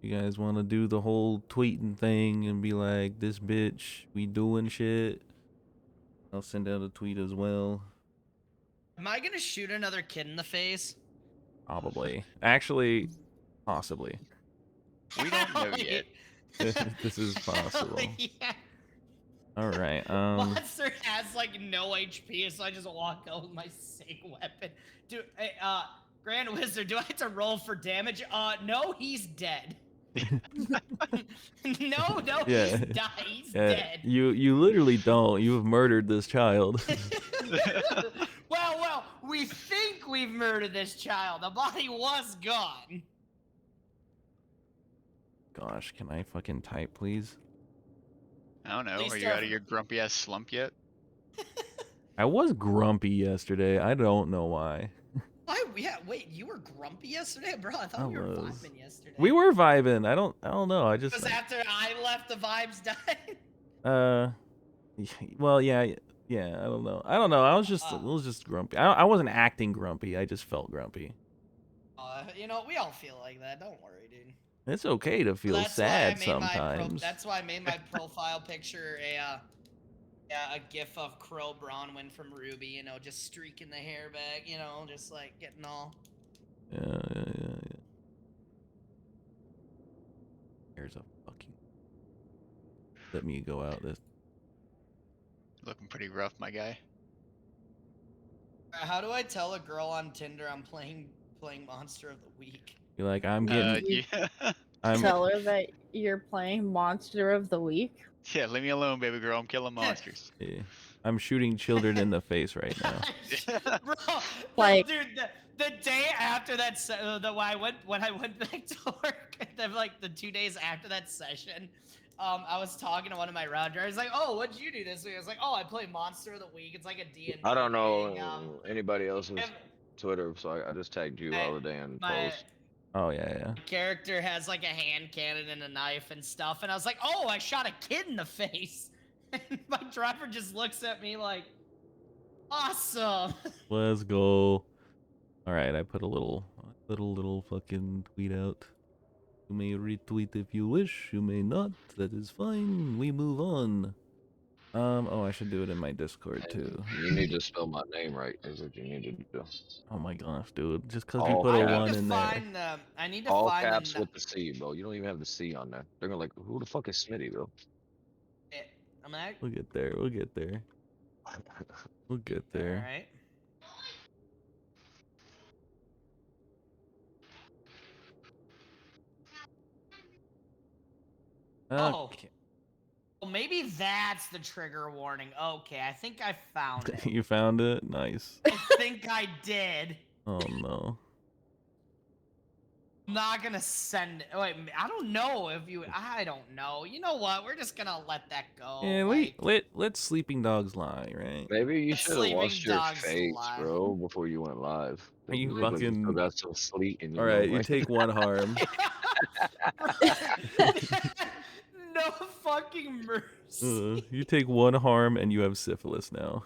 You guys want to do the whole tweeting thing and be like, this bitch, we doing shit? I'll send out a tweet as well. Am I gonna shoot another kid in the face? Probably. Actually, possibly. We don't know yet. This is possible. Yeah. All right. Monster has like no HP, so I just walk out with my same weapon. Dude, hey, Grand Wizard, do I have to roll for damage? No, he's dead. no, Yeah. he's dead. You literally don't. You've murdered this child. well, we think we've murdered this child. The body was gone. Gosh, can I fucking type, please? I don't know. Please Are you tell- out of your grumpy ass slump yet? I was grumpy yesterday. I don't know why. Yeah, wait, you were grumpy yesterday, bro? I thought we were vibing yesterday. We were vibing. I don't know. I just. Because after I left, the vibes died. Well, yeah. I don't know. I was just grumpy. I wasn't acting grumpy. I just felt grumpy. You know, we all feel like that. Don't worry, dude. It's okay to feel sad sometimes. That's why I made my profile picture a gif of Crow Bronwyn from Ruby, you know, just streaking the hair back, you know, just like getting all. Yeah. Here's a fucking. Let me go out this. Looking pretty rough, my guy. How do I tell a girl on Tinder I'm playing Monster of the Week? You're like, I'm getting. Tell her that you're playing Monster of the Week. Yeah, leave me alone, baby girl. I'm killing monsters. Yeah. I'm shooting children in the face right now. Bro, Like, dude, the day after that, when I went back to work, like the 2 days after that session, I was talking to one of my rounders. I was like, "Oh, what'd you do this week?" I was like, "Oh, I play Monster of the Week. It's like a D&D I don't know thing, anybody else's Twitter, so I just tagged you holiday and post. Oh yeah. My character has like a hand cannon and a knife and stuff, and I was like, "Oh, I shot a kid in the face." And my driver just looks at me like, "Awesome." Let's go. All right, I put a little fucking tweet out. You may retweet if you wish. You may not. That is fine. We move on. Oh, I should do it in my Discord too. You need to spell my name right. Is what you need to do. Oh my gosh, dude! Just because you put a 1 in there. I need to all find caps with the C, bro. You don't even have the C on there. They're gonna like, who the fuck is Smitty, bro? We'll get there. We'll get there. We'll get there. All right. Okay. Well, maybe that's the trigger warning. Okay, I think I found it. You found it? Nice. I think I did. Oh no. I'm not gonna send it. Wait, I don't know if you. I don't know. You know what? We're just gonna let that go. Yeah, let sleeping dogs lie, right? Maybe you should have washed your face, bro, before you went live. Are you look like fucking? You still got some sleep in you. All right, you take 1 harm. No fucking mercy. You take 1 harm and you have syphilis now.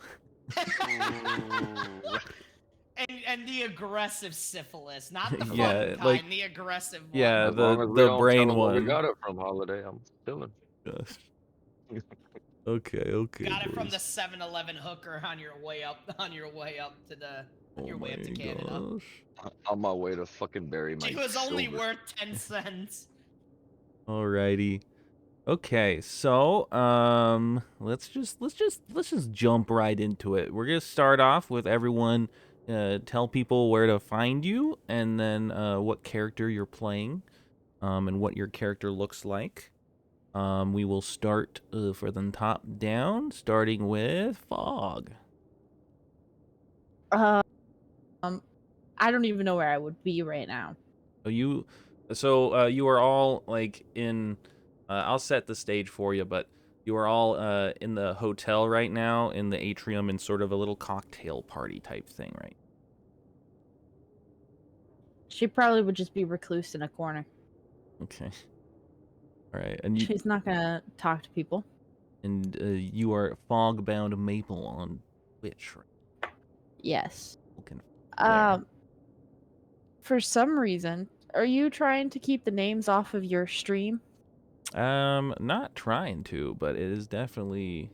And the aggressive syphilis, not the fun Yeah, kind, like, the aggressive one. yeah, As long as we the don't brain tell 'em where one. we got it from holiday. I'm chilling. Okay. Got it from boys. the 7-Eleven hooker on your way up to the way up to Canada. On my way to fucking bury my. It was only silver. worth 10 cents. Alrighty. Okay, so let's just jump right into it. We're gonna start off with everyone tell people where to find you, and then what character you're playing, and what your character looks like. We will start for the top down, starting with Fog. I don't even know where I would be right now. You are all like in. I'll set the stage for you, but you are all in the hotel right now, in the atrium, in sort of a little cocktail party type thing, right? She probably would just be recluse in a corner. Okay. All right, and she's not gonna talk to people. And you are Fogbound Maple on Twitch, right? Yes. Okay. For some reason, Are you trying to keep the names off of your stream? Not trying to, but it is definitely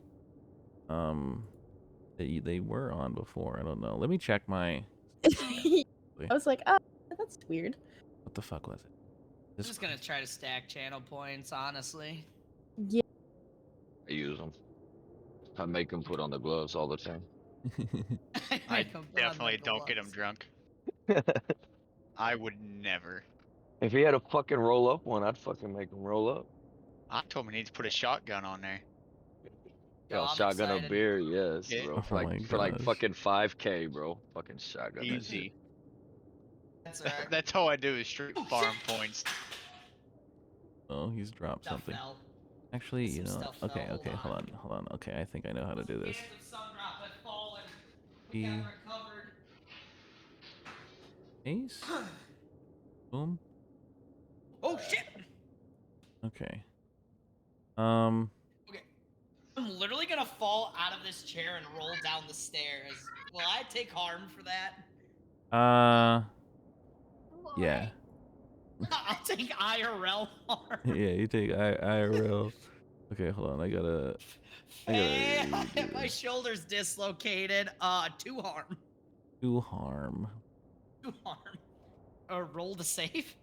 they were on before. I don't know. Let me check my. I was like, oh, that's weird. What the fuck was it? I'm just gonna try to stack channel points, honestly. Yeah. I use them. I make them put on the gloves all the time. I Make 'em put on the definitely don't get him gloves. drunk. I would never. If he had a fucking roll up one, I'd fucking make him roll up. I told him he needs to put a shotgun on there. Yo, Yo, I'm shotgun a excited. beer, yes, Yeah. bro. Oh my For like gosh. fucking 5K, bro. Fucking shotgun that shit. Easy. That's right. That's all I do is straight Oh, farm shit! points. Oh, he's dropped Stuff something. fell. Actually, Some you know. stuff Okay, fell. okay, Hold on. hold on. Okay, I think I know how to do this. Cans of sun drop have fallen. We E got recovered. Ace. Boom. Oh shit! Okay. Um. Okay. I'm literally gonna fall out of this chair and roll down the stairs. Will I take harm for that? Yeah. I'll take IRL harm. Yeah. You take IRL. Okay, hold on. I gotta redo My this. shoulder's dislocated. 2 harm. 2 harm. 2 harm. Roll to save.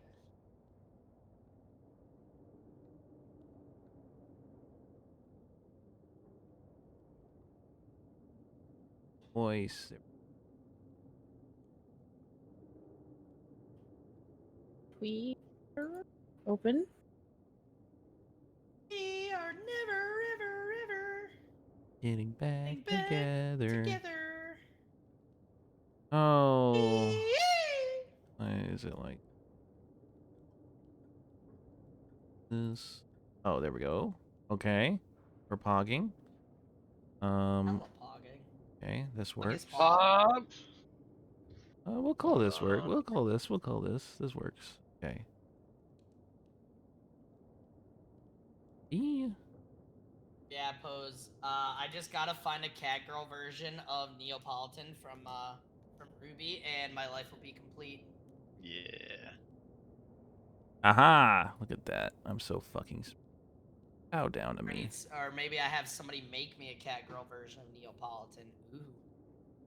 Voice. We open. We are never, ever, ever Getting back getting back together. together. Oh. Why is it like this? Oh, there we go. Okay. We're pogging. Hella pogging. Okay, this Pog is works. pog. We'll call this work. We'll call this. This works. Okay. E. Yeah, pose. I just gotta find a cat girl version of Neapolitan from Ruby, and my life will be complete. Yeah. Aha! Look at that. I'm so fucking. Bow down to me. Or maybe I have somebody make me a cat girl version of Neapolitan. Ooh.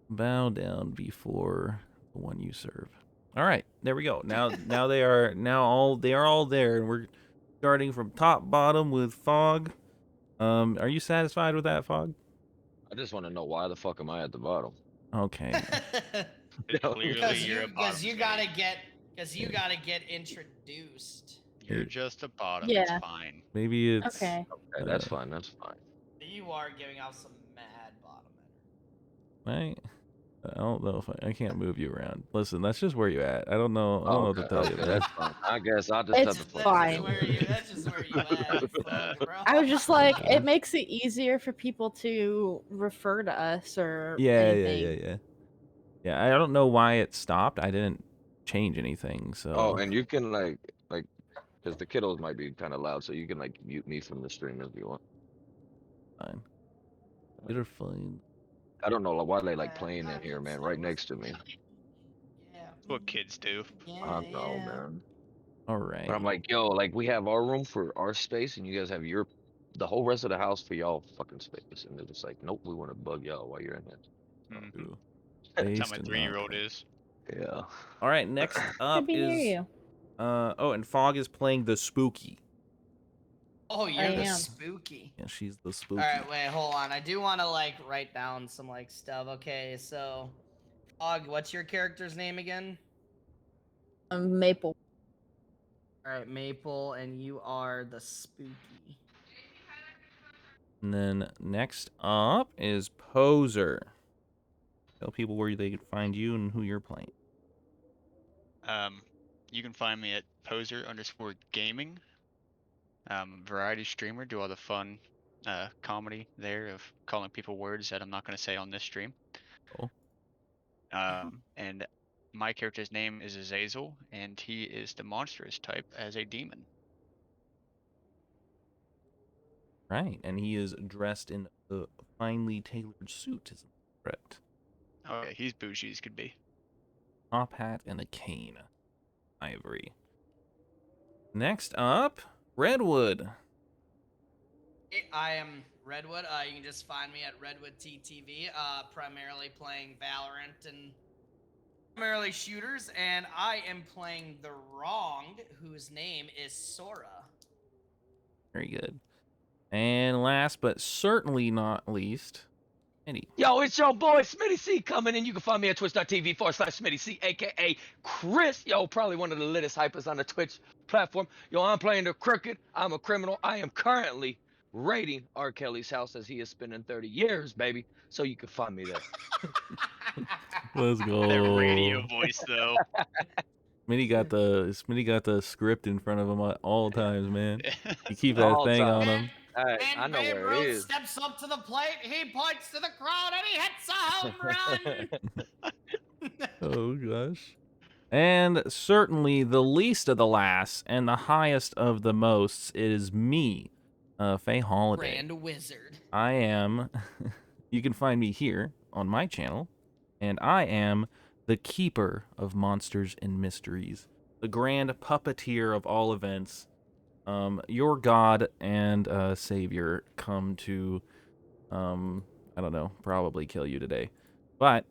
Bow down before the one you serve. All right, there we go. Now they are all there, and we're starting from top bottom with Fog. Are you satisfied with that, Fog? I just want to know why the fuck am I at the bottom? Okay. Clearly, you're a bottom. you gotta get introduced. You're just a bottom. Yeah. It's fine. Maybe it's Okay. Okay, that's fine. That's fine. You are giving off some mad bottom energy. right. I don't know if I can't move you around. Listen, that's just where you at. I don't know. I don't know what to tell you, Okay, man. that's fine. I guess I'll just It's have to fuck fine. That's just where you at, bro. I was just like, it makes it easier for people to refer to us or anything. Yeah, I don't know why it stopped. I didn't change anything, so. Oh, and you can like, because the kiddos might be kind of loud, so you can like mute me from the stream if you want. Fine. You're fine. I don't know why they like playing in here, man, right next to me. Yeah. That's what kids do. I know, man. All right. But I'm like, yo, like we have our room for our space, and you guys have the whole rest of the house for y'all fucking space, and they're just like, nope, we want to bug y'all while you're in here. Mhm. Ooh. That's how my Based and 3-year-old not- is. Yeah. All right, next up Could be near is you. oh, and Fog is playing the spooky. Oh, you're I the am. spooky. Yeah, she's the spooky. All right, wait, hold on. I do want to like write down some like stuff. Okay, so, Fog, what's your character's name again? Maple. All right, Maple, and you are the spooky. And then next up is Poser. Tell people where they can find you and who you're playing. You can find me at poser_gaming. Variety streamer, do all the fun comedy there of calling people words that I'm not going to say on this stream. Oh. And my character's name is Azazel, and he is the monstrous type as a demon. Right, and he is dressed in a finely tailored suit, isn't that correct? Oh yeah, he's bougie as could be. Top hat and a cane. Ivory. Next up, Redwood. I am Redwood. You can just find me at Redwood TTV, primarily playing Valorant and primarily shooters, and I am playing the Wronged, whose name is Sora. Very good. And last but certainly not least, Eddie. Yo, it's your boy Smitty C coming in. You can find me at twitch.tv/Smitty C, aka Chris. Yo, probably one of the littest hypers on the Twitch platform. Yo, I'm playing the crooked. I'm a criminal. I am currently raiding R. Kelly's house as he is spending 30 years, baby. So you can find me there. Let's That radio go. voice though. Smitty got the script in front of him at all times, man. You keep The that whole thing time. on him. Hey, I And know Babe where it Ruth is. steps up to the plate, he points to the crowd, and he hits a home run! Oh gosh. And certainly the least of the last and the highest of the most is me, Faye Holiday. Grand Wizard. I am, you can find me here on my channel, and I am the keeper of monsters and mysteries, the grand puppeteer of all events, your god and savior come to, I don't know, probably kill you today. But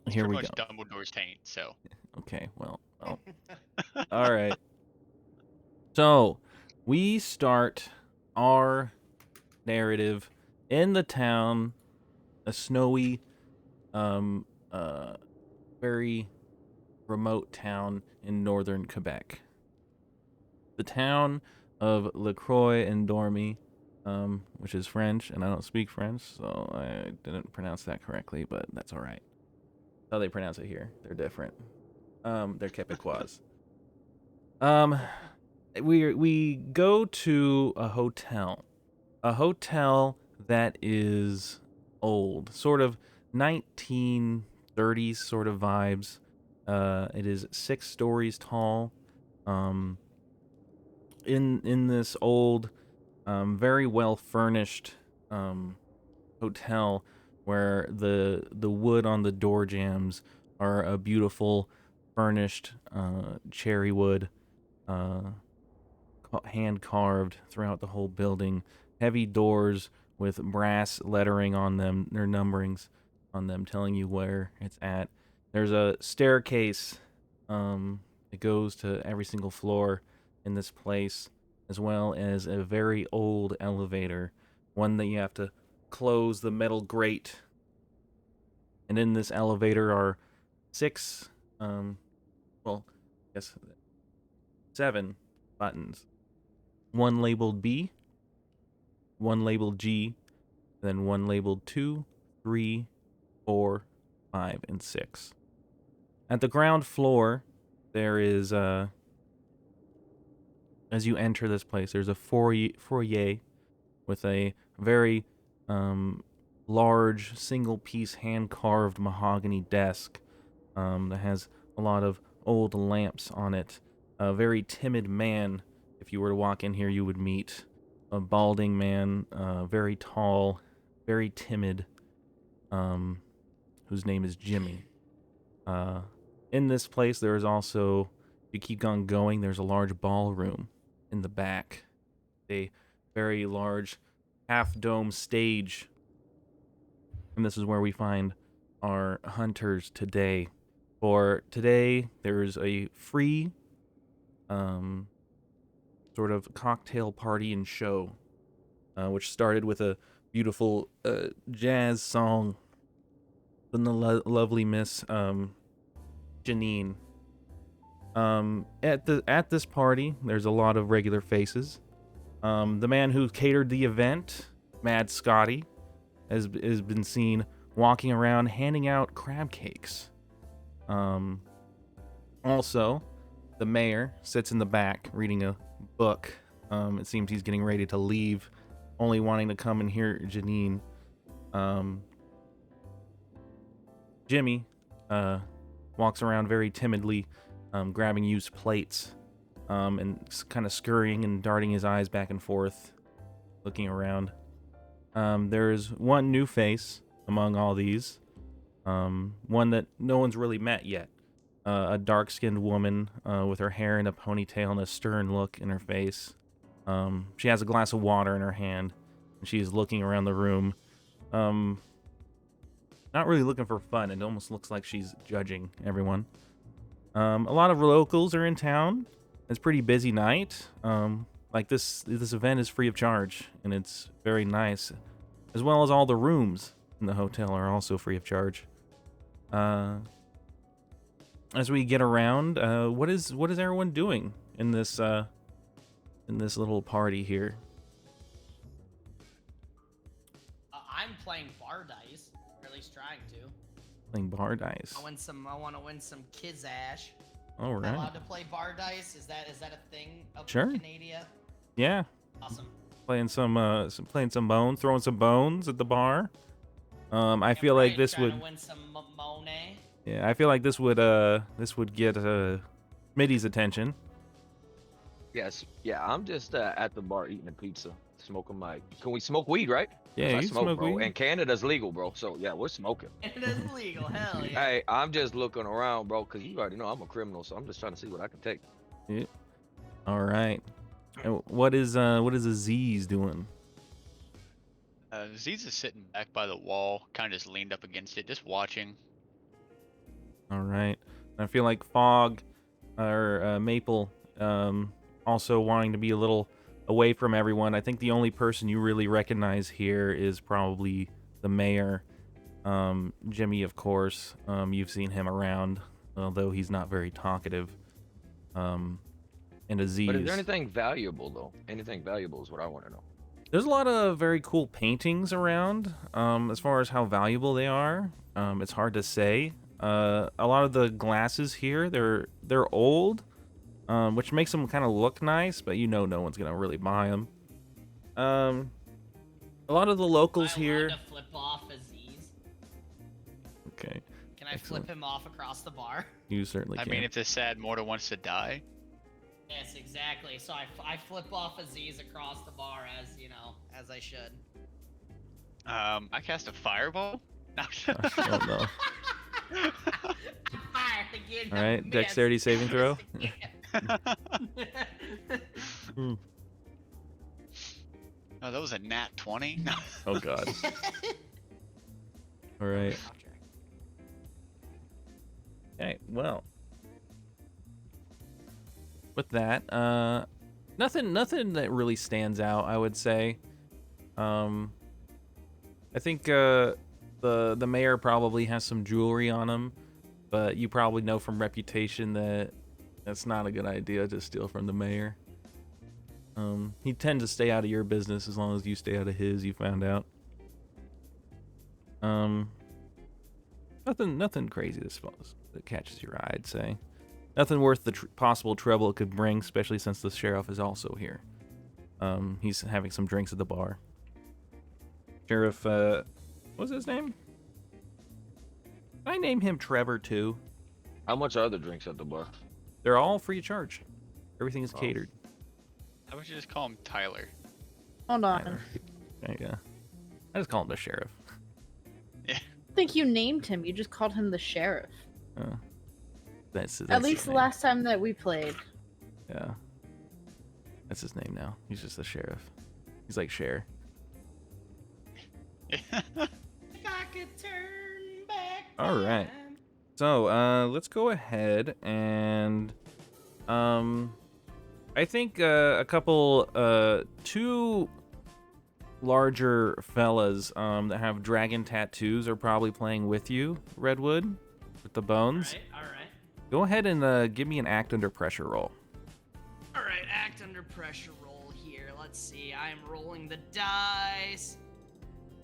It's here pretty we much go. Dumbledore's taint, so. Okay, well, all right. So, we start our narrative in the town, a snowy, very remote town in northern Quebec. The town of Croix Endormi, which is French, and I don't speak French, so I didn't pronounce that correctly, but that's all right. How they pronounce it here. They're different. They're Quebecois. We go to a hotel that is old, sort of 1930s sort of vibes. It is 6 stories tall. In this old, very well furnished hotel, where the wood on the door jambs are a beautiful furnished cherry wood, hand carved throughout the whole building. Heavy doors with brass lettering on them, or numberings on them, telling you where it's at. There's a staircase that goes to every single floor in this place, as well as a very old elevator, one that you have to close the metal grate. And in this elevator are 6, well, I guess 7 buttons. One labeled B, one labeled G, then one labeled 2, 3, 4, 5, and 6. At the ground floor, there is, as you enter this place, there's a foyer with a very large, single-piece, hand-carved mahogany desk that has a lot of old lamps on it. A very timid man, if you were to walk in here, you would meet a balding man, very tall, very timid, whose name is Jimmy. In this place, there is also, if you keep on going, there's a large ballroom in the back. A very large half-dome stage. And this is where we find our hunters today. For today, there's a free sort of cocktail party and show, which started with a beautiful jazz song from the lovely Miss Janine. At this party, there's a lot of regular faces. The man who catered the event, Mad Scotty, has been seen walking around handing out crab cakes. Also, the mayor sits in the back reading a book. It seems he's getting ready to leave, only wanting to come and hear Janine. Jimmy walks around very timidly, grabbing used plates, and kind of scurrying and darting his eyes back and forth, looking around. There's one new face among all these, one that no one's really met yet. a dark-skinned woman with her hair in a ponytail and a stern look in her face. She has a glass of water in her hand, and she's looking around the room. Not really looking for fun. It almost looks like she's judging everyone. A lot of locals are in town. It's a pretty busy night. Like this event is free of charge, and it's very nice, as well as all the rooms in the hotel are also free of charge. As we get around, what is everyone doing in this little party here? I'm playing bar dice, or at least trying to. Playing bar dice. I want to win some kids ash. All Am I right. allowed to play bar dice? Is that a thing up Sure. in Canada? Yeah. Awesome. Playing some bones, throwing some bones at the bar. I feel like this trying would. to win some Monet. Yeah, I feel like this would get Smitty's attention. Yes. Yeah, I'm just at the bar eating a pizza, smoking my. Can we smoke weed, right? 'Cause Yeah, I you smoke, smoke bro. weed. And Canada's legal, bro. So yeah, we're smoking. It is legal, hell yeah. Hey, I'm just looking around, bro, because you already know I'm a criminal, so I'm just trying to see what I can take. Yeah. All right. And what is Aziz doing? Z's is sitting back by the wall, kind of just leaned up against it, just watching. All right. I feel like Fog or Maple also wanting to be a little away from everyone. I think the only person you really recognize here is probably the mayor, Jimmy, of course. You've seen him around, although he's not very talkative. And Aziz. But is there anything valuable though? Anything valuable is what I want to know. There's a lot of very cool paintings around. As far as how valuable they are, it's hard to say. A lot of the glasses here, they're old, which makes them kind of look nice, but no one's gonna really buy them. A lot of the locals Am I allowed here. to flip off Aziz? Okay, Can I Excellent. flip him off across the bar? you certainly I can. mean, if the sad mortal wants to die, Yes, exactly. So I flip off Aziz across the bar as I should. I cast a fireball. No. Oh no! Fire again. All right, miss. dexterity saving throw. Miss again. Oh, that was a nat 20. No. Oh god! All right. Okay. Well, with that, nothing that really stands out, I would say. I think the mayor probably has some jewelry on him, but you probably know from reputation that that's not a good idea to steal from the mayor. He tends to stay out of your business as long as you stay out of his. You found out. Nothing crazy that catches your eye, I'd say. Nothing worth the possible trouble it could bring, especially since the sheriff is also here. He's having some drinks at the bar. Sheriff, what's his name? I name him Trevor too. How much are the drinks at the bar? They're all free of charge. Everything is Oh. catered. How about you just call him Tyler? Hold on. Tyler. There you go. I just call him the sheriff. I think you named him. You just called him the sheriff. That's At his least the name. last time that we played. Yeah. That's his name now. He's just the sheriff. He's like Cher. If I could turn back All right. time. So, let's go ahead and I think a couple two larger fellas that have dragon tattoos are probably playing with you, Redwood, with the bones. All right. Go ahead and give me an act under pressure roll. All right, act under pressure roll here. Let's see. I am rolling the dice.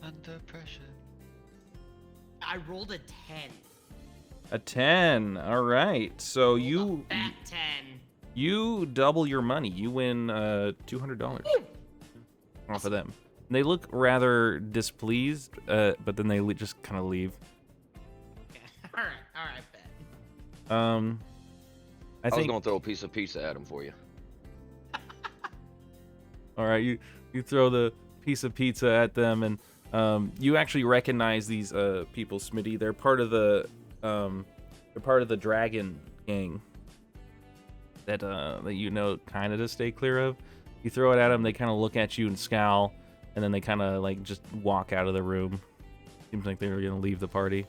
Under pressure. I rolled a 10. A 10. All right. So Rolled you a fat 10. you double your money. You win $200 off of them. They look rather displeased, but then they just kind of leave. All right, bet. I I was think. gonna throw a piece of pizza at him for you. All right, you throw the piece of pizza at them, and you actually recognize these people, Smitty. They're part of the They're part of the dragon gang that you know kind of to stay clear of. You throw it at them, they kind of look at you and scowl, and then they kind of like just walk out of the room. Seems like they're gonna leave the party,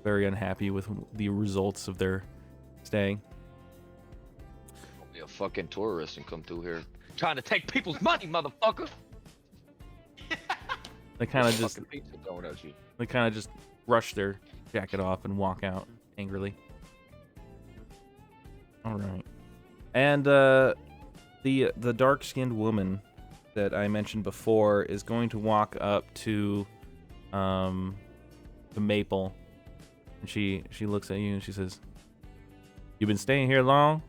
very unhappy with the results of their stay. Be a fucking tourist and come through here trying to take people's money, motherfucker. They kind of There's just fucking pizza thrown at you. they kind of just brush their jacket off and walk out angrily. All right, and the dark-skinned woman that I mentioned before is going to walk up to Maple, and she looks at you and she says, "You've been staying here long?"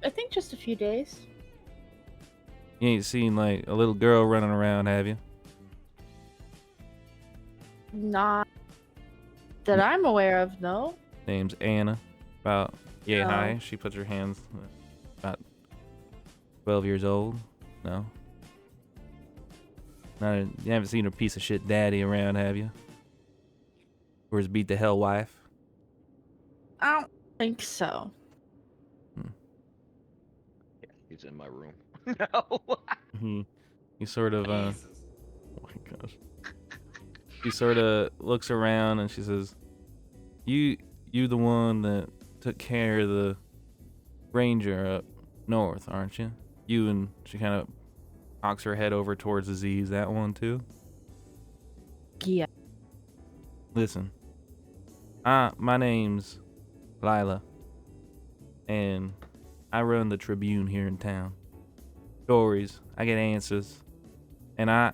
I think just a few days. You ain't seen like a little girl running around, have you? Not that I'm aware of, no. Name's Anna, about yay No. high. She puts her hands about 12 years old. No. You haven't seen her piece of shit daddy around, have you? Or his beat the hell wife? I don't think so. Yeah, he's in my room. No. He sort of Jesus. oh my gosh. She sort of looks around and she says, You the one that took care of the ranger up north, aren't you? You and she kind of cocks her head over towards the Z's. That one too? Yeah. Listen, my name's Lila, and I run the Tribune here in town. Stories, I get answers, and I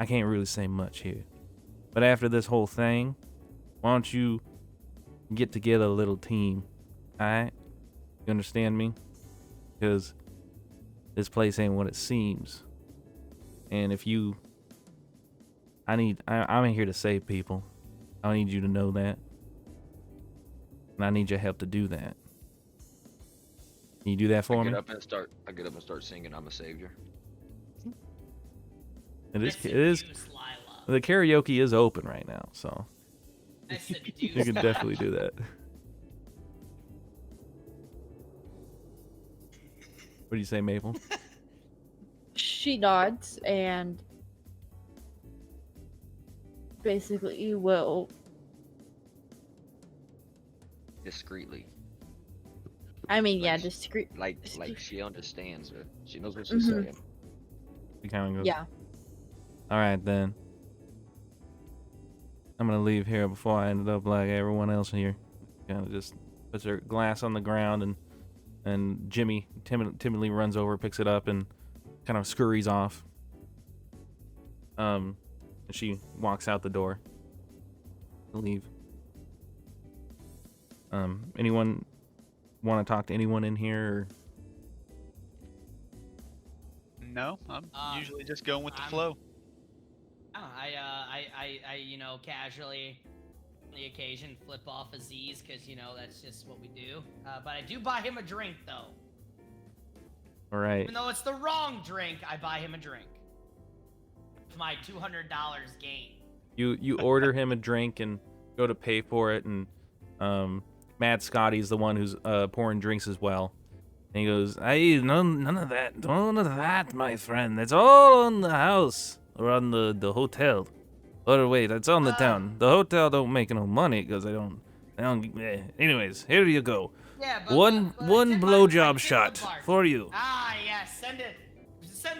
can't really say much here. But after this whole thing, why don't you get together a little team, alright? You understand me? Because this place ain't what it seems. And if you... I'm here to save people. I need you to know that. And I need your help to do that. Can you do that for I me? get up and start singing "I'm a Savior." It is. I It is. seduce Lila. The karaoke is open right now, so I seduce you can definitely do that. What do you say, Maple? She nods and basically will. Discreetly, I mean, yeah, Nice. discreet. like Discreet. she understands her. She knows what she's saying. He kind of goes, Yeah. All right, then. I'm gonna leave here before I ended up like everyone else here. Kind of just puts her glass on the ground, and Jimmy timidly runs over, picks it up, and kind of scurries off. And she walks out the door to leave. Anyone want to talk to anyone in here? Or... No, I'm usually just going with the I'm- flow. I you know, casually, on the occasion, flip off a Z's because you know that's just what we do. But I do buy him a drink though. All right. Even though it's the wrong drink, I buy him a drink. It's my $200 gain. You order him a drink and go to pay for it, and Mad Scotty's the one who's pouring drinks as well. And he goes, "Hey, none of that, none of that, my friend. That's all on the house or on the hotel. Or wait, that's on the town. The hotel don't make no money because they don't. Anyways, here you go. Yeah, but One but tip my- blowjob tip shot the bar. for you." Ah, yeah, send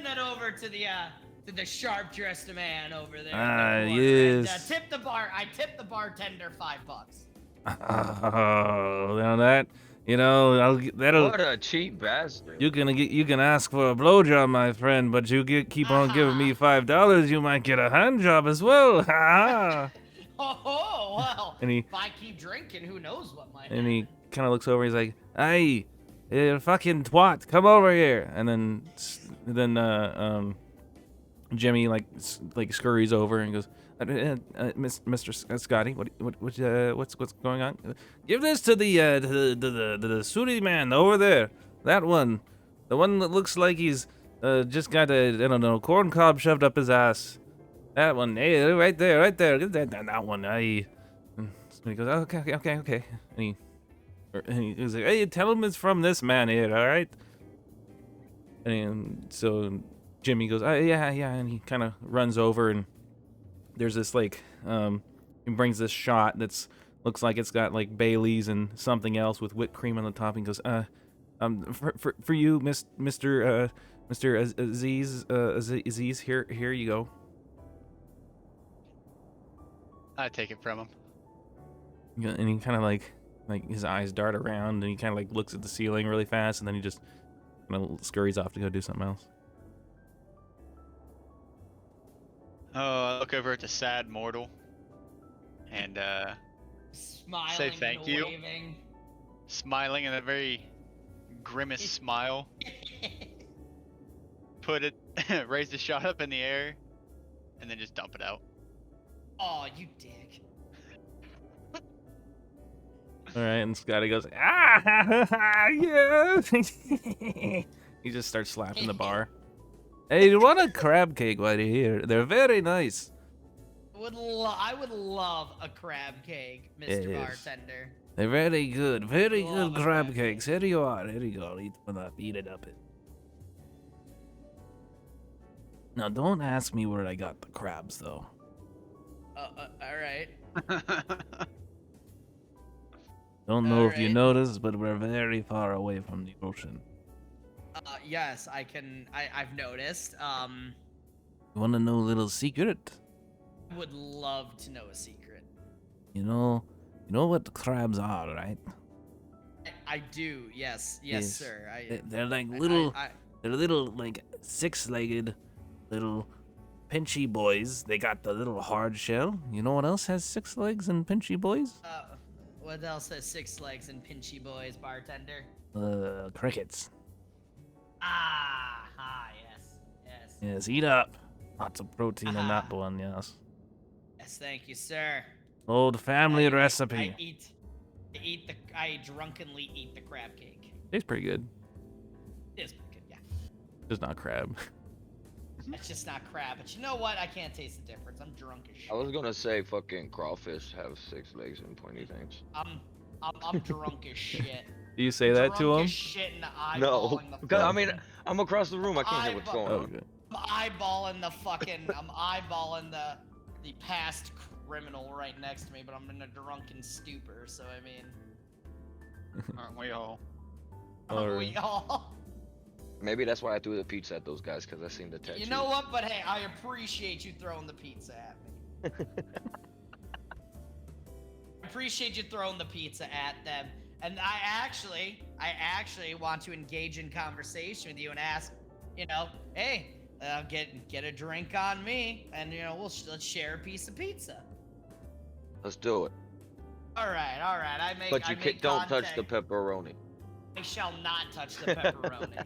that over to the sharp-dressed man over there. in the Ah, corner, yes. And, I tip the bartender $5. Oh, now that that'll. What a cheap bastard. You can ask for a blowjob, my friend, but keep on giving me $5, you might get a hand job as well. Ha! Oh, well. And he- if I keep drinking, who knows what might And he happen. kind of looks over. He's like, "Hey, fucking twat, come over here!" And then Jimmy like scurries over and goes, Mr. Scotty, what's going on? Give this to the sooty man over there. That one, the one that looks like he's just got corn cob shoved up his ass. That one, hey, right there. Get that one. And he goes, okay. And he's like, hey, tell him it's from this man here, all right? And so Jimmy goes, yeah, and he kind of runs over, and there's this like, he brings this shot that's looks like it's got like Bailey's and something else with whipped cream on the top. And goes, for you, Mr. Aziz, here you go. I take it from him. Yeah, and he kind of like his eyes dart around, and he kind of like looks at the ceiling really fast, and then he just kind of scurries off to go do something else. Oh, I look over at the sad mortal, and Smiling say thank and you. waving. Smiling in a very grimace smile. Put it, raise the shot up in the air, and then just dump it out. Oh, you dick. All right, and Scotty goes, yeah. He just starts slapping the bar. Hey, you want a crab cake while you're here? They're very nice. I would love a crab cake, Mr. Yes. Bartender. They're very good Love a crab crab cakes. Here you are. Here you go. Eat one up. Eat it up. Now, don't ask me where I got the crabs, though. All right. Don't know if you Alright. noticed, but we're very far away from the ocean. Yes, I've noticed. You want to know a little secret? Would love to know a secret. You know what crabs are, right? I do. Yes, sir. They're like I- little, I- they're little like six-legged, little pinchy boys. They got the little hard shell. You know what else has 6 legs and pinchy boys? What else has 6 legs and pinchy boys, bartender? Crickets. Yes. Yes, eat up. Lots of protein in that Ah. one, yes. Yes, thank you, sir. Old family I recipe. I drunkenly eat the crab cake. Tastes pretty good. It is pretty good, yeah. Just not crab. It's just not crab, but you know what? I can't taste the difference. I'm drunk as shit. I was gonna say fucking crawfish have 6 legs and pointy things. I'm drunk as shit. Do you say that to Drunk him? as shit and No, eyeballing the because I fucking- mean I'm across the room. I can't hear what's going Oh, on. good. I'm eyeballing the past criminal right next to me, but I'm in a drunken stupor, so I mean, Aren't we all? aren't we all? Maybe that's why I threw the pizza at those guys, because I seen the tattoo. You know what? But hey, I appreciate you throwing the pizza at me. I appreciate you throwing the pizza at them. And I actually want to engage in conversation with you and ask, hey, get a drink on me, and let's share a piece of pizza. Let's do it. All right. But you don't touch the contact. pepperoni. I shall not touch the pepperoni.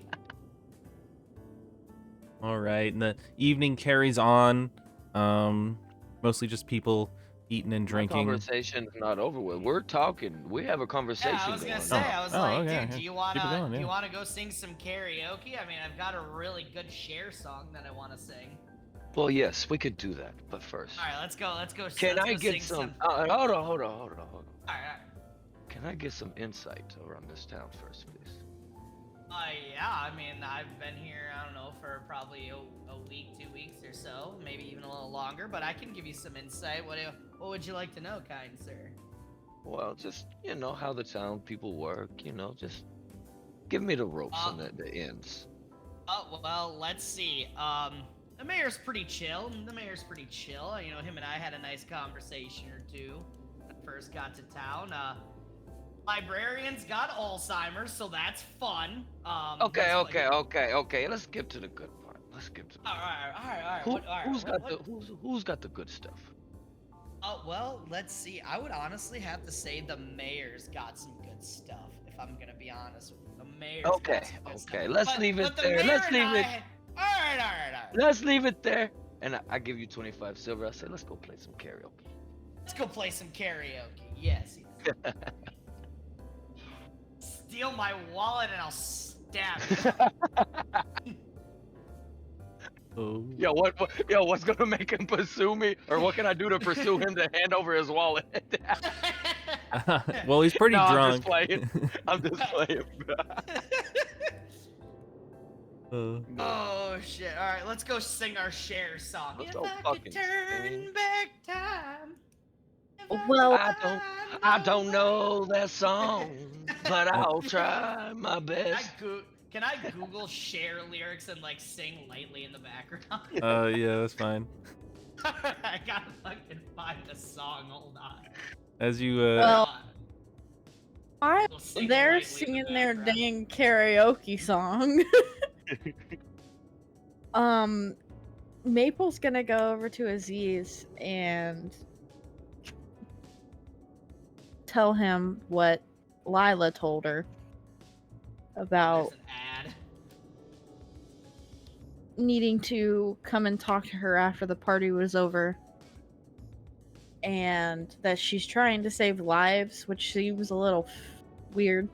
All right, and the evening carries on. Mostly just people eating and The drinking. conversation's not over with. We're talking. We have a conversation Yeah, I was going gonna on. say, I was Oh, like, okay, dude, okay. do you Keep it going, do yeah. you wanna go sing some karaoke? I mean, I've got a really good Cher song that I wanna sing. Well, yes, we could do that, but first. All right, let's go. Can let's I go get sing some? All Hold on. right. Can I get some insight around this town first, please? Yeah, I mean, I've been here, I don't know, for probably a week, 2 weeks or so, maybe even a little longer, but I can give you some insight. What would you like to know, kind sir? Well, just how the town people work. Just give me the ropes and the ends. Oh, well, let's see. The mayor's pretty chill. Him and I had a nice conversation or two when I first got to town. Librarian's got Alzheimer's, so that's fun. Okay. that's like- Okay. Let's get to the good part. All right. Who's got the good stuff? Oh, well, let's see. I would honestly have to say the mayor's got some good stuff, if I'm gonna be honest with you. The mayor's Okay. got some good stuff. Let's But- leave it but the there. mayor Let's and leave it. All right. Let's leave it there. And I give you 25 silver. I say, let's go play some karaoke. Let's go play some karaoke. Yes. Steal my wallet and I'll stab you. Oh. Yo, yo, what's gonna make him pursue me, or what can I do to pursue him to hand over his wallet? Well, he's pretty No, I'm just drunk. playing. I'm just playing. Oh shit! All right, let's go sing our share song. Let's If go I could fucking turn sing. back time. if Well, I could don't find know a that song, but I'll try my way- best. Can I Google share lyrics and like sing lightly in the background? Yeah, that's fine. I gotta fucking find the song. Hold on. As you Well, We'll sing they're lightly in the singing their background. dang karaoke song. Maple's gonna go over to Aziz and tell him what Lila told her about There's an ad. needing to come and talk to her after the party was over, and that she's trying to save lives, which seems a little weird.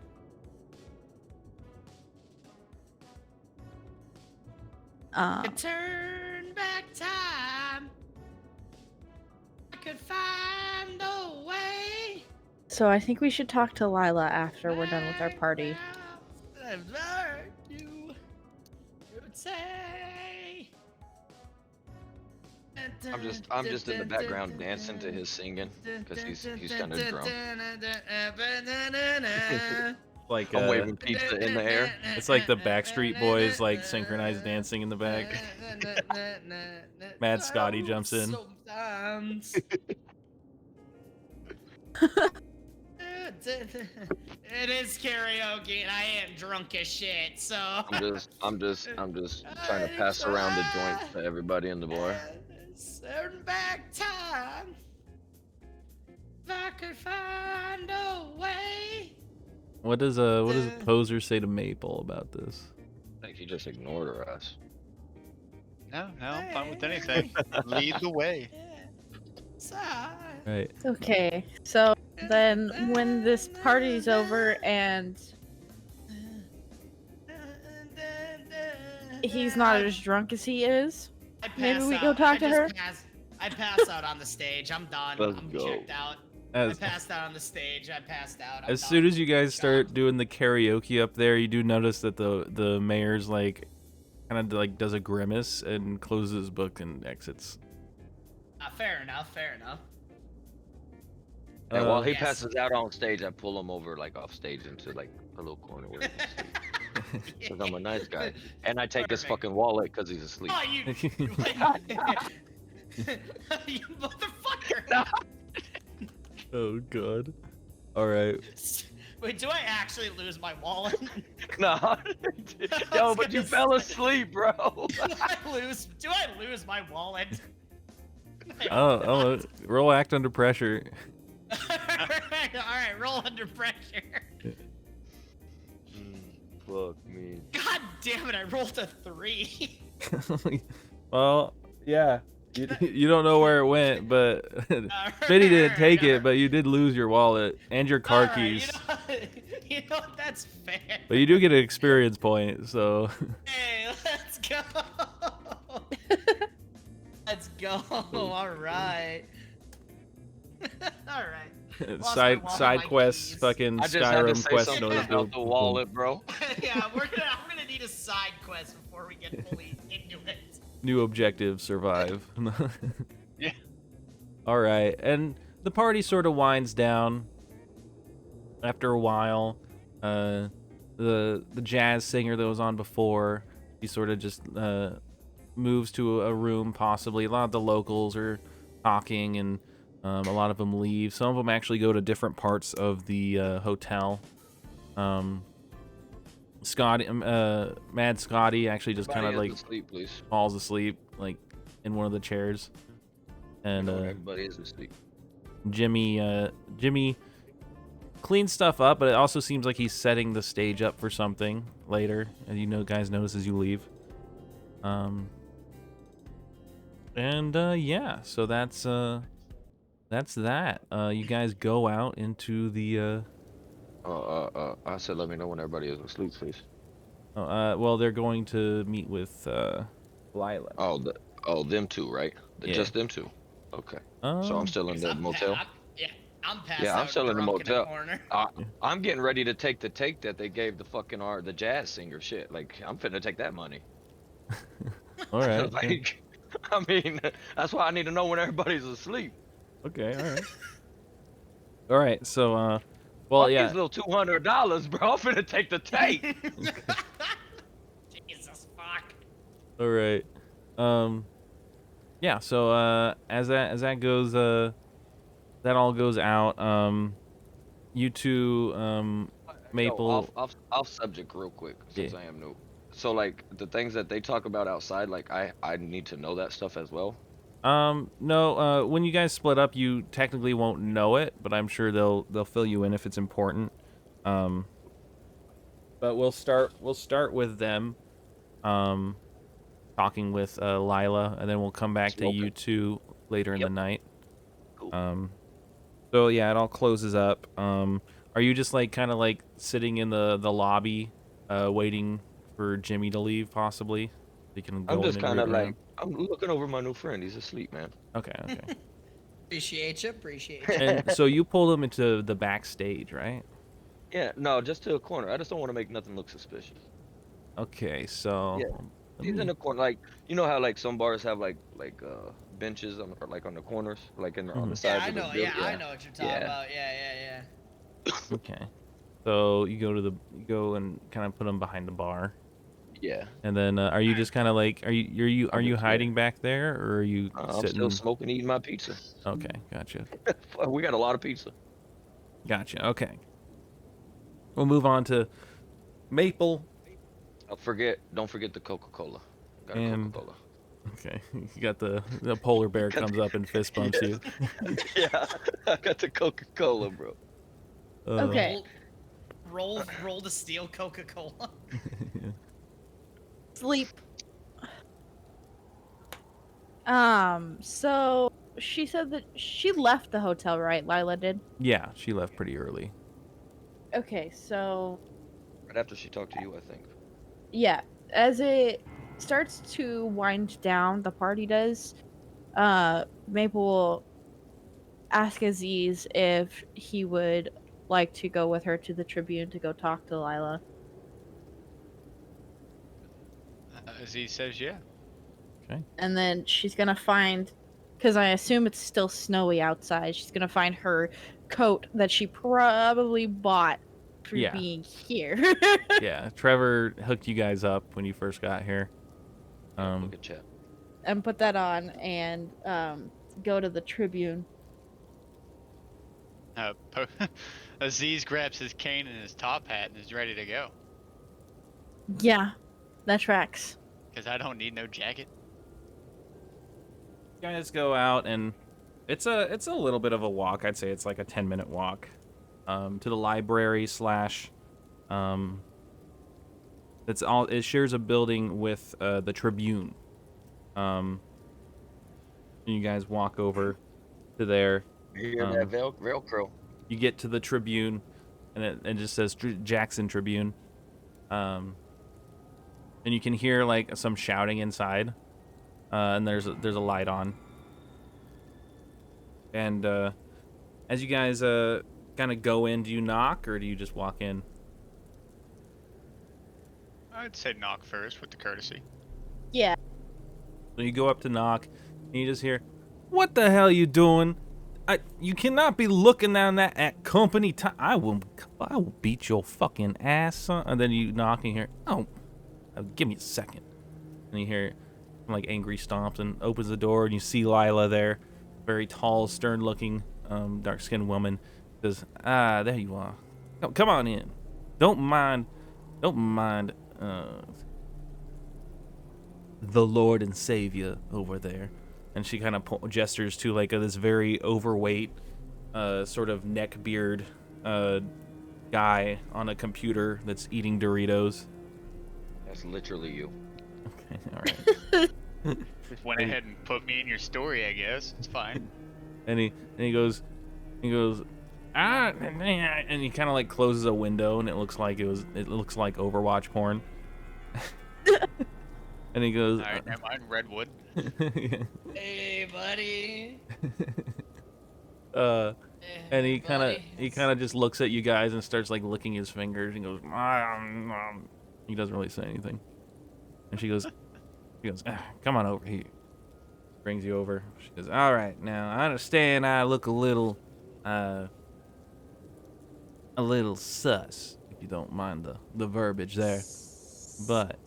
Could turn back time. I could find a way. So I think we should talk to Lila after we're done with our party. I've heard you would say. I'm just in the background dancing to his singing because he's kind of drunk. like I'm waving pizza in the air. it's like the Backstreet Boys like synchronized dancing in the back. Mad Scotty jumps in. Sometimes. It is karaoke and I am drunk as shit, so I'm just trying to pass around the joint to everybody in the bar. Turn back time. If I could find a way. What does Poser say to Maple about this? I think he just ignored us. No, I'm fine with anything. Lead the way. Right. Okay, so then when this party's over and he's not as drunk as he is, maybe we go talk to her? I pass out on the stage. I'm done. Let's I'm go. checked out. I passed out on the stage. I passed out. I'm As done. soon as you guys start doing the karaoke up there, you do notice that the mayor's like kind of like does a grimace and closes his book and exits. Fair enough. Fair enough. And while he Yes. passes out on stage, I pull him over like off stage into like a little corner where he can sleep. Because I'm a nice guy. And I take his Perfect. fucking wallet because he's asleep. Oh, you motherfucker! No. Oh god. All right. Wait, do I actually lose my wallet? No. Yo, but you fell asleep, bro. Do I lose my wallet? Oh, roll act under pressure. Alright, roll under pressure. Fuck me. God damn it, I rolled a 3. Well, yeah. You don't know where it went, but Smitty didn't take it, but you did lose your wallet and your car Alright, keys. You know what, that's fair. But you do get an experience point, so. Hey, let's go. Let's go. Alright. Alright. Lost my wallet, side my quests, keys. fucking I just had to Skyrim say quest something notes. about the wallet, bro. Yeah, I'm gonna need a side quest before we get fully into it. New objective, survive. Yeah. All right, and the party sort of winds down. After a while, the jazz singer that was on before, he sort of just moves to a room. Possibly a lot of the locals are talking, and a lot of them leave. Some of them actually go to different parts of the hotel. Scotty, Mad Scotty actually just kind of like asleep, please. falls asleep like in one of the chairs, and Everybody is asleep. Jimmy cleans stuff up, but it also seems like he's setting the stage up for something later, as you know, guys notice as you leave. Yeah, so that's that. You guys go out into the I said let me know when everybody is asleep, please. well, they're going to meet with Lila. Them two, right? Yeah. Just them two. Okay. So I'm still in the motel. I'm passed Yeah, I'm out still in the drunk in a motel. corner. I'm getting ready to take the take that they gave the fucking the jazz singer shit. Like I'm finna take that money. All right. Like, I mean, that's why I need to know when everybody's asleep. Okay. All right. All right. So, well, Fuck yeah. these little $200, bro. I'm finna take the take. Jesus fuck. All right. Yeah. So, as that goes, that all goes out. You two, Maple. Yo, off subject real quick Yeah. since I am new. So like the things that they talk about outside, like I need to know that stuff as well. No. When you guys split up, you technically won't know it, but I'm sure they'll fill you in if it's important. But we'll start with them. Talking with Lila, and then we'll come back to you two later in the night. Cool. So yeah, it all closes up. Are you just like kind of like sitting in the lobby, waiting for Jimmy to leave, possibly? You can go I'm just in and kind root of around. like I'm looking over my new friend. He's asleep, man. Okay. Appreciate you. Appreciate you. And so you pulled him into the backstage, right? Yeah, no, just to a corner. I just don't want to make nothing look suspicious. Okay, so Yeah. He's in the corner, like you know how like some bars have like benches on or like on the corners, like on the Yeah, sides I of the know. building. Yeah, I know what you're talking about. Yeah. Okay. So you go and kind of put him behind the bar. Yeah. And then are you just kind of like are you I'm just hiding back there, or are you I'm sitting? still smoking, eating my pizza. Okay, gotcha. We got a lot of pizza. Gotcha. Okay. We'll move on to Maple. Don't forget the Coca-Cola. Got a And Coca-Cola. okay, you got the polar bear comes up and fist bumps you. Yeah, I got the Coca-Cola, bro. Okay. Roll the steel Coca-Cola. Sleep. So she said that she left the hotel, right? Lila did? Yeah, she left pretty early. Okay, so Right after she talked to you, I think. yeah, as it starts to wind down, the party does, Maple will ask Aziz if he would like to go with her to the Tribune to go talk to Lila. Aziz says yeah. Okay. And then she's gonna find, because I assume it's still snowy outside, she's gonna find her coat that she probably bought for being here. Yeah, Trevor hooked you guys up when you first got here. Look at chat. And put that on and go to the Tribune. Aziz grabs his cane and his top hat and is ready to go. Yeah, that tracks. Because I don't need no jacket. You guys go out, and it's a little bit of a walk. I'd say it's like a 10-minute walk to the library slash it shares a building with the Tribune. You guys walk over to there. You hear that Velcro? You get to the Tribune, and it just says Jackson Tribune. And you can hear like some shouting inside, and there's a light on. And as you guys kind of go in, do you knock or do you just walk in? I'd say knock first with the courtesy. Yeah. So you go up to knock, and you just hear, "What the hell you doing? You cannot be looking down that at company time. I will beat your fucking ass, son." And then you knock and you hear, "Oh, give me a second." And you hear like angry stomps and opens the door, and you see Lila there, very tall, stern-looking, dark-skinned woman. Says, there you are. Come on in. Don't mind the Lord and Savior over there." And she kind of gestures to like this very overweight, sort of neckbeard guy on a computer that's eating Doritos. That's literally you. Okay, all right. Just went ahead and put me in your story, I guess. It's fine. And he goes, and he kind of like closes a window, and it looks like Overwatch porn. And he goes, All right, never mind. Redwood. Hey, buddy. uh, and Hey, he buddy. kind of just looks at you guys and starts like licking his fingers and goes, he doesn't really say anything. And she goes, come on over here. Brings you over. She goes, all right, now I understand I look a little sus, if you don't mind the verbiage there. But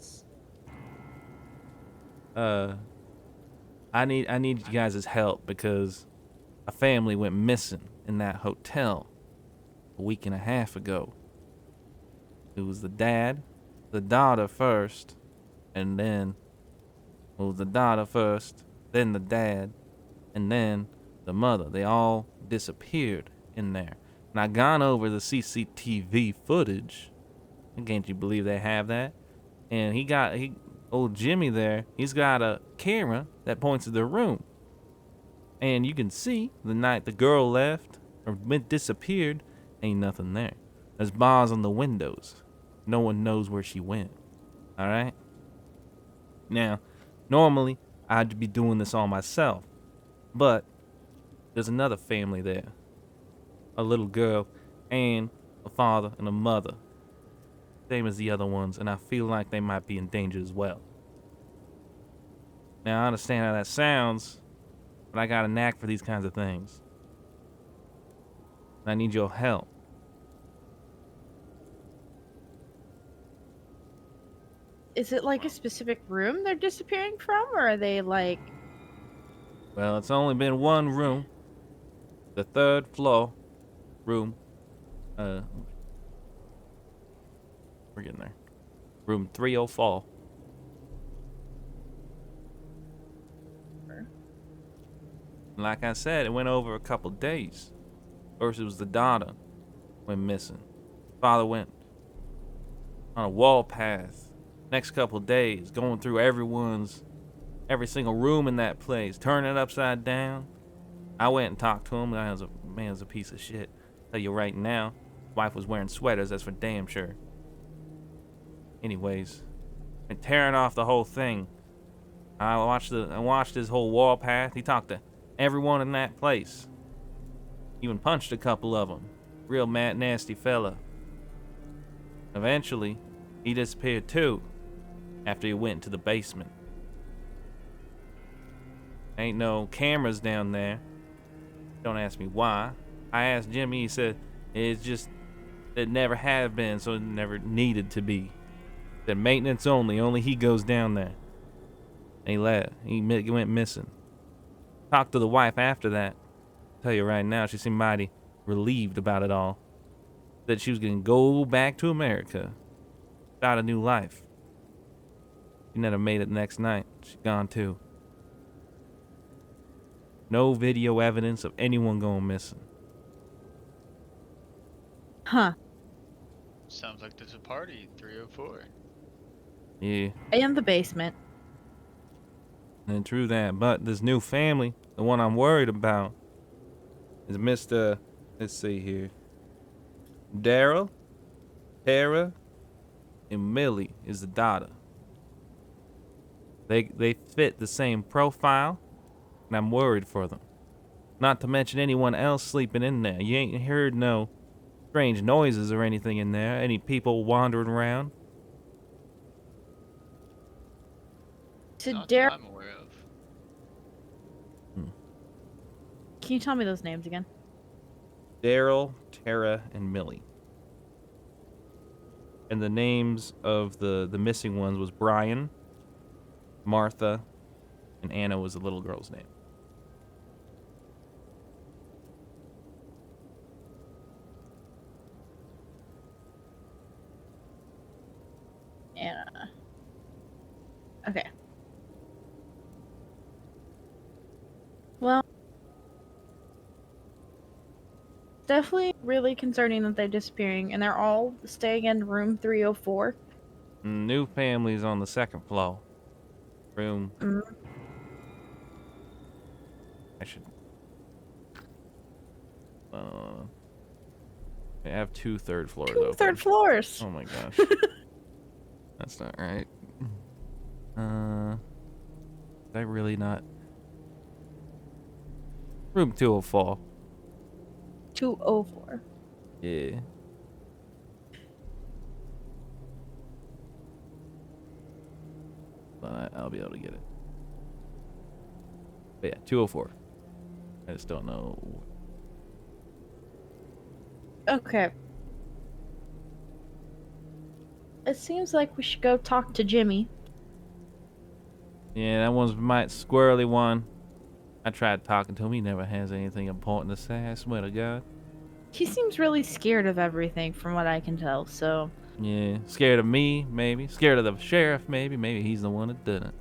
I need you guys' help because a family went missing in that hotel a week and a half ago. It was the dad, the daughter first, and then it was the daughter first, then the dad, and then the mother. They all disappeared in there. And I gone over the CCTV footage. Can't you believe they have that? And old Jimmy there, he's got a camera that points to the room. And you can see the night the girl left or disappeared, ain't nothing there. There's bars on the windows. No one knows where she went. All right? Now, normally I'd be doing this all myself, but there's another family there. A little girl and a father and a mother. Same as the other ones, and I feel like they might be in danger as well. Now, I understand how that sounds, but I got a knack for these kinds of things. And I need your help. Is it like a specific room they're disappearing from, or are they like? Well, it's only been one room. The third floor room. We're getting there. Room 304. And like I said, it went over a couple days. First, it was the daughter went missing. Father went on a wall path. Next couple days, going through every single room in that place, turning it upside down. I went and talked to him. Man's a piece of shit. Tell you right now, wife was wearing sweaters. That's for damn sure. Anyways, been tearing off the whole thing. I watched his whole wall path. He talked to everyone in that place. Even punched a couple of them. Real mad, nasty fella. Eventually, he disappeared too. After he went to the basement. Ain't no cameras down there. Don't ask me why. I asked Jimmy. He said it never have been, so it never needed to be. Said maintenance only. Only he goes down there. And he left. He went missing. Talked to the wife after that. Tell you right now, she seemed mighty relieved about it all. Said she was gonna go back to America. Start a new life. She never made it the next night. She's gone too. No video evidence of anyone going missing. Huh. Sounds like there's a party 304. Yeah, In the basement. and true that. But this new family, the one I'm worried about, is Mr. Let's see here. Daryl, Tara, and Millie is the daughter. They fit the same profile, and I'm worried for them. Not to mention anyone else sleeping in there. You ain't heard no strange noises or anything in there. Any people wandering around? To Not Daryl, that I'm aware of. can you tell me those names again? Daryl, Tara, and Millie. And the names of the missing ones was Brian, Martha, and Anna was the little girl's name. Anna. Okay. Well, definitely really concerning that they're disappearing, and they're all staying in room 304. New family's on the second floor. Room. Mm. I should. I have two third floors Two open. third floors. Oh my gosh. That's not right. Is that really not? Room 204. 204. Yeah. But I'll be able to get it. But yeah, 204. I just don't know. Okay. It seems like we should go talk to Jimmy. Yeah, that one's my squirrely one. I tried talking to him. He never has anything important to say. I swear to God. He seems really scared of everything, from what I can tell. So Yeah, scared of me, maybe. Scared of the sheriff, maybe. Maybe he's the one that did it.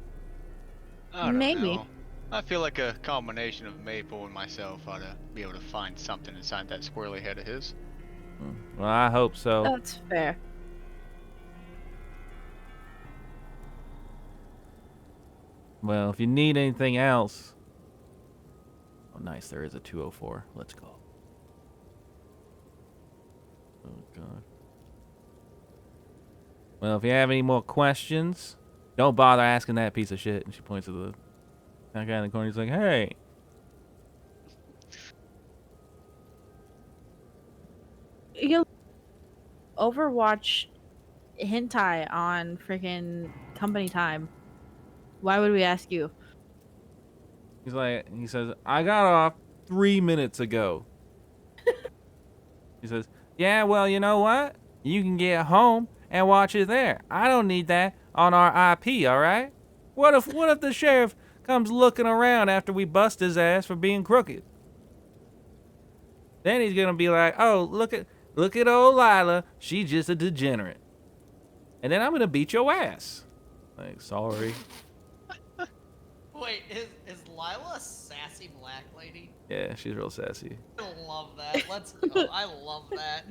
I don't maybe. know. I feel like a combination of Maple and myself ought to be able to find something inside that squirrely head of his. Well, I hope so. That's fair. Well, if you need anything else. Oh, nice. There is a 204. Let's go. Oh, God. Well, if you have any more questions, don't bother asking that piece of shit. And she points to the that guy in the corner. He's like, hey. You Overwatch hentai on freaking company time. Why would we ask you? He says, I got off 3 minutes ago. He says, yeah, well, you know what? You can get home and watch it there. I don't need that on our IP, all right? What if the sheriff comes looking around after we bust his ass for being crooked? Then he's gonna be like, oh, look at old Lila. She's just a degenerate. And then I'm gonna beat your ass. Like, sorry. Wait, is Lila a sassy black lady? Yeah, she's real sassy. I love that. Let's go. I love that.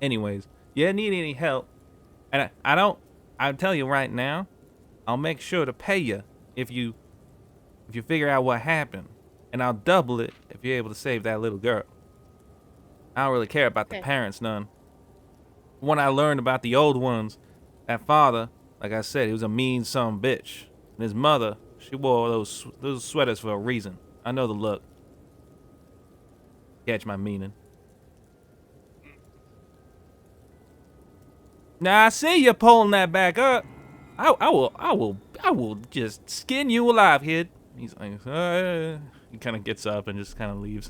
Anyways, you need any help? And I'll tell you right now, I'll make sure to pay you if you figure out what happened. And I'll double it if you're able to save that little girl. I don't really care about the Okay. parents none. When I learned about the old ones, that father, like I said, he was a mean son of a bitch. And his mother, she wore those sweaters for a reason. I know the look. Catch my meaning. Now I see you pulling that back up. I will just skin you alive, kid. He's like, he kind of gets up and just kind of leaves.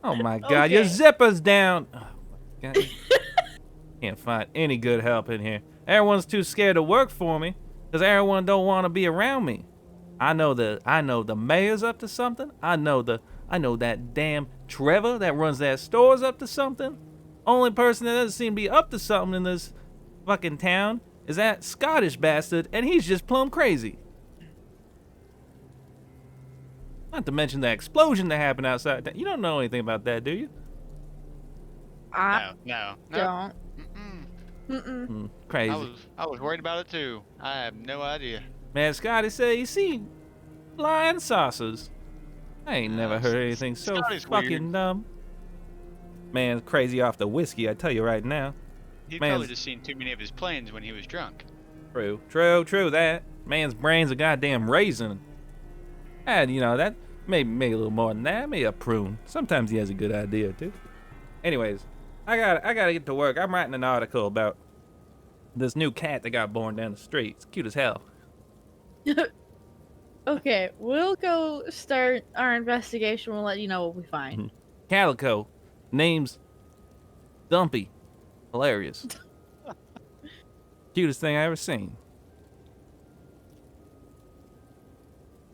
Oh my God, your Okay. zipper's down. Oh my God. Can't find any good help in here. Everyone's too scared to work for me because everyone don't want to be around me. I know the mayor's up to something. I know that damn Trevor that runs that store's up to something. Only person that doesn't seem to be up to something in this fucking town is that Scottish bastard, and he's just plumb crazy. Not to mention the explosion that happened outside. You don't know anything about that, do you? I No. don't. Mm-mm. Crazy. I was worried about it too. I have no idea. Man, Scotty said he seen flying saucers. I ain't never heard anything so Scotty's fucking weird. dumb. Man's crazy off the whiskey, I tell you right now. He'd Man's- probably just seen too many of his planes when he was drunk. True that. Man's brain's a goddamn raisin. And, that maybe a little more than that. Maybe a prune. Sometimes he has a good idea, too. Anyways, I gotta get to work. I'm writing an article about this new cat that got born down the street. It's cute as hell. Okay, we'll go start our investigation. We'll let you know what we find. Calico. Name's Dumpy. Hilarious. Cutest thing I ever seen.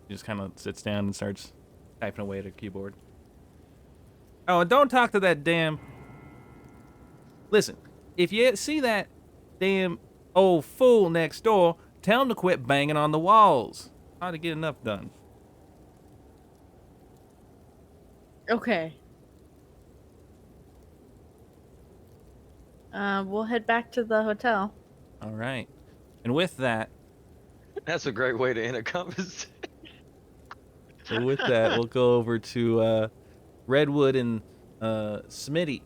He just kind of sits down and starts typing away at her keyboard. Oh, and don't talk to that damn... Listen, if you see that damn old fool next door, tell him to quit banging on the walls. Hard to get enough done. Okay. We'll head back to the hotel. All right. And with that, That's a great way to end a conversation. we'll go over to Redwood and Smitty.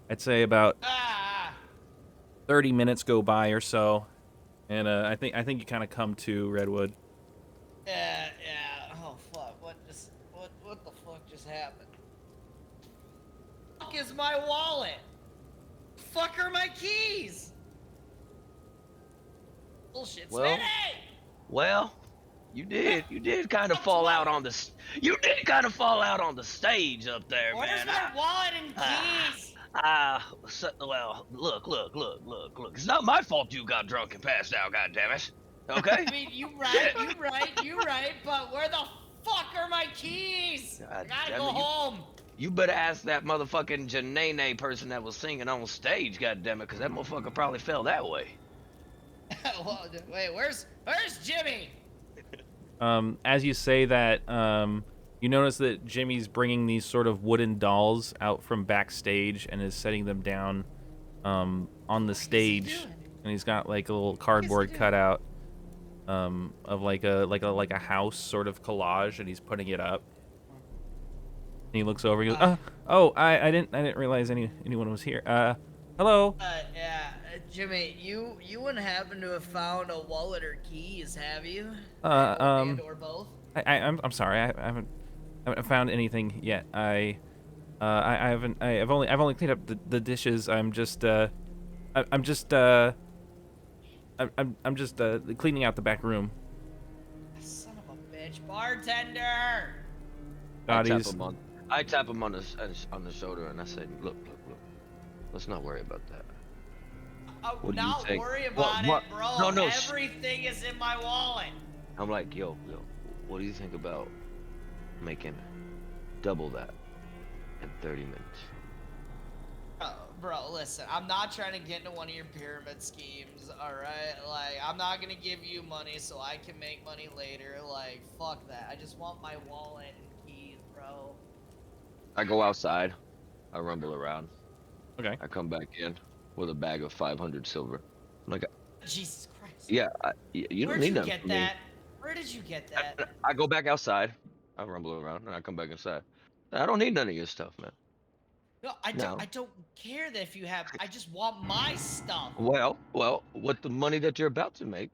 I'd say about Ah, 30 minutes go by or so, and I think you kind of come to Redwood. Yeah. Oh fuck! What the fuck just happened? Fuck is my wallet? Fuck are my keys? Bullshit, Well, Smitty! well, you did kind of Fuck's fall my- out on the, you did kind of fall out on the stage up there, Where's man. my wallet and keys? Well, look. It's not my fault you got drunk and passed out, goddammit. Okay? I mean, you right, but where the fuck are my keys? I God gotta damn go it, home. You better ask that motherfucking Janae person that was singing on stage, goddammit, because that motherfucker probably fell that way. Well, wait, where's Jimmy? As you say that, you notice that Jimmy's bringing these sort of wooden dolls out from backstage and is setting them down on the What is he stage, doing? and he's got like a little is he cardboard doing? cutout of like a house sort of collage, and he's putting it up. And he looks over. He goes, "Oh, I didn't realize anyone was here. Hello." Yeah, Jimmy, you wouldn't happen to have found a wallet or keys, have you? Or both. I'm sorry. I haven't found anything yet. I've only cleaned up the dishes. I'm just cleaning out the back room. Son of a bitch, bartender. Bodies. I tap him on the shoulder and I say, look. Let's not worry about that. What do you Not think? worry about What? it, bro. No, Everything is in my wallet. I'm like, yo, what do you think about making double that in 30 minutes? Bro, listen, I'm not trying to get into one of your pyramid schemes, alright? Like, I'm not gonna give you money so I can make money later. Like, fuck that. I just want my wallet and keys, bro. I go outside. I rumble around. Okay. I come back in with a bag of 500 silver. I'm like, Jesus Christ. yeah, you don't Where'd need you nothing get from me. that? Where did you get that? I go back outside. I rumble around and I come back inside. I don't need none of your stuff, man. No, I No. don't care that if you have. I just want my stuff. Well, with the money that you're about to make,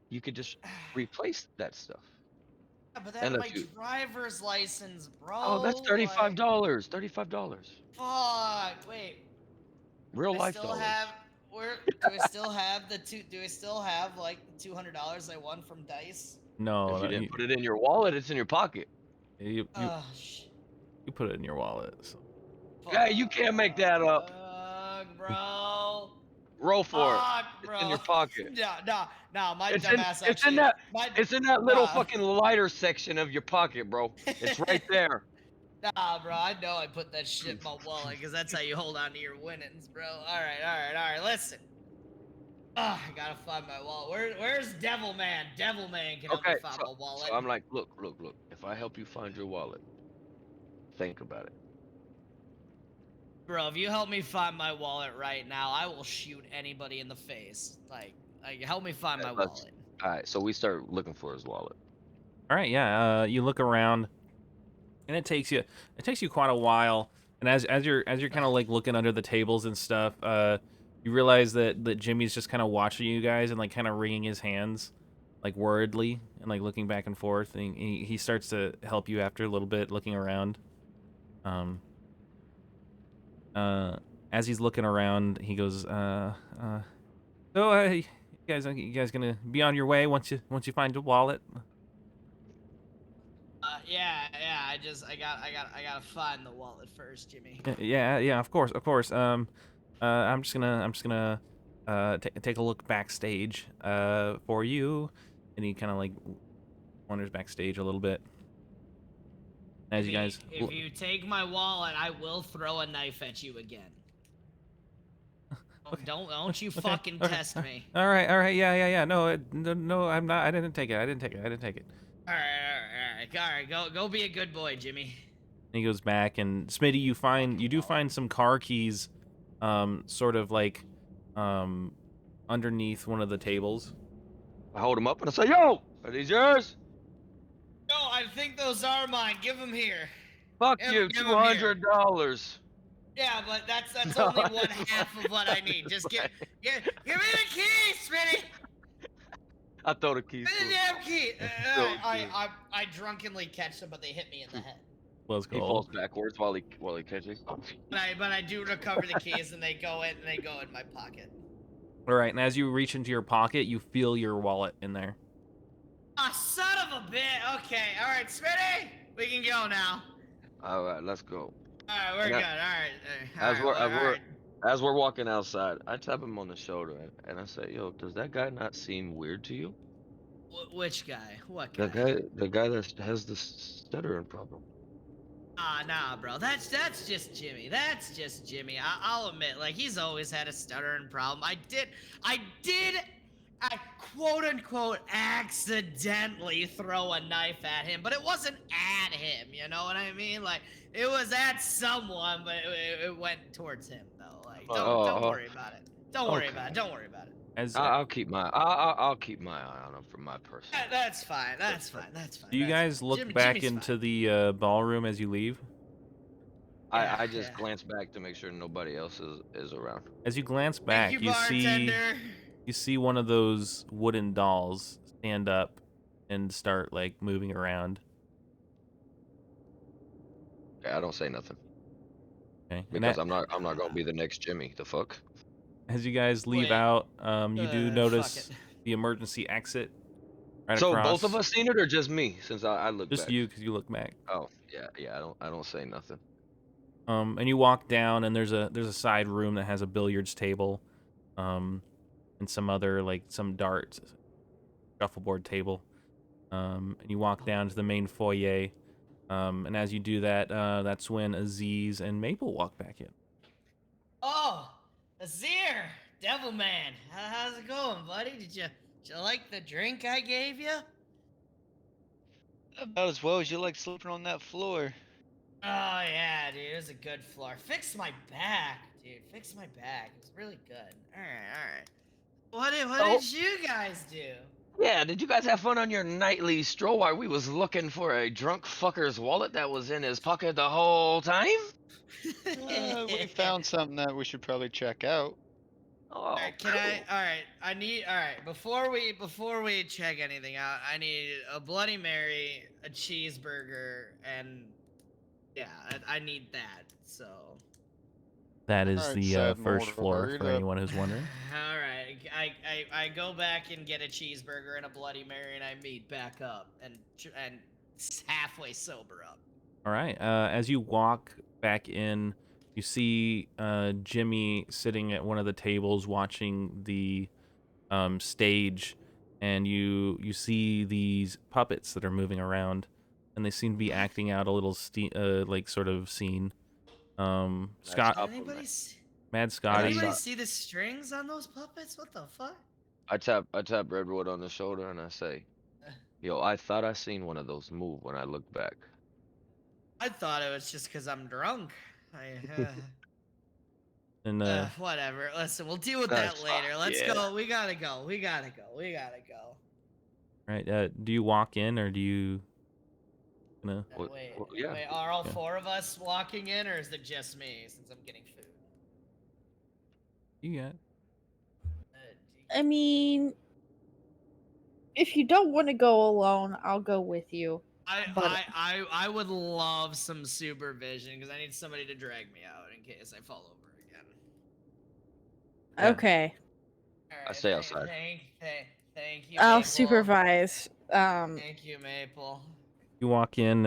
you could just replace that stuff. Yeah, but And that's my if you, driver's license, bro. oh, that's $35. $35. Fuck. Wait. Real I life still dollars. have. Where do I still have the two? Do I still have like the $200 I won from dice? No, If you didn't put it in your wallet, it's in your pocket. you put it in your wallet. So. Yeah, you can't make that up. Fuck, bro. Roll for it. Fuck, It's bro. in your pocket. No, my It's dumbass in actually. that My, it's in that little nah. fucking lighter section of your pocket, bro. It's right there. Nah, bro, I know I put that shit in my wallet because that's how you hold on to your winnings, bro. All right, listen. I gotta find my wallet. Where's Devil Man? Devil Man can help me find my wallet. So I'm like, look. If I help you find your wallet, think about it. Bro, if you help me find my wallet right now, I will shoot anybody in the face. Like help me find my wallet. All right, so we start looking for his wallet. All right, yeah. You look around, and it takes you quite a while. And as you're kind of like looking under the tables and stuff, you realize that Jimmy's just kind of watching you guys and like kind of wringing his hands, like worriedly and like looking back and forth. And he starts to help you after a little bit, looking around. As he's looking around, he goes, "So, you guys gonna be on your way once you find your wallet?" Yeah. I gotta find the wallet first, Jimmy. Yeah. Of course. I'm just gonna take a look backstage for you, and he kind of like wanders backstage a little bit. As you guys, If you take my wallet, I will throw a knife at you again. Don't you fucking test me. All right. Yeah. No, I'm not. I didn't take it. All right. Go be a good boy, Jimmy. And he goes back, and Smitty, you do find some car keys, sort of like, underneath one of the tables. I hold him up and I say, "Yo, are these yours?" No, I think those are mine. Give them here. Fuck Give you, 'em here. $200. Yeah, but that's only one half of what I need. Just give me the key, Smitty. I throw the keys Give to me the him. damn key. Throw the keys. I drunkenly catch them, but they hit me in the head. Was He cool. falls backwards while he catches. But I do recover the keys, and they go in my pocket. All right, and as you reach into your pocket, you feel your wallet in there. Ah, son of a bit. Okay, all right, Smitty, we can go now. All right, let's go. All right, we're And good. I- All As right, we're all right. as we're walking outside, I tap him on the shoulder and I say, "Yo, does that guy not seem weird to you? Which guy? What guy? The guy that has the stuttering problem." Ah, nah, bro. That's just Jimmy. That's just Jimmy. I'll admit, like he's always had a stuttering problem. I quote unquote accidentally throw a knife at him, but it wasn't at him. You know what I mean? Like it was at someone, but it went towards him though. Like don't worry about it. Don't worry okay. about it. Don't worry about it. As I'll keep my I'll keep my eye on him for my person. That's fine. That's fine. That's fine. do you that's guys fine. look back Jimmy's into fine. the ballroom as you leave? Yeah, I just yeah. glance back to make sure nobody else is around. As you glance Thank back, you, you bartender. see one of those wooden dolls stand up and start like moving around. Yeah, I don't say nothing Okay, and because I'm not gonna be the next Jimmy. The fuck? as you guys leave Wait, out, you do fuck notice it. the emergency exit right So across. both of us seen it or just me? Since I look Just back. you, because you look back. Oh yeah. I don't say nothing. And you walk down, and there's a side room that has a billiards table, and some other like some darts, shuffleboard table. And you walk down to the main foyer. And as you do that, that's when Aziz and Maple walk back in. Oh, Azir, Devil Man. How's it going, buddy? Did you like the drink I gave you? About as well as you like sleeping on that floor. Oh yeah, dude, it was a good floor. Fix my back, dude. Fix my back. It was really good. All right. What Oh. did you guys do? Yeah, did you guys have fun on your nightly stroll while we was looking for a drunk fucker's wallet that was in his pocket the whole time? We found something that we should probably check out. Oh, Alright, cool. before we check anything out, I need a Bloody Mary, a cheeseburger, and yeah, I need that. So That is Alright, the sad first mortal, floor hurry for up. anyone who's wondering. all right, I go back and get a cheeseburger and a Bloody Mary, and I meet back up and halfway sober up. All right. As you walk back in, you see Jimmy sitting at one of the tables watching the stage, and you see these puppets that are moving around, and they seem to be acting out a little like sort of scene. Scott, Up, Anybody, Mad did Scotty, anybody see the strings on those puppets? What the fuck? I tap Redwood on the shoulder and I say, "Yo, I thought I seen one of those move when I looked back." I thought it was just because I'm drunk. and Whatever. Listen, we'll deal with That's that later. fine, Let's yeah. go. We gotta go. We gotta go. right. Do you walk in or do you? Wait, yeah. are all Yeah. four of us walking in, or is it just me since I'm getting food? You got. I mean, if you don't want to go alone, I'll go with you. But- I would love some supervision because I need somebody to drag me out in case I fall over again. Yeah. Okay, All I stay outside. Thank you. I'll Maple. supervise. Thank you, Maple. You walk in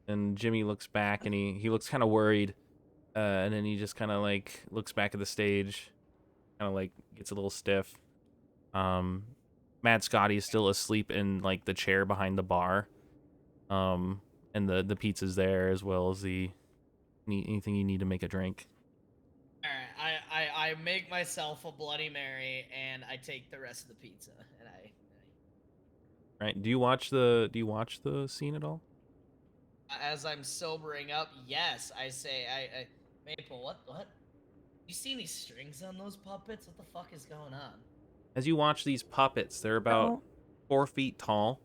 and Jimmy looks back and he looks kind of worried, and then he just kind of like looks back at the stage, kind of like gets a little stiff. Mad Scotty is still asleep in like the chair behind the bar, and the pizza's there as well as anything you need to make a drink. All right, I make myself a Bloody Mary and I take the rest of the pizza and Right? Do you watch the scene at all? as I'm sobering up, yes, I say, Maple, what? You see any strings on those puppets? What the fuck is going on? As you watch these puppets, they're about Oh. 4 feet tall,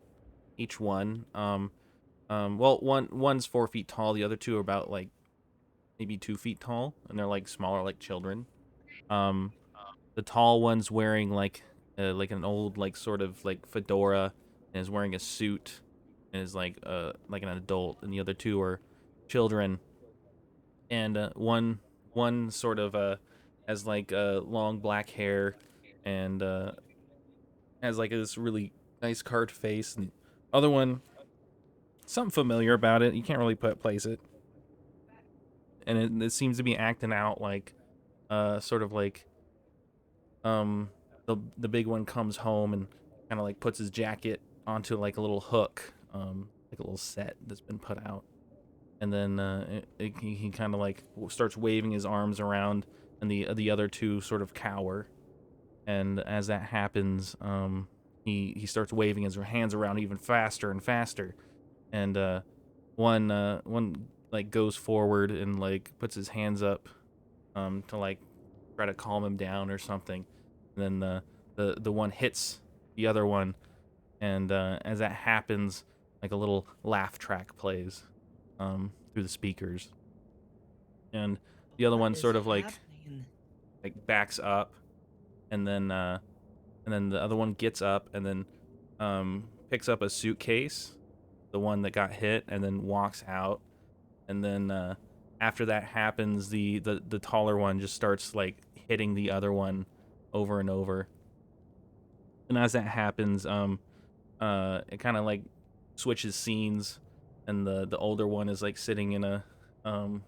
each one. Well, one's 4 feet tall. The other two are about like maybe 2 feet tall, and they're like smaller, like children. Um, the tall one's wearing like an old like sort of like fedora and is wearing a suit and is like an adult, and the other two are children. And one sort of has like long black hair and has like this really nice carved face, and the other one something familiar about it. You can't really place it, and it seems to be acting out like sort of like the big one comes home and kind of like puts his jacket onto like a little hook, like a little set that's been put out, and then he kind of like starts waving his arms around, and the other two sort of cower. And as that happens, he starts waving his hands around even faster and faster, and one like goes forward and like puts his hands up to like try to calm him down or something. And then the one hits the other one, and as that happens, like a little laugh track plays through the speakers, and the other What one is sort of happening? like backs up, and then the other one gets up and then picks up a suitcase, the one that got hit, and then walks out. And then after that happens, the taller one just starts like hitting the other one over and over. And as that happens, it kind of like switches scenes, and the older one is like sitting in a and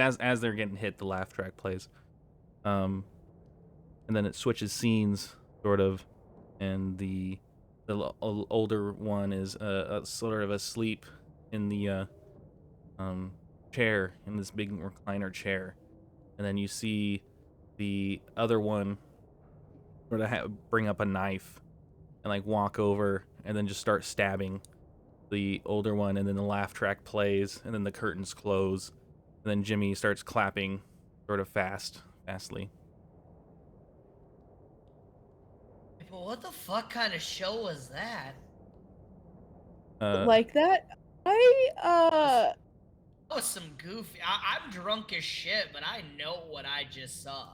as they're getting hit, the laugh track plays. And then it switches scenes, sort of, and the older one is sort of asleep in the um, chair, in this big recliner chair, and then you see the other one sort of bring up a knife and like walk over and then just start stabbing the older one, and then the laugh track plays, and then the curtains close, and then Jimmy starts clapping, sort of fastly. But what the fuck kind of show was that? Like that. I That was some goofy. I'm drunk as shit, but I know what I just saw.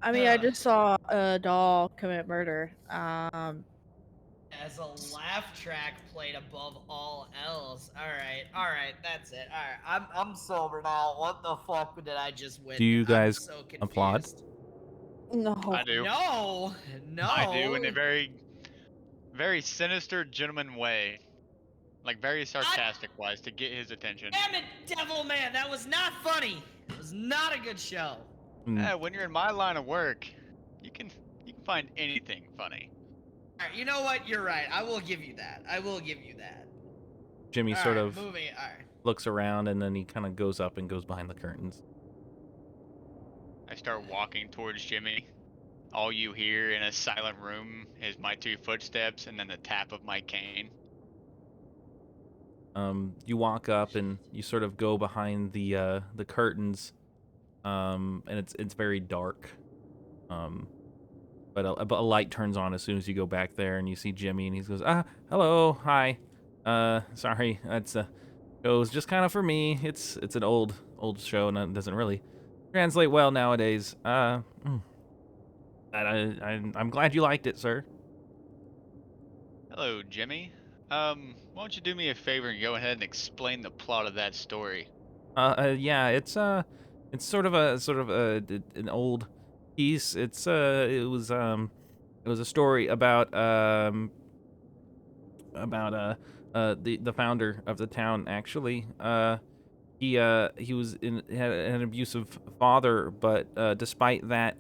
I mean, I just saw a doll commit murder. As a laugh track played above all else. All right, that's it. All right, I'm sober now. What the fuck did I just Do witness? you I'm guys so applaud? confused. No. I do. No, I do in a no. very sinister gentleman way. Like very sarcastic wise to get his attention. Damn it, Devil Man, that was not funny. It was not a good show. When you're in my line of work, you can find anything funny. All right, you know what? You're right. I will give you that. I will give you that. Jimmy All sort right, of moving. All right. looks around, and then he kind of goes up and goes behind the curtains. I start walking towards Jimmy. All you hear in a silent room is my 2 footsteps and then the tap of my cane. You walk up and you sort of go behind the curtains, and it's very dark. But a light turns on as soon as you go back there, and you see Jimmy, and he goes, hello, hi. Sorry, that's show's just kind of for me. It's an old show, and it doesn't really translate well nowadays. I'm glad you liked it, sir. Hello, Jimmy. Why don't you do me a favor and go ahead and explain the plot of that story? Yeah, it's sort of an old piece. It was a story about the founder of the town, actually. He was had an abusive father, but despite that,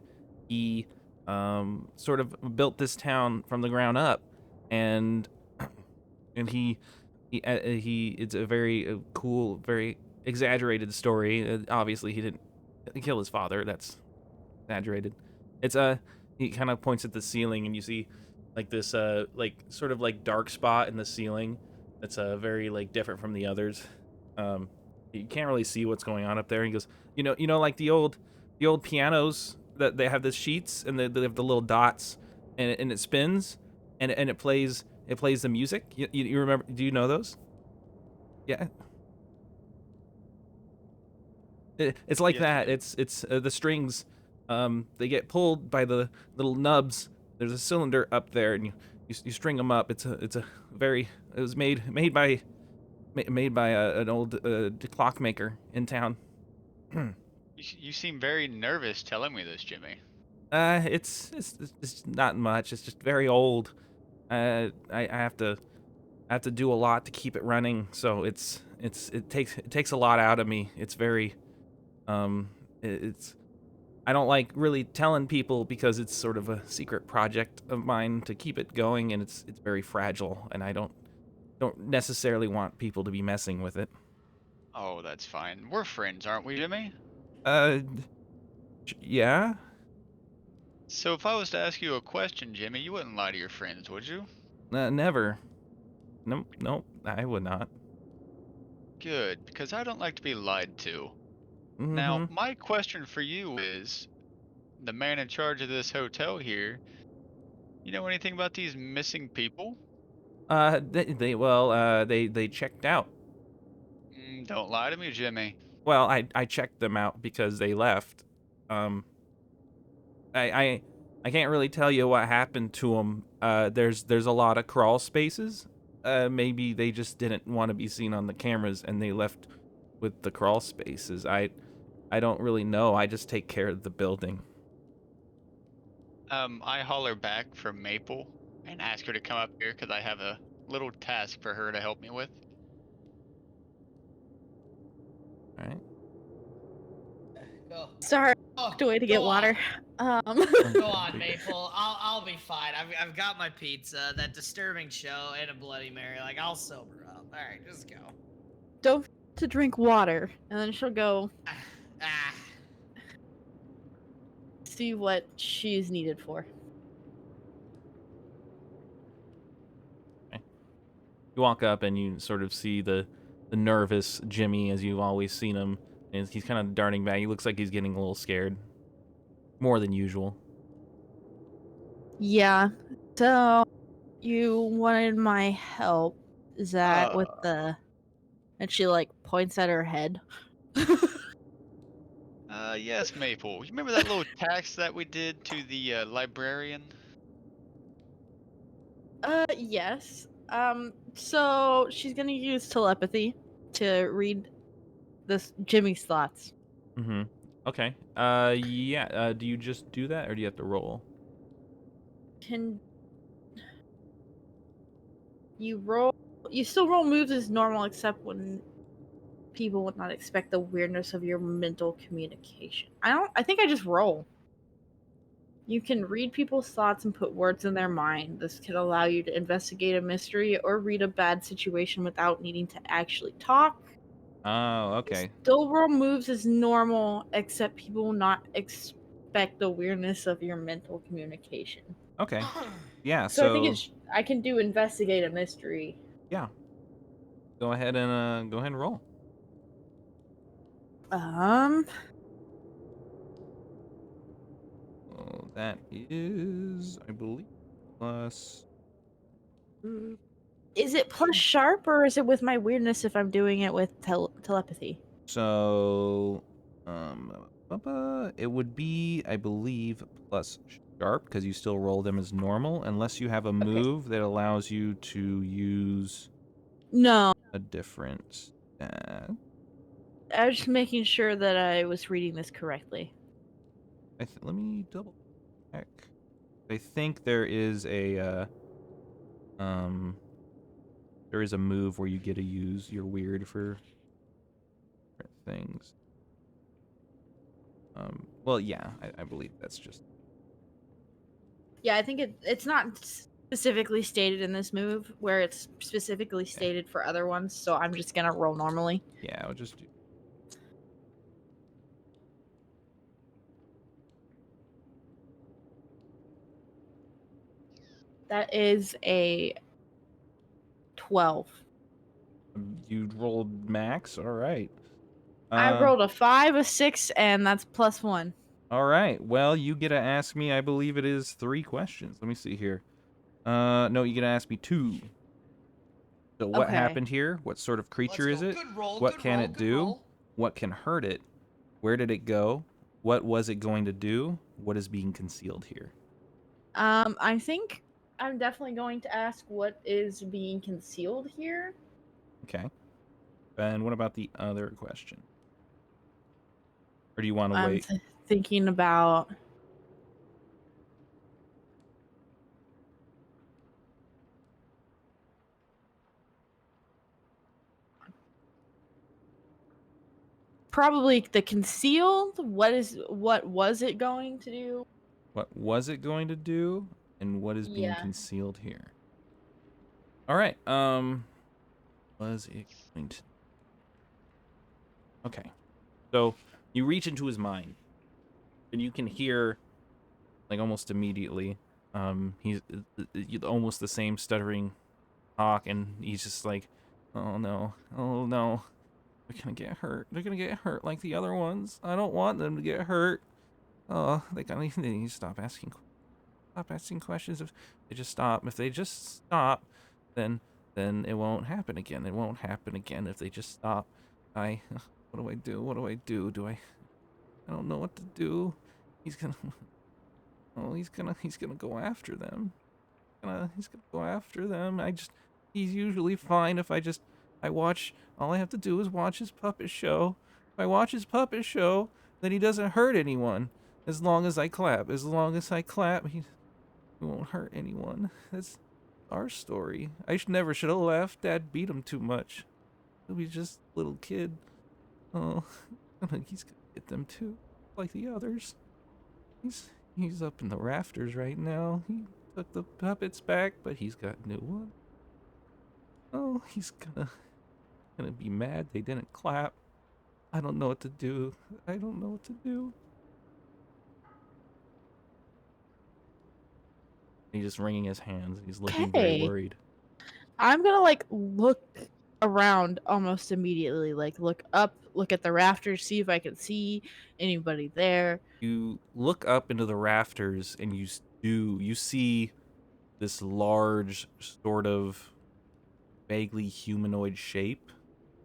he sort of built this town from the ground up, and and he it's a very cool, very exaggerated story. Obviously, he didn't kill his father. That's exaggerated. It's he kind of points at the ceiling, and you see like this like sort of like dark spot in the ceiling that's very like different from the others. Um, you can't really see what's going on up there. He goes, like the old pianos that they have the sheets, and they have the little dots, and it spins, and it plays the music. You remember? Do you know those? Yeah. It's like Yes, you that. do. It's the strings. They get pulled by the little nubs. There's a cylinder up there, and you string them up. It's a very. It was made by an old clockmaker in town. You seem very nervous telling me this, Jimmy. It's not much. It's just very old. I have to do a lot to keep it running. So it takes a lot out of me. It's very it's I don't like really telling people because it's sort of a secret project of mine to keep it going, and it's very fragile, and I don't necessarily want people to be messing with it. Oh, that's fine. We're friends, aren't we, Jimmy? Uh, yeah. So if I was to ask you a question, Jimmy, you wouldn't lie to your friends, would you? Never. Nope, nope, I would not. Good, because I don't like to be lied to. Now, Mm-hmm. my question for you is, the man in charge of this hotel here, you know anything about these missing people? They checked out. Don't lie to me, Jimmy. Well, I checked them out because they left. Um, I can't really tell you what happened to them. There's a lot of crawl spaces. Maybe they just didn't want to be seen on the cameras and they left with the crawl spaces. I don't really know. I just take care of the building. I holler back from Maple and ask her to come up here because I have a little task for her to help me with. All right. Go. Sorry, Oh, walked away to go get on. water. Go on, Maple. I'll be fine. I've got my pizza, that disturbing show, and a Bloody Mary. Like, I'll sober up. All right, just go. Don't forget to drink water, and then she'll go Ah. see what she's needed for. You walk up and you sort of see the nervous Jimmy as you've always seen him, and he's kind of darting back. He looks like he's getting a little scared, more than usual. Yeah. So you wanted my help? Is that with the? And she like points at her head. Yes, Maple. You remember that little tax that we did to the librarian? Yes. So she's gonna use telepathy to read this Jimmy's thoughts. Mm-hmm. Okay. Yeah. Do you just do that, or do you have to roll? Can you roll? You still roll moves as normal, except when people would not expect the weirdness of your mental communication. I think I just roll. You can read people's thoughts and put words in their mind. This can allow you to investigate a mystery or read a bad situation without needing to actually talk. Oh, okay. Still roll moves as normal, except people will not expect the weirdness of your mental communication. Okay. Yeah. So I think I can do investigate a mystery. Yeah. Go ahead and roll. Oh, that is, I believe, plus. Is it plus sharp or is it with my weirdness if I'm doing it with telepathy? So, it would be, I believe, plus sharp because you still roll them as normal, unless you have a move that allows you to use No. a different stat. I was just making sure that I was reading this correctly. Let me double check. I think there is a move where you get to use your weird for different things. Well, yeah, I believe that's just. Yeah, I think it's not specifically stated in this move where it's specifically stated for other ones, so I'm just gonna roll normally. Yeah, I'll just do. That is a 12. You rolled max. All right. I rolled a 5, a 6, and that's plus 1. All right. Well, you get to ask me. I believe it is 3 questions. Let me see here. No, you get to ask me 2. So, what Okay. happened here? What sort of creature Let's is go. it? Good roll. What Good can roll, it good do? roll. What can hurt it? Where did it go? What was it going to do? What is being concealed here? I think I'm definitely going to ask what is being concealed here. Okay. And what about the other question? Or do you want to I'm wait? thinking about. Probably the concealed. What was it going to do? What was it going to do? And what is being Yeah. concealed here? All right. Was it going to? Okay. So you reach into his mind, and you can hear, like almost immediately, he's almost the same stuttering talk, and he's just like, "Oh no, oh no, they're gonna get hurt. They're gonna get hurt like the other ones. I don't want them to get hurt. Oh, they need to stop asking questions. If they just stop, then it won't happen again. It won't happen again if they just stop. I, what do I do? What do I do? I don't know what to do. He's gonna, oh, he's gonna go after them. He's gonna go after them. He's usually fine if I watch. All I have to do is watch his puppet show. If I watch his puppet show, then he doesn't hurt anyone. As long as I clap. As long as I clap, he won't hurt anyone. That's our story. Never should have left. Dad beat him too much. He'll be just a little kid. Oh, he's gonna get them too, like the others. He's up in the rafters right now. He took the puppets back, but he's got new ones. Oh, he's gonna be mad they didn't clap. I don't know what to do. I don't know what to do. He's just wringing his hands. He's looking very Okay. worried. I'm gonna like look around almost immediately. Like look up, look at the rafters, see if I can see anybody there. You look up into the rafters and you see this large sort of vaguely humanoid shape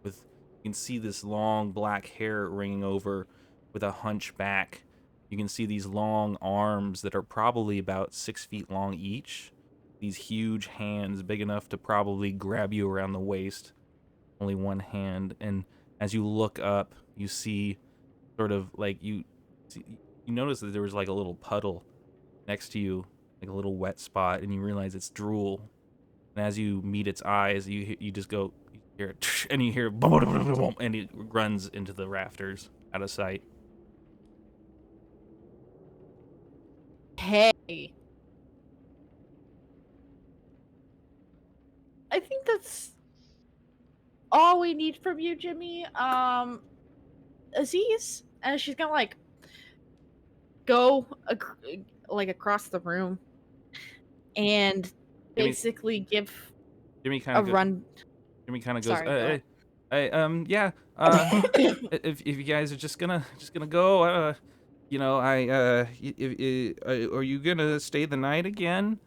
with you can see this long black hair ringing over with a hunchback. You can see these long arms that are probably about 6 feet long each. These huge hands big enough to probably grab you around the waist. Only one hand. And as you look up, you see sort of like you notice that there was like a little puddle next to you, like a little wet spot, and you realize it's drool. And as you meet its eyes, you just go, you hear it, and you hear boom, boom, boom, boom, and it runs into the rafters out of sight. Hey. I think that's all we need from you, Jimmy. Aziz, and she's gonna like go like across the room and Jimmy, basically give Jimmy kind a of go, run. Jimmy kind of goes, Sorry, go yeah, ahead. if you guys are just gonna go, are you gonna stay the night again?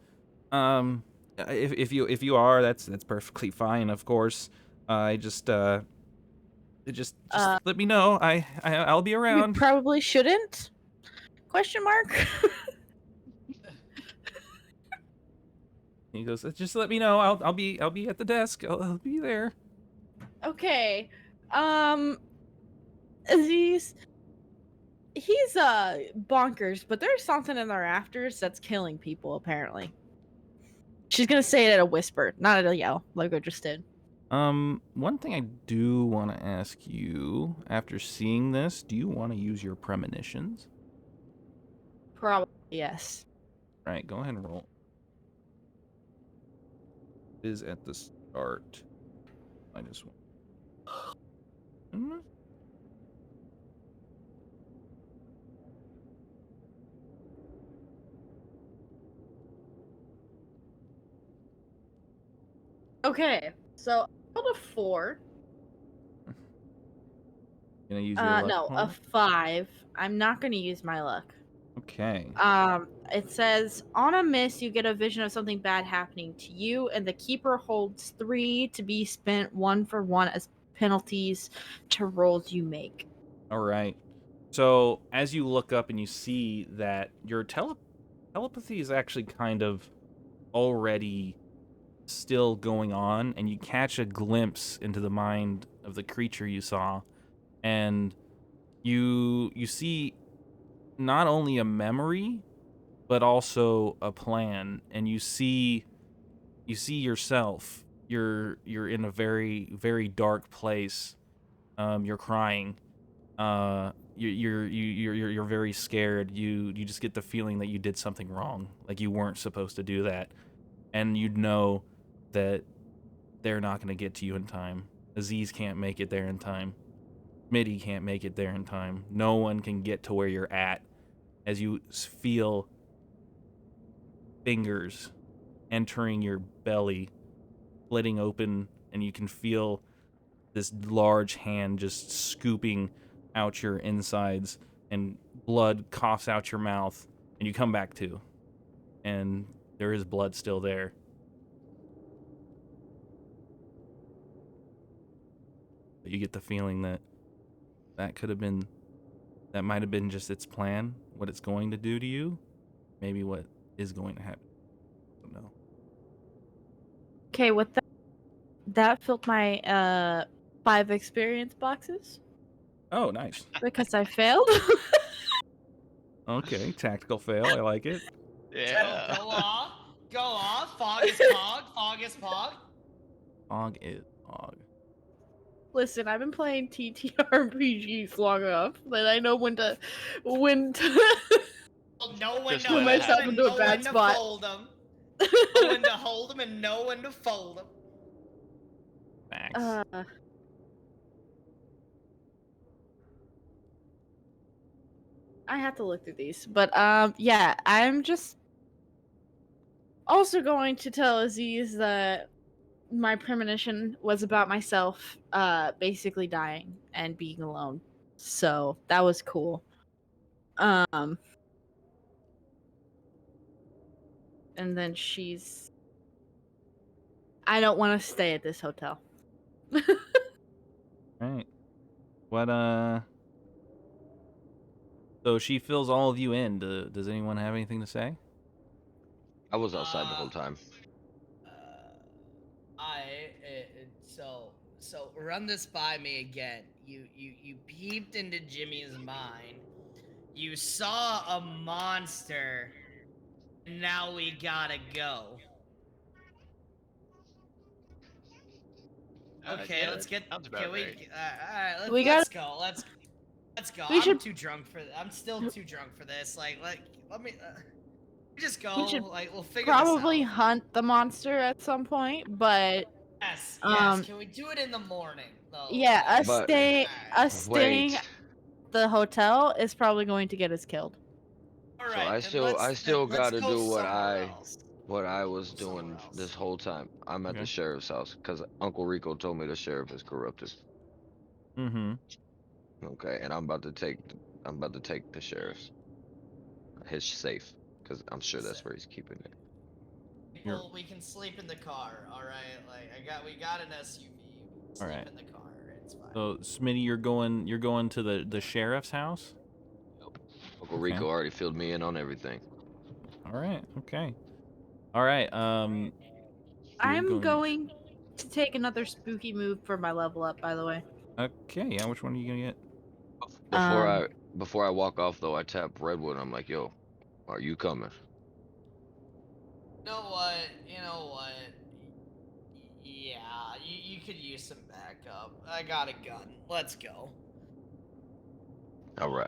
If you are, that's perfectly fine, of course. I just uh, let me know. I'll be we around. probably shouldn't? Question mark. He goes, just let me know. I'll be at the desk. I'll be there. Okay. Um, Aziz, he's bonkers, but there's something in the rafters that's killing people apparently. She's gonna say it at a whisper, not at a yell, like I just did. One thing I do want to ask you after seeing this, do you want to use your premonitions? Probably yes. All right, go ahead and roll. It is at the start. -1. Okay, so I rolled a 4. Gonna use your luck No, a point? 5. I'm not gonna use my luck. Okay. It says on a miss, you get a vision of something bad happening to you, and the keeper holds 3 to be spent 1 for 1 as penalties to rolls you make. All right. So as you look up and you see that your telepathy is actually kind of already still going on, and you catch a glimpse into the mind of the creature you saw, and you see not only a memory but also a plan, and you see yourself. You're in a very dark place. You're crying. You're very scared. You just get the feeling that you did something wrong, like you weren't supposed to do that, and you'd know that they're not going to get to you in time. Aziz can't make it there in time. Mitty can't make it there in time. No one can get to where you're at as you feel fingers entering your belly, splitting open, and you can feel this large hand just scooping out your insides, and blood coughs out your mouth, and you come back to, and there is blood still there. But you get the feeling that that might have been just its plan, what it's going to do to you, maybe what is going to happen. I don't know. Okay, with that filled my 5 experience boxes Oh, nice. because I failed. Okay, tactical fail. I like it. Yeah. Go off. Go off. Fog is pog. Fog is pog. Fog is fog. Listen, I've been playing TTRPGs long enough that I know when to Know when Just to let put it hold myself them and happen. into a know bad when to spot. fold them. Know when to hold them and know when to fold them. Facts. I have to look through these, but yeah, I'm just also going to tell Aziz that my premonition was about myself basically dying and being alone. So that was cool. And then I don't want to stay at this hotel. Right. What so she fills all of you in. Does anyone have anything to say? I was outside the whole time. So run this by me again. You peeped into Jimmy's mind. You saw a monster. And now we gotta go. Okay, Yeah, let's that get. sounds about Can we? right. All right, We let's got. go. Let's go. We I'm should. too drunk for. I'm still too drunk for this. Let me. Just go. We should Like, we'll figure probably this out. hunt the monster at some point, but Yes. um, Can we do it in the morning though? yeah, Like, But us staying wait, at the hotel is probably going to get us killed. all so right, I still let's got to go do somewhere else. what I was Go somewhere doing this else. whole time. I'm at the Okay. sheriff's house because Uncle Rico told me the sheriff is corrupted. Mm-hmm. Okay, and I'm about to take the sheriff's his safe because I'm sure that's where he's keeping it. You're We can sleep in the car. All right. Like we got an SUV. all Sleep right. in the car. It's fine. So Smitty, you're going to the sheriff's house? Uncle Okay. Rico already filled me in on everything. All right. Okay. All right. You're I'm going. going to take another spooky move for my level up, by the way. Okay. Yeah. Which one are you gonna get? Before Um, I before I walk off though, I tap Redwood. I'm like, yo, are you coming? You know what? You know what? Yeah, you could use some backup. I got a gun. Let's go. All right.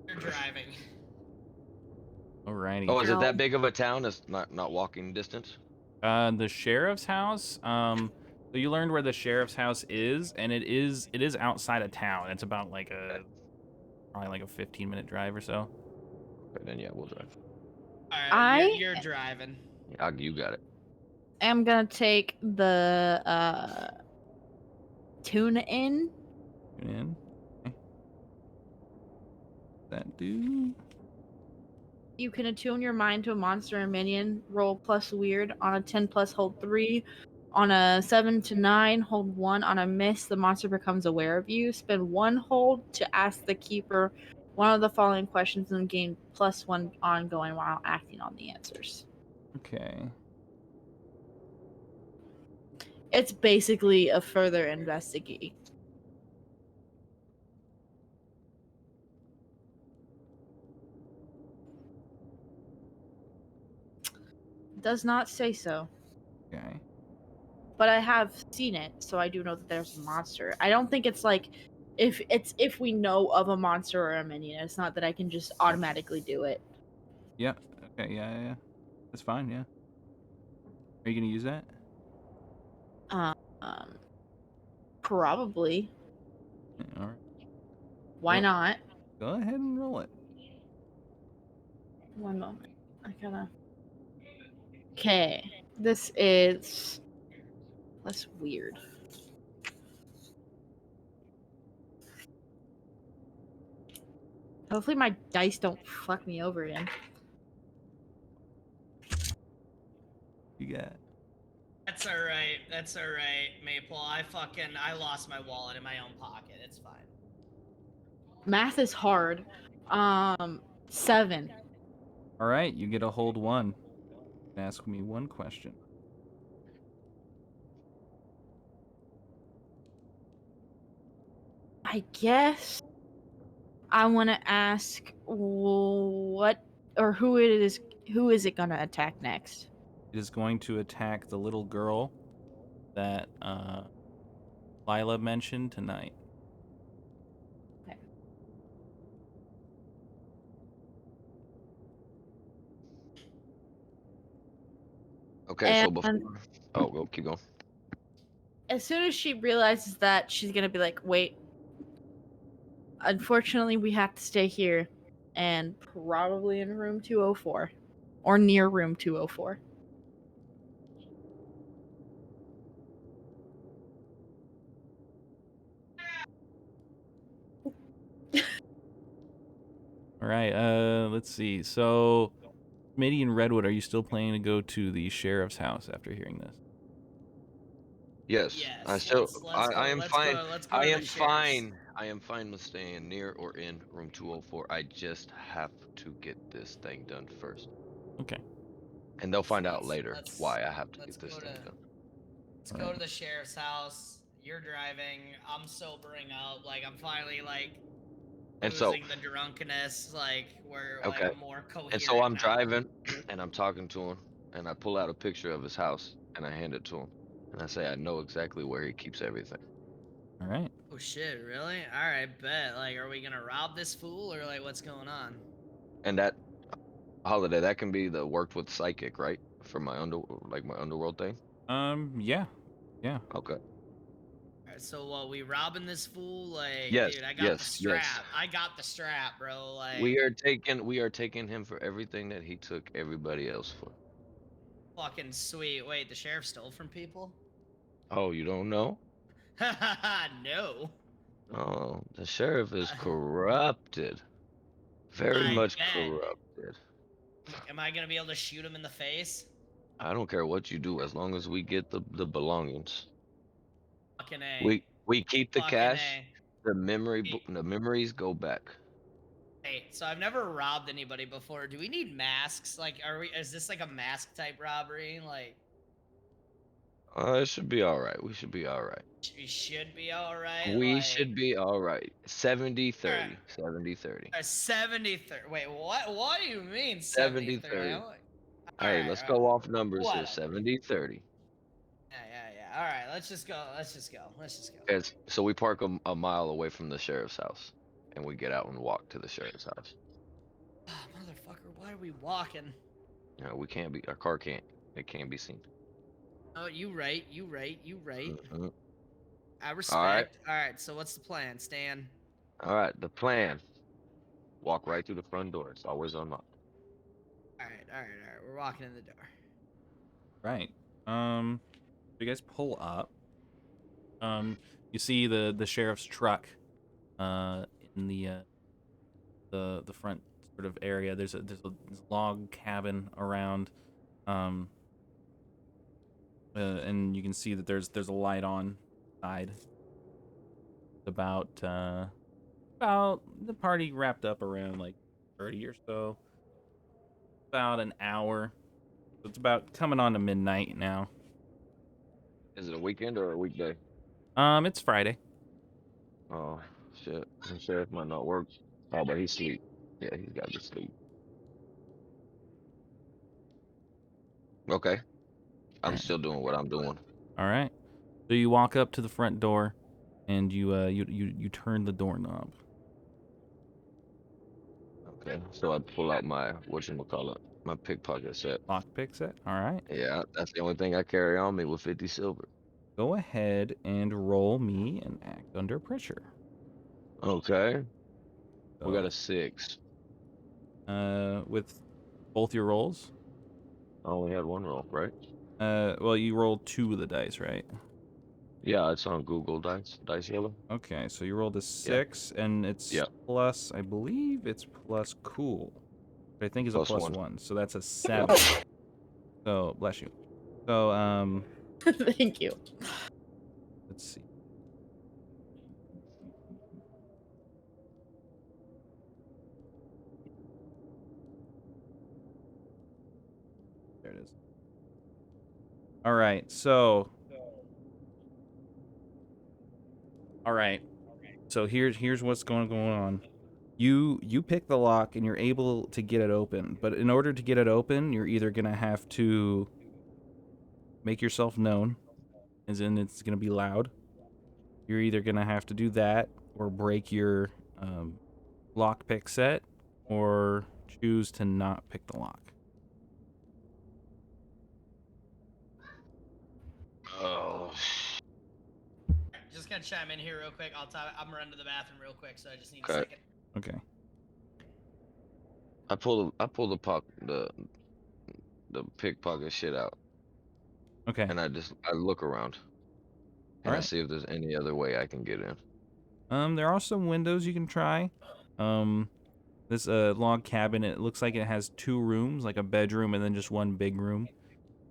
You're driving. Alrighty. Oh, is it Ow. that big of a town? It's not walking distance. The sheriff's house. So you learned where the sheriff's house is, and it is outside of town. It's about like Okay. probably like a 15-minute drive or so. Okay, then yeah, we'll drive. All right, I you're driving. Yeah, you got it. am gonna take the tune in. Tune in. Okay. That dude. You can attune your mind to a monster or minion. Roll plus weird on a 10 plus hold 3 On a 7 to 9, hold 1. On a miss, the monster becomes aware of you. Spend 1 hold to ask the keeper one of the following questions and gain +1 ongoing while acting on the answers. Okay. It's basically a further investigate. Does not say so. Okay. But I have seen it, so I do know that there's a monster. I don't think it's like if we know of a monster or a minion. It's not that I can just automatically do it. Yeah. Okay. Yeah. That's fine. Yeah. Are you gonna use that? Um, probably. Yeah, all right. Why Go, not? go ahead and roll it. One moment. I gotta. Okay, this is. That's weird. Hopefully my dice don't fuck me over again. You got. That's all right. That's all right, Maple. I lost my wallet in my own pocket. It's fine. Math is hard. 7. All right. You get a hold 1. Ask me 1 question. I guess I want to ask what or who it is. Who is it gonna attack next? It is going to attack the little girl that Lila mentioned tonight. Okay, so And before. Oh, go keep going. as soon as she realizes that, she's gonna be like, "Wait, unfortunately, we have to stay here, and probably in room 204, or near room 204." All right. Let's see. So, Smitty and Redwood, are you still planning to go to the sheriff's house after hearing this? Yes, I Yes. still. Let's I go. am Let's fine. go. Let's go I to am the sheriff's. fine. I am fine with staying near or in room 204. I just have to get this thing done first. Okay. And they'll So find out later why I have to let's get this go thing to done. let's All go right. to the sheriff's house. You're driving. I'm sobering up. Like I'm finally like And so, losing the drunkenness. Like where like okay. I'm more And so coherent I'm now. driving and I'm talking to him and I pull out a picture of his house and I hand it to him. And I say, I know exactly where he keeps everything. All right. Oh shit, really? Alright, bet. Like, are we gonna rob this fool or like what's going on? And that holiday, that can be the worked with psychic, right? For my like my underworld thing. Yeah. Yeah. Okay. Alright, so what, we robbing this fool? Like, Yes, dude, I got the yes, yes. strap. I got the strap, bro. Like, We are taking him for everything that he took everybody else for. fucking sweet. Wait, the sheriff stole from people? Oh, you don't know? Haha, no. Oh, the sheriff is Uh, corrupted. Very I much bet. corrupted. Am I gonna be able to shoot him in the face? I don't care what you do as long as we get the belongings. Fucking A. We keep the Fucking cash. A. The memories go back. Hey, so I've never robbed anybody before. Do we need masks? Like, is this like a mask type robbery? Like, It should be all right. We should be all right. we should be all right. We Like, should be all right. 70 all right, 30. 70 30. 70 30. Wait, what? What do you mean 70 70 30? 30. All Hey, right, let's all right. go off numbers here. Whatever. 70 30. Yeah. All right, let's just go. Let's just go. Let's just go. So we park a mile away from the sheriff's house and we get out and walk to the sheriff's house. Oh, motherfucker, why are we walking? You know, we can't be, our car can't, it can't be seen. Oh, you right. You right. You right. Mhm. I All right. respect. All right, so what's the plan, Stan? All right. The plan, walk right through the front door. It's always unlocked. All right. We're walking in the door. Right. You guys pull up. You see the sheriff's truck, in the front sort of area. There's a log cabin around. and you can see that there's a light on side. About the party wrapped up around like 30 or so. About an hour. So it's about coming on to midnight now. Is it a weekend or a weekday? It's Friday. Oh shit. The sheriff might not work. Oh, but he's sleep. Yeah, he's got to sleep. Okay. All I'm right. still doing what I'm doing. All right. So you walk up to the front door, and you turn the doorknob. Okay. So I pull out my whatchamacallit, my pickpocket set. Lockpick set. All right. Yeah, that's the only thing I carry on me with 50 silver. Go ahead and roll me an act under pressure. Okay. We got So, a 6. with both your rolls. I only had one roll, right? Well, you rolled 2 of the dice, right? Yeah, it's on Google Dice Yellow. Okay, so you rolled a Yeah. 6, and it's Yeah. plus, I believe it's plus cool. Which I think is a +1. +1, so that's a 7. So, bless you. So, Thank you. let's see. There it is. All right, so. All right. So here's what's going on. You pick the lock and you're able to get it open, but in order to get it open, you're either gonna have to make yourself known, as in it's gonna be loud. You're either gonna have to do that or break your lockpick set, or choose to not pick the lock. Oh. Just gonna chime in here real quick. I'm running to the bathroom real quick, so I just need a Okay. second. Okay. I pull the pickpocket shit out, Okay. and I look around, All and I right. see if there's any other way I can get in. There are some windows you can try. This log cabin, it looks like it has 2 rooms, like a bedroom and then just one big room.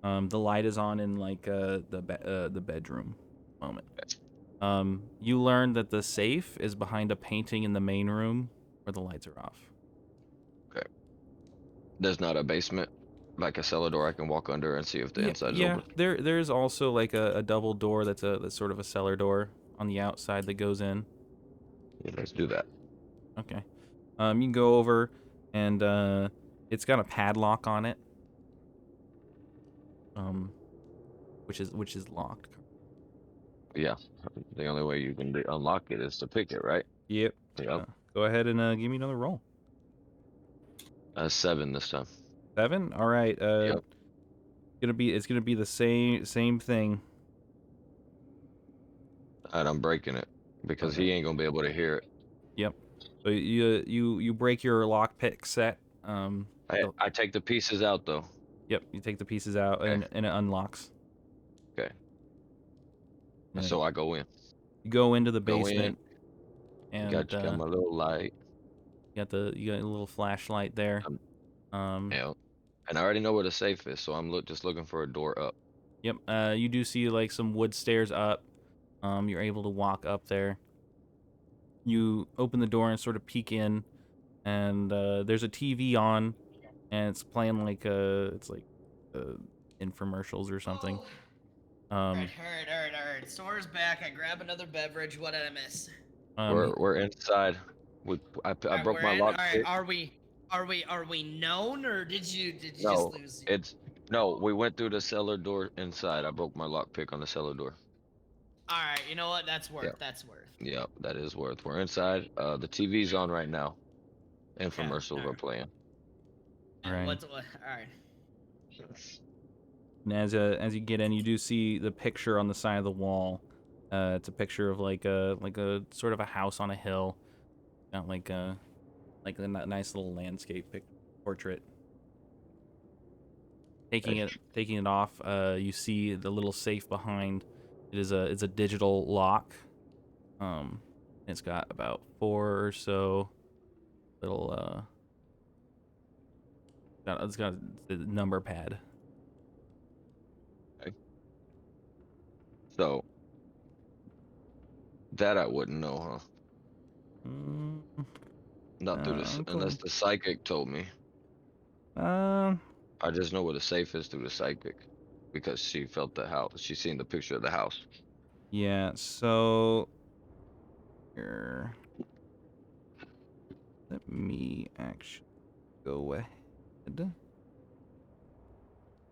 The light is on in like the bedroom moment. You learn that the safe is behind a painting in the main room where the lights are off. Okay. There's not a basement, like a cellar door I can walk under and see if the Yeah, inside is yeah. open. There's also like a double door that's sort of a cellar door on the outside that goes in. Yeah, let's do that. Okay. You can go over and it's got a padlock on it. Which is locked. Yeah. The only way you can unlock it is to pick it, right? Yep. Yep. Go ahead and give me another roll. 7 this time. 7. All right. Yep. It's gonna be the same thing. And I'm breaking it because Okay. he ain't gonna be able to hear it. Yep. So you break your lockpick set. I take the pieces out though. Yep. You take the pieces out Okay. and it unlocks. Okay. And So I go in. you go into the Go in. basement and Got my little light. you got a little flashlight there. Yeah. And I already know where the safe is, so I'm just looking for a door up. Yep. You do see like some wood stairs up. You're able to walk up there. You open the door and sort of peek in, and there's a TV on, and it's playing like infomercials or something. Alright. Store's back. I grab another beverage. What did I miss? We're inside. I Alright, broke we're my in. lock Alright, pick. are we known, or did you just No, lose? no. We went through the cellar door inside. I broke my lock pick on the cellar door. Alright, you know what? That's worth. Yeah. That's worth. Yeah, that is worth. We're inside. The TV's on right now. Infomercials are alright. playing. Right. Alright. And as you get in, you do see the picture on the side of the wall. It's a picture of like a sort of a house on a hill. Got like a nice little landscape portrait. Taking it off, you see the little safe behind. It's a digital lock. It's got about 4 or so little it's got a number pad. Okay. That I wouldn't know, huh? Mm, Not through this, unless Uncle. the psychic told me. Um. I just know where the safe is through the psychic, because she felt the house. She seen the picture of the house. Yeah. So. Here. Let me actually go ahead.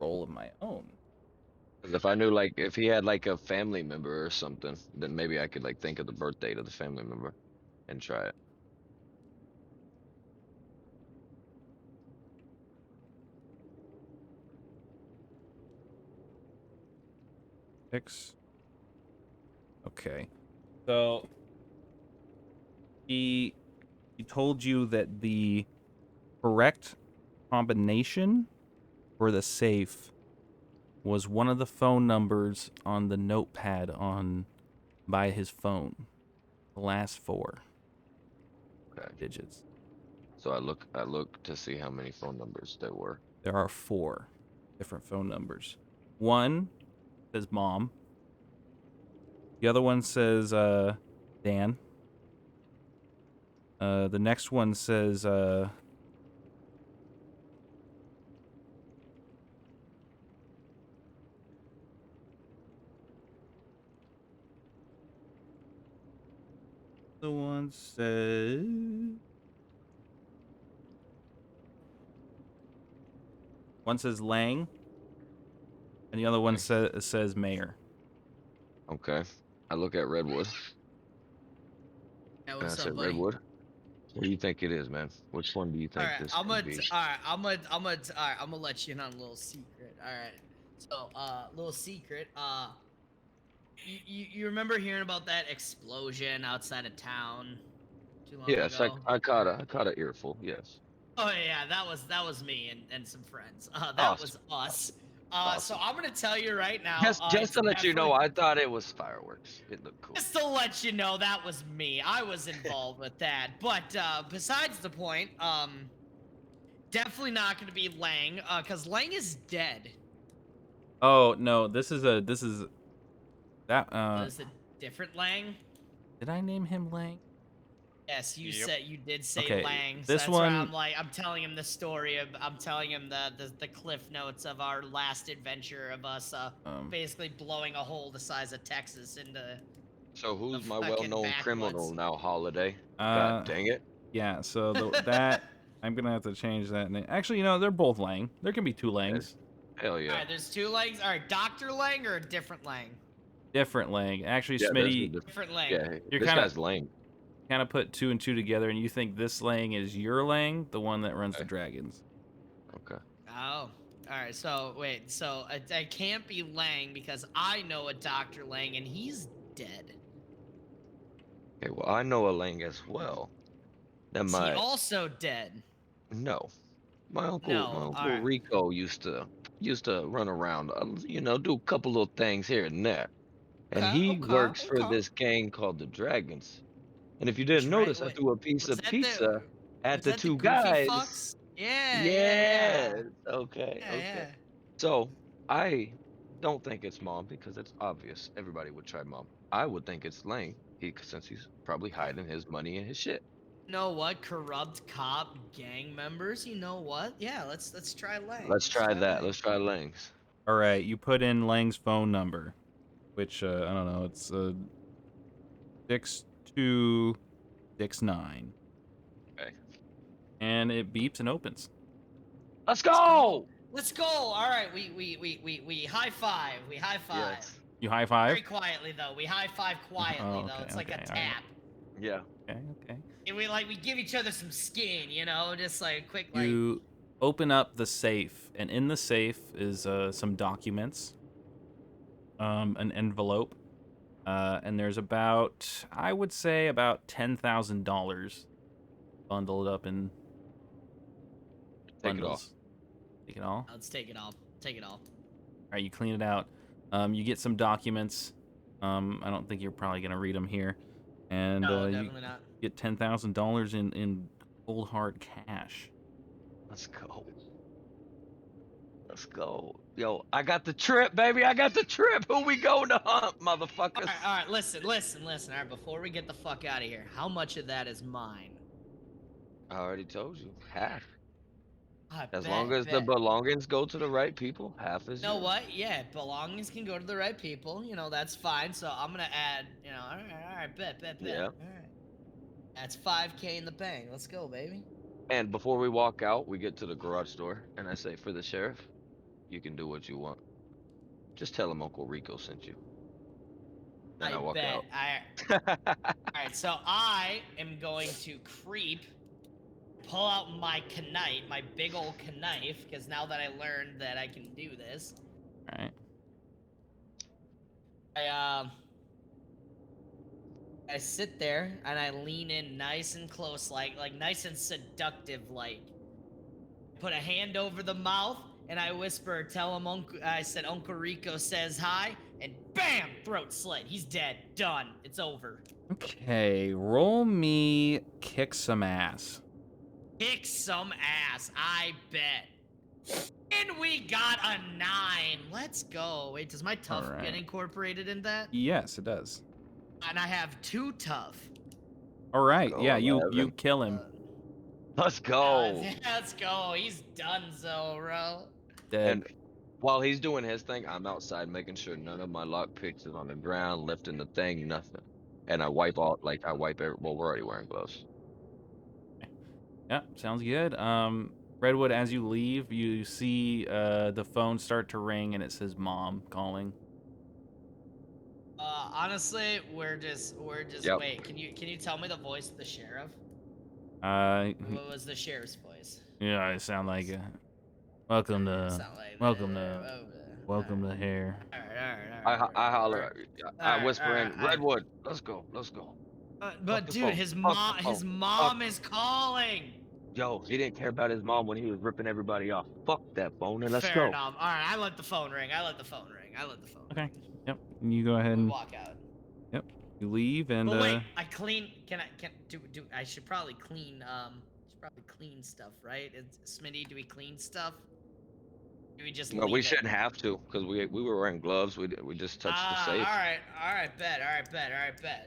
Roll of my own. 'Cause if I knew, like, if he had like a family member or something, then maybe I could like think of the birth date of the family member and try it. Six. Okay. So he told you that the correct combination for the safe was one of the phone numbers on the notepad on by his phone. The last four Okay. digits. So I look to see how many phone numbers there were. There are four different phone numbers. One says mom. The other one says Dan. The next one says the one says one says Lang, and the other one says Mayor. Okay. I look at Redwood Yeah, and I what's say, up, buddy? Redwood, what do you think it is, man? Which one do you All think right, this could be? all right, I'm gonna let you in on a little secret. All right, so little secret. You remember hearing about that explosion outside of town too long Yes, ago? I caught an earful. Yes. Oh yeah, that was me and some friends. That Awesome. was us. So Awesome. I'm gonna tell you right now. Just It's to let you know, definitely I thought it was fireworks. It looked cool. just to let you know that was me. I was involved with that. But besides the point, definitely not gonna be Lang, cause Lang is dead. Oh no, this is that Is a different Lang? did I name him Lang? Yes, Yep. you did say Okay, Lang, so this that's why one I'm telling him the story of, I'm telling him the cliff notes of our last adventure of us um basically blowing a hole the size of Texas into So the who's my fucking well-known criminal backwoods. now, Holiday? God uh dang it. yeah, so that I'm gonna have to change that name. Actually, they're both Lang. There can be two Langs. Hell All yeah. right, there's two Langs. All right, Doctor Lang or a different Lang? Different Lang. Actually, Yeah, there's Smitty, Different Lang. yeah, you're this kind of guy's lame. put two and two together, and you think this Lang is your Lang, the one that runs the Okay. dragons. Okay. Oh. All right, so wait, so I can't be Lang because I know a Doctor Lang and he's dead. Okay, well, I know a Lang as well. That Is he my also dead? no, my No. All uncle right. Rico used to run around, do a couple little things here and there. And Okay. he Okay. works for Okay. this gang called the Dragons. And if you didn't notice, I Wait, threw a piece was of that the pizza at was the that the two Goofy guys. Fox? Yeah. Yeah. Yeah. Yes. Okay. Yeah. Okay. Yeah. So I don't think it's mom because it's obvious. Everybody would try mom. I would think it's Lang. Since he's probably hiding his money and his shit. You know what? Corrupt cop gang members. You know what? Yeah. Let's try Lang. Let's Let's try try that. Lang. Let's try Lang's. All right, you put in Lang's phone number, which I don't know. It's 6269, Okay. and it beeps and opens. Let's Let's go. go. Let's go. All right. We high five. We high five. Yes. You high five? Very quietly though. We high five quietly Oh, though. okay, It's like a okay, all right. tap. Yeah. Okay, okay. And we give each other some skin, just like a quick like. You open up the safe, and in the safe is some documents, an envelope, and there's about, I would say, about $10,000 bundled up in Take it all. bundles. Take it all. Let's take it all. Take it all. All right, you clean it out. You get some documents. I don't think you're probably gonna read them here, and No, you definitely not. get $10,000 in cold hard cash. Let's go. Let's go. Yo, I got the trip, baby. I got the trip. Who we going to hunt, motherfuckers? All right. Listen. All right, before we get the fuck out of here, how much of that is mine? I already told you. Half. I As long as the bet. belongings go to the right people, half is You know yours. what? Yeah, belongings can go to the right people. You know, that's fine. So I'm gonna add. You know, all right, bet. Yeah. All right, that's 5K in the bank. Let's go, baby. And before we walk out, we get to the garage door, and I say, for the sheriff, you can do what you want. Just tell him Uncle Rico sent you. Then I I walk bet. out. All right, so I am going to pull out my knife, my big old knife, because now that I learned that I can do this, All right. I sit there and I lean in nice and close, like nice and seductive, like. Put a hand over the mouth and I whisper, tell him I said Uncle Rico says hi, and bam, throat slit. He's dead. Done. It's over. Okay, roll me kick some ass. Kick some ass, I bet. And we got a 9. Let's go. Wait, does my tough Alright. get incorporated in that? Yes, it does. And I have 2 tough. All right, Go, yeah, you 11. kill him. Let's go. Let's go. He's done so, bro. Dead. And while he's doing his thing, I'm outside making sure none of my lock picks is on the ground, lifting the thing, nothing. And I wipe all, like, well, we're already wearing gloves. Yeah, sounds good. Redwood, as you leave, you see the phone start to ring and it says mom calling. Honestly, we're just Yep. wait, can you tell me the voice of the sheriff? Uh, What was the sheriff's voice? yeah, I sound like welcome to Sound like welcome that. to welcome to here. I holler, I whisper in, Redwood, let's go. But the dude, phone. his Fuck the his phone. mom is calling. Yo, he didn't care about his mom when he was ripping everybody off. Fuck that phone and let's Fair go. enough. All right, I let the phone ring. Okay. Yep. You go ahead We and walk out. yep. You leave and But wait, I clean. Can I should probably clean. Stuff, right? Smitty, do we clean stuff? Do we just No, leave we it? shouldn't have to because we were wearing gloves. We just touched the safe. All right, bet.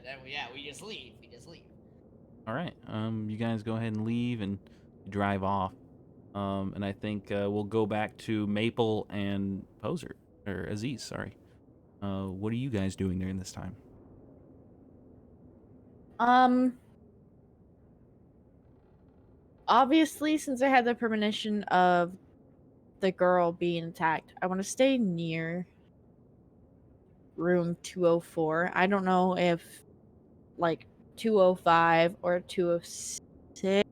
And we just leave. all right. You guys go ahead and leave and drive off. And I think we'll go back to Maple and Poser or Aziz. Sorry. What are you guys doing during this time? Obviously, since I had the premonition of the girl being attacked, I want to stay near room 204. I don't know if like 205 or 206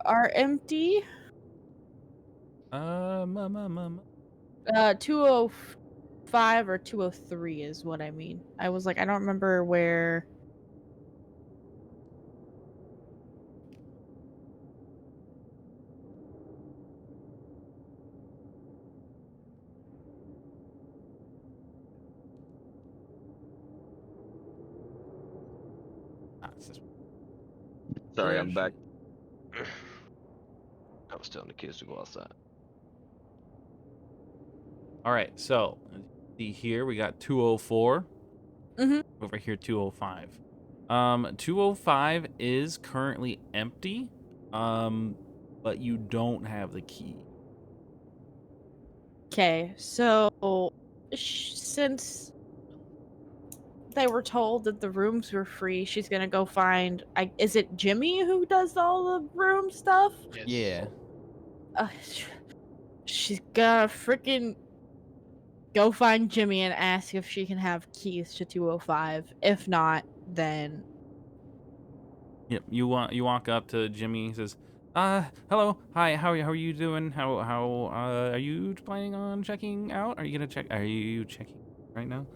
are empty. 205 or 203 is what I mean. I was like, I don't remember where. It's this one. Sorry, I'm back. I was telling the kids to go outside. All right. So see here we got 204. Mhm. Over here 205. 205 is currently empty. But you don't have the key. Okay, so since they were told that the rooms were free, she's gonna go find. Is it Jimmy who does all the room stuff? Yes. Yeah. She's gonna freaking go find Jimmy and ask if she can have keys to 205. If not, then Yep. You walk up to Jimmy. He says, hello, hi. How are you doing? How are you planning on checking out? Are you checking right now?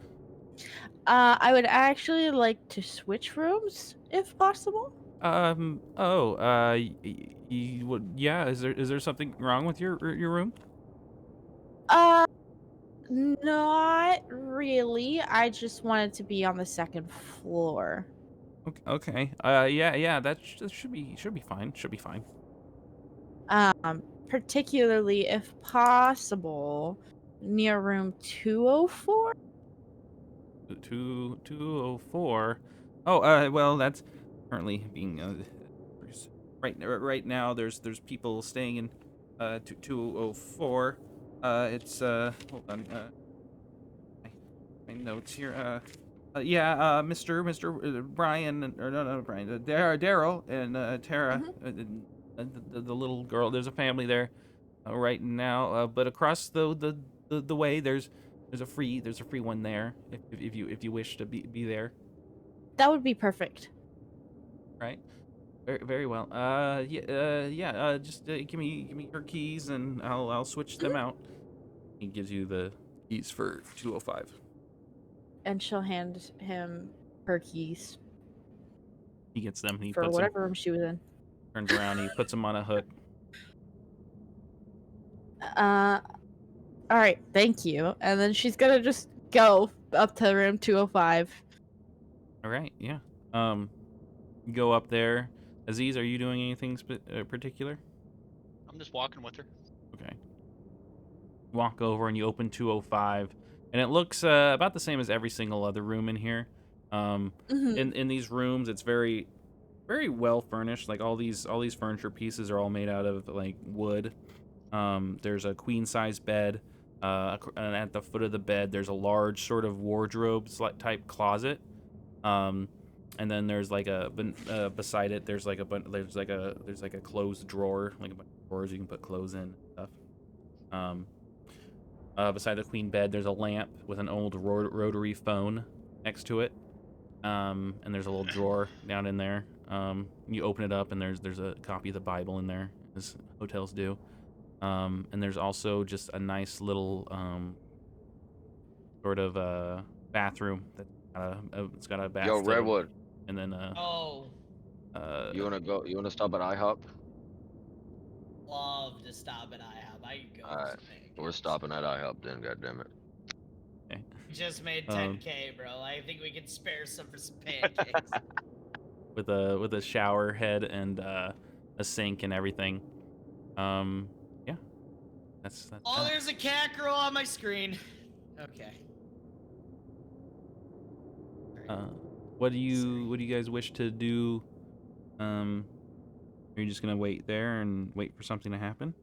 I would actually like to switch rooms if possible. Yeah. Is there something wrong with your room? Not really. I just wanted to be on the second floor. Okay. Yeah. That should be fine. Should be fine. Particularly if possible near room 204. 204. Oh, well, that's currently being right now. There's people staying in 204. It's hold on. My, my notes here. Yeah, Mr. Brian, or no, Brian, Daryl and Tara, Mhm. the little girl. There's a family there right now, but across the way there's a free one there if you wish to be there, That would be perfect. right? Very well. Yeah. Just give me your keys and I'll switch them Mhm. out. He gives you the keys for 205. And she'll hand him her keys He gets them. He for puts them. whatever room she was in. Turns around. He puts them on a hook. Uh, all right, thank you. And then she's gonna just go up to room 205. All right. Yeah. You go up there. Aziz, are you doing anything particular? I'm just walking with her. Okay. Walk over and you open 205, and it looks about the same as every single other room in here. Um, Mhm. in these rooms, it's very well furnished. Like all these furniture pieces are all made out of like wood. There's a queen size bed. And at the foot of the bed, there's a large sort of wardrobe type closet. Um, and then there's like beside it, there's like a closed drawer, like a bunch of drawers you can put clothes in and stuff. Um, Beside the queen bed, there's a lamp with an old rotary phone next to it. And there's a little drawer down in there. You open it up, and there's a copy of the Bible in there, as hotels do. And there's also just a nice little sort of bathroom that it's got a Yo, bathtub, Redwood, and then Oh, uh, you wanna go? You wanna stop at IHOP? love to stop at IHOP. I could go All for right, some pancakes. we're stopping at IHOP then. God damn it. okay. Just made Um, 10K, bro. I think we can spare some for some pancakes. with a shower head and a sink and everything. Yeah, that's Oh, that. there's a cat girl on my screen. Okay. Uh, what do you guys wish to do? Are you just gonna wait there and wait for something to happen?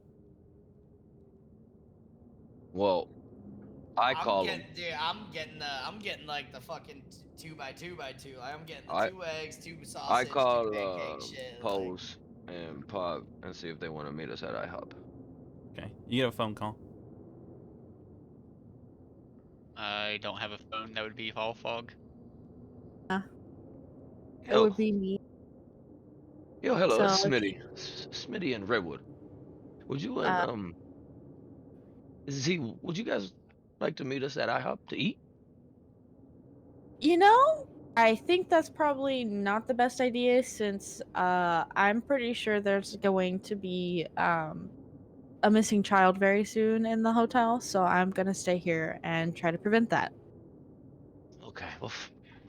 Well, I I'm call them. getting, dude. I'm getting like the fucking 2x2x2. I'm getting the I 2 eggs, 2 I sausage, 2 call pancake shit. Like, Pose and Pop and see if they want to meet us at IHOP. Okay, you get a phone call. I don't have a phone. That would be all fog. It Yo, would be me. hello, So it's if Smitty, Smitty and Redwood. Would you and uh, would you guys like to meet us at IHOP to eat? you know, I think that's probably not the best idea since I'm pretty sure there's going to be a missing child very soon in the hotel, so I'm gonna stay here and try to prevent that. Okay,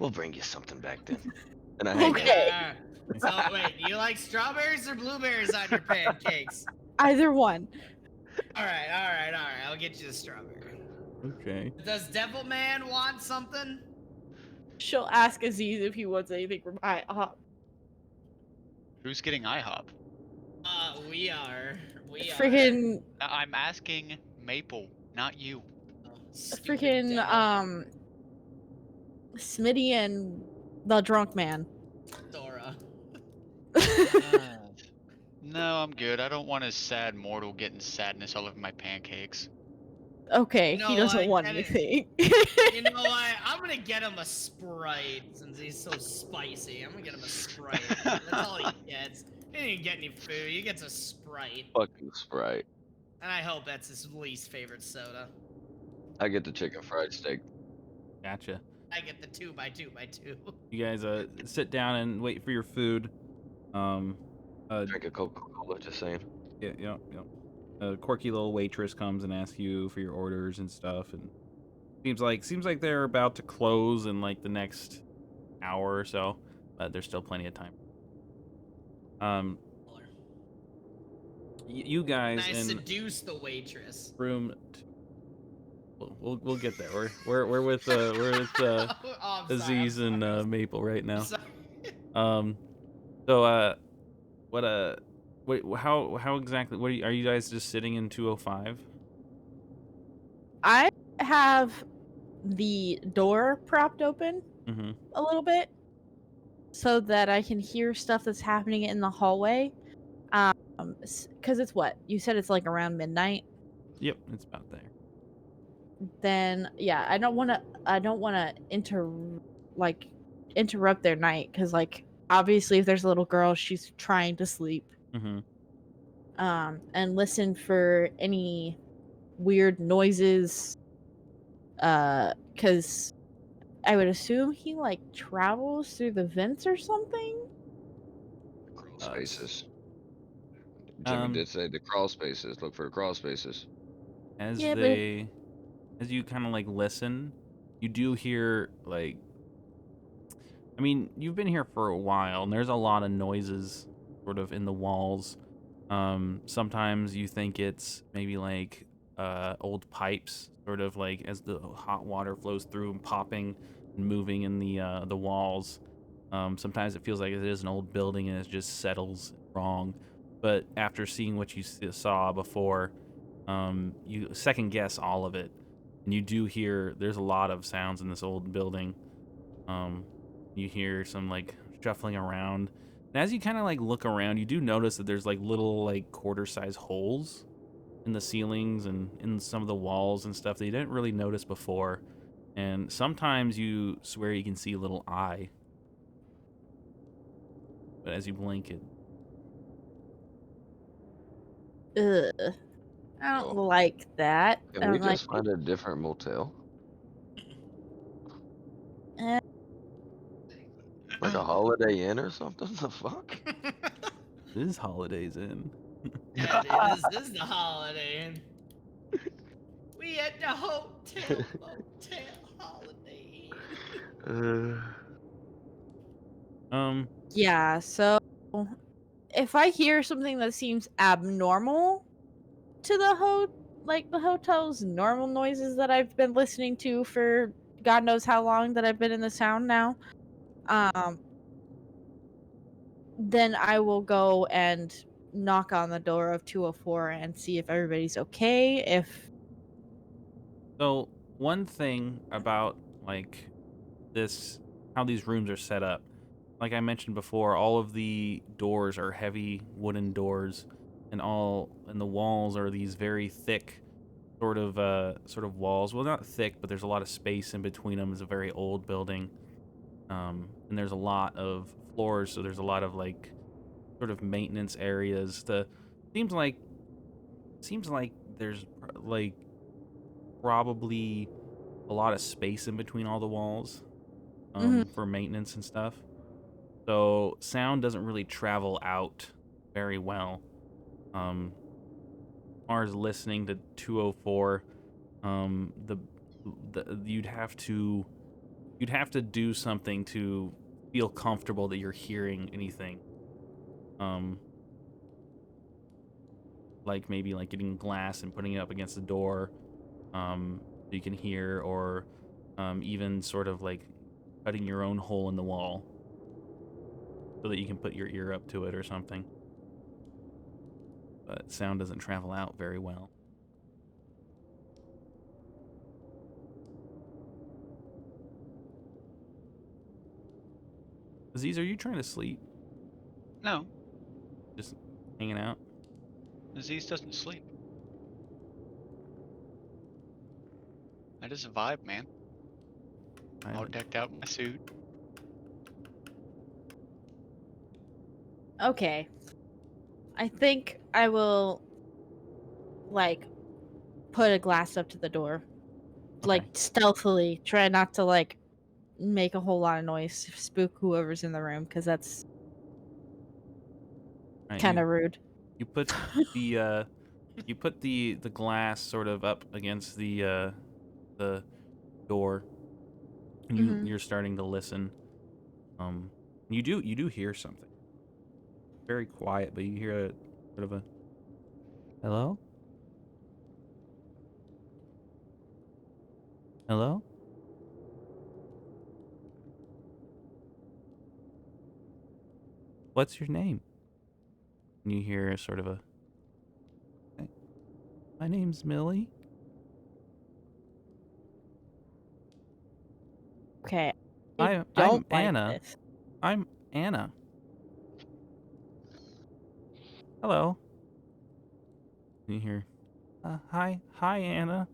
we'll bring you something back then. And I hang up. Okay. So wait, do you like strawberries or blueberries on your pancakes? Either one. All right, all right, all right. I'll get you the strawberry. Okay. Does Devil Man want something? She'll ask Aziz if he wants anything from IHOP. Who's getting IHOP? We are. We are. Freaking, I'm asking Maple, not you. Stupid freaking, devil. Smitty and the drunk man. Dora. No, I'm good. I don't want a sad mortal getting sadness all over my pancakes. Okay, You he know doesn't what? want Get it. anything. You know what? I'm gonna get him a Sprite since he's so spicy. I'm gonna get him a Sprite. That's all he gets. He didn't get any food. He gets a Sprite. Fucking Sprite. And I hope that's his least favorite soda. I get the chicken fried steak. Gotcha. I get the 2x2x2. You guys sit down and wait for your food. Um, Drink a Coca-Cola, just saying. yeah. A quirky little waitress comes and asks you for your orders and stuff, and seems like they're about to close in like the next hour or so, but there's still plenty of time. Um, you guys And I in seduce the waitress. room. We'll get there. We're with Oh, I'm sorry. I'm Aziz sorry. and Maple right I'm now. sorry. Um. So what wait, how exactly? What are you guys just sitting in 205? I have the door propped open Mm-hmm. a little bit so that I can hear stuff that's happening in the hallway. Because it's what you said. It's like around midnight. Yep, it's about there. Then yeah, I don't want to. I don't want to interrupt their night because like obviously if there's a little girl, she's trying to sleep. Mm-hmm. And listen for any weird noises. Because I would assume he like travels through the vents or something. Crawl Does. spaces. Jimmy Um, did say the crawl spaces. Look for crawl spaces. as Yeah, but you kind of like listen, you do hear like, I mean, you've been here for a while, and there's a lot of noises sort of in the walls. Sometimes you think it's maybe like old pipes, sort of like as the hot water flows through and popping and moving in the walls. Sometimes it feels like it is an old building and it just settles wrong. But after seeing what you saw before, you second guess all of it, and you do hear there's a lot of sounds in this old building. Um, you hear some like shuffling around, and as you kind of like look around, you do notice that there's like little like quarter-size holes in the ceilings and in some of the walls and stuff that you didn't really notice before. And sometimes you swear you can see a little eye, but as you blink, it I don't Oh, like that. can we I'm like, just find a different motel? eh, Like a Holiday Inn or something? The fuck? is Holidays Inn. Yeah, dude, this is the holiday. We at the hotel, motel, holiday. Uh, Um, yeah. So if I hear something that seems abnormal to the hotel's normal noises that I've been listening to for God knows how long that I've been in the sound now, um, then I will go and knock on the door of 204 and see if everybody's okay. If so one thing about like how these rooms are set up, like I mentioned before, all of the doors are heavy wooden doors, and the walls are these very thick sort of walls. Well, not thick, but there's a lot of space in between them. It's a very old building, and there's a lot of floors, so there's a lot of like sort of maintenance areas. The seems like there's like probably a lot of space in between all the walls, Mhm. for maintenance and stuff. So sound doesn't really travel out very well. As far as listening to 204, the you'd have to do something to feel comfortable that you're hearing anything. Um, like maybe like getting glass and putting it up against the door, so you can hear, or even sort of like cutting your own hole in the wall so that you can put your ear up to it or something. But sound doesn't travel out very well. Aziz, are you trying to sleep? No, Just hanging out? Aziz doesn't sleep. That is a vibe, man. I All haven't. decked out in my suit. Okay, I think I will like put a glass up to the door, like Okay. stealthily. Try not to like make a whole lot of noise, spook whoever's in the room, because that's All right, kind of rude. you put the the glass sort of up against the door, and Mhm. you're starting to listen. You do hear something. Very quiet, but you hear a sort of a Hello? Hello? What's your name? And you hear sort of a, "Hey, my name's Millie." Okay. I I'm don't like Anna. this. I'm Anna. Hello. And you hear, hi Anna.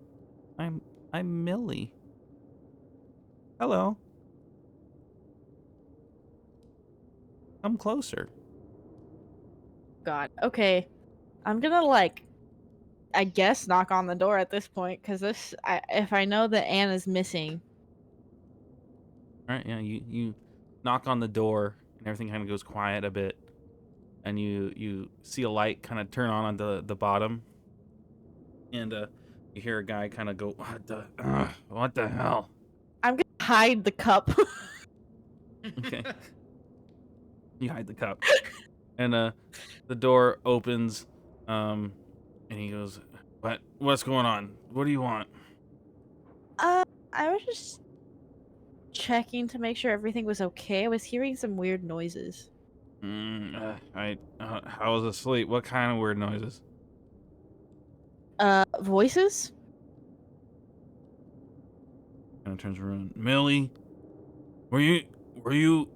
I'm Millie. Hello. Come closer. God. Okay. I'm gonna like, I guess, knock on the door at this point because if I know that Anna's missing. All right, yeah, you knock on the door and everything kind of goes quiet a bit, and you see a light kind of turn on the bottom, and you hear a guy kind of go, what the hell? I'm gonna hide the cup. Okay, you hide the cup, and the door opens, and he goes, what's going on? What do you want? I was just checking to make sure everything was okay. I was hearing some weird noises. I was asleep. What kind of weird noises? Voices? Kind of turns around. Millie, were you were you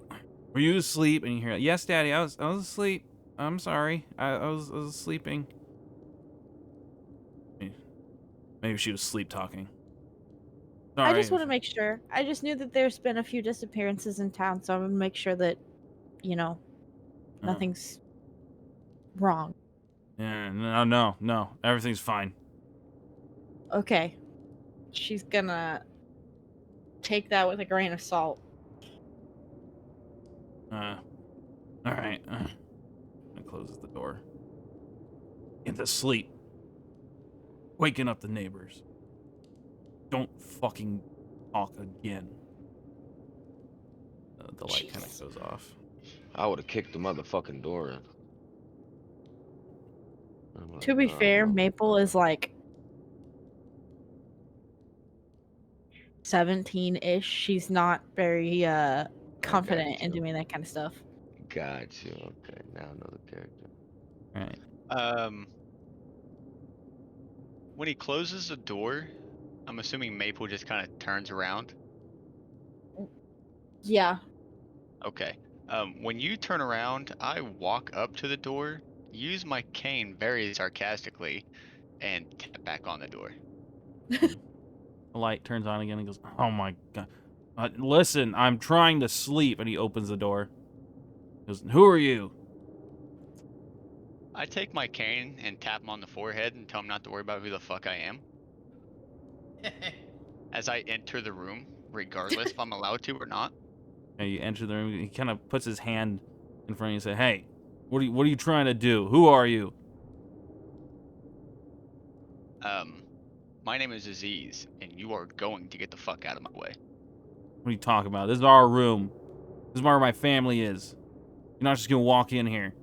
were you asleep? And you hear, yes, Daddy, I was asleep. I'm sorry. I was sleeping. Maybe she was sleep talking. I Sorry. just want to make sure. I just knew that there's been a few disappearances in town, so I'm gonna make sure that, you know, nothing's wrong. Yeah, no. Everything's fine. Okay. She's gonna take that with a grain of salt. All right. And closes the door. Into sleep. Waking up the neighbors. Don't fucking talk again. The light kind of Jeez. goes off. I would have kicked the motherfucking door in. I'm like, To be no, fair, no. Maple is like 17-ish. She's not very I got confident in you. doing that kind of stuff. Got you. Okay, now I know the character. All right. Um, when he closes the door, I'm assuming Maple just kind of turns around. Yeah. Okay. When you turn around, I walk up to the door, use my cane very sarcastically, and tap back on the door. The light turns on again and goes, oh my god. Listen, I'm trying to sleep. And he opens the door. He goes, who are you? I take my cane and tap him on the forehead and tell him not to worry about who the fuck I am. As I enter the room, regardless if I'm allowed to or not. And you enter the room. He kind of puts his hand in front of you and says, hey, what are you trying to do? Who are you? My name is Aziz, and you are going to get the fuck out of my way. What are you talking about? This is our room. This is where my family is. You're not just going to walk in here.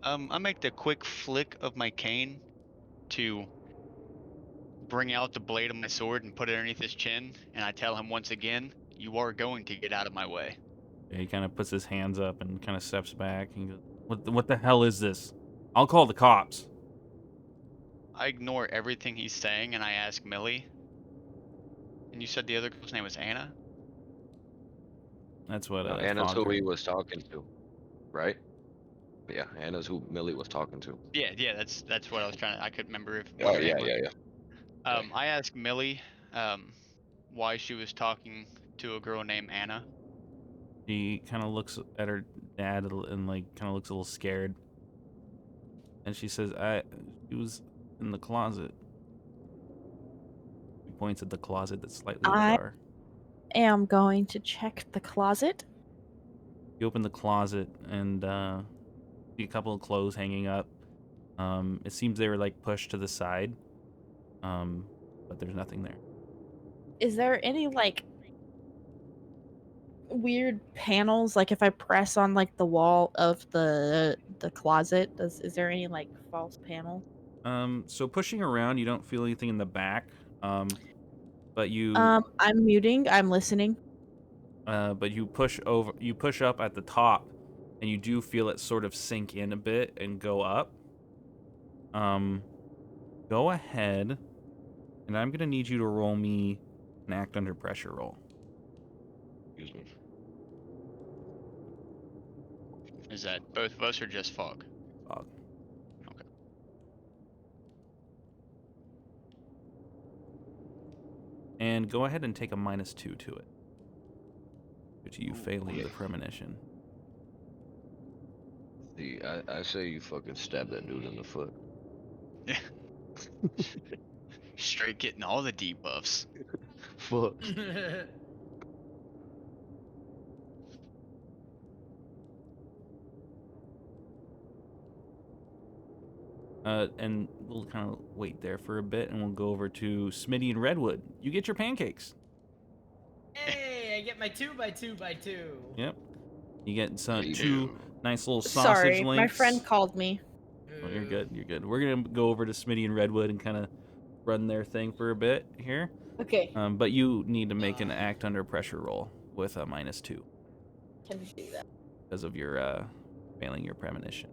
I make the quick flick of my cane to bring out the blade of my sword and put it underneath his chin, and I tell him once again, you are going to get out of my way. Yeah, he kind of puts his hands up and kind of steps back and goes, what the hell is this? I'll call the cops. I ignore everything he's saying and I ask Millie. And you said the other girl's name was Anna? That's what No, Anna's who Fogger. he was talking to, right? Yeah, Anna's who Millie was talking to. Yeah, that's what I was trying to. I couldn't remember what Oh her yeah, name was. yeah. Okay. I asked Millie why she was talking to a girl named Anna. She kind of looks at her dad and like kind of looks a little scared. And she says, she was in the closet. She points at the closet that's slightly I ajar. am going to check the closet. You open the closet and see a couple of clothes hanging up. It seems they were like pushed to the side. But there's nothing there. Is there any like weird panels? Like if I press on like the wall of the closet, is there any like false panel? So pushing around, you don't feel anything in the back. But you I'm muting. I'm listening. but you push up at the top, and you do feel it sort of sink in a bit and go up. Go ahead, and I'm gonna need you to roll me an act under pressure roll. Excuse me. Is that both of us or just Fog? Fog. Okay. And go ahead and take a -2 to it. Due to you failing the premonition. See, I say you fucking stab that dude in the foot. Yeah. Straight getting all the debuffs. Fuck. And we'll kind of wait there for a bit, and we'll go over to Smitty and Redwood. You get your pancakes. Hey, I get my 2x2x2. Yep. You get some Me two too. nice little sausage Sorry, links. my friend called me. Oh, you're good. You're good. We're gonna go over to Smitty and Redwood and kind of run their thing for a bit here. Okay, But you need to make an act under pressure roll with a -2 can we do that? because of your failing your premonition.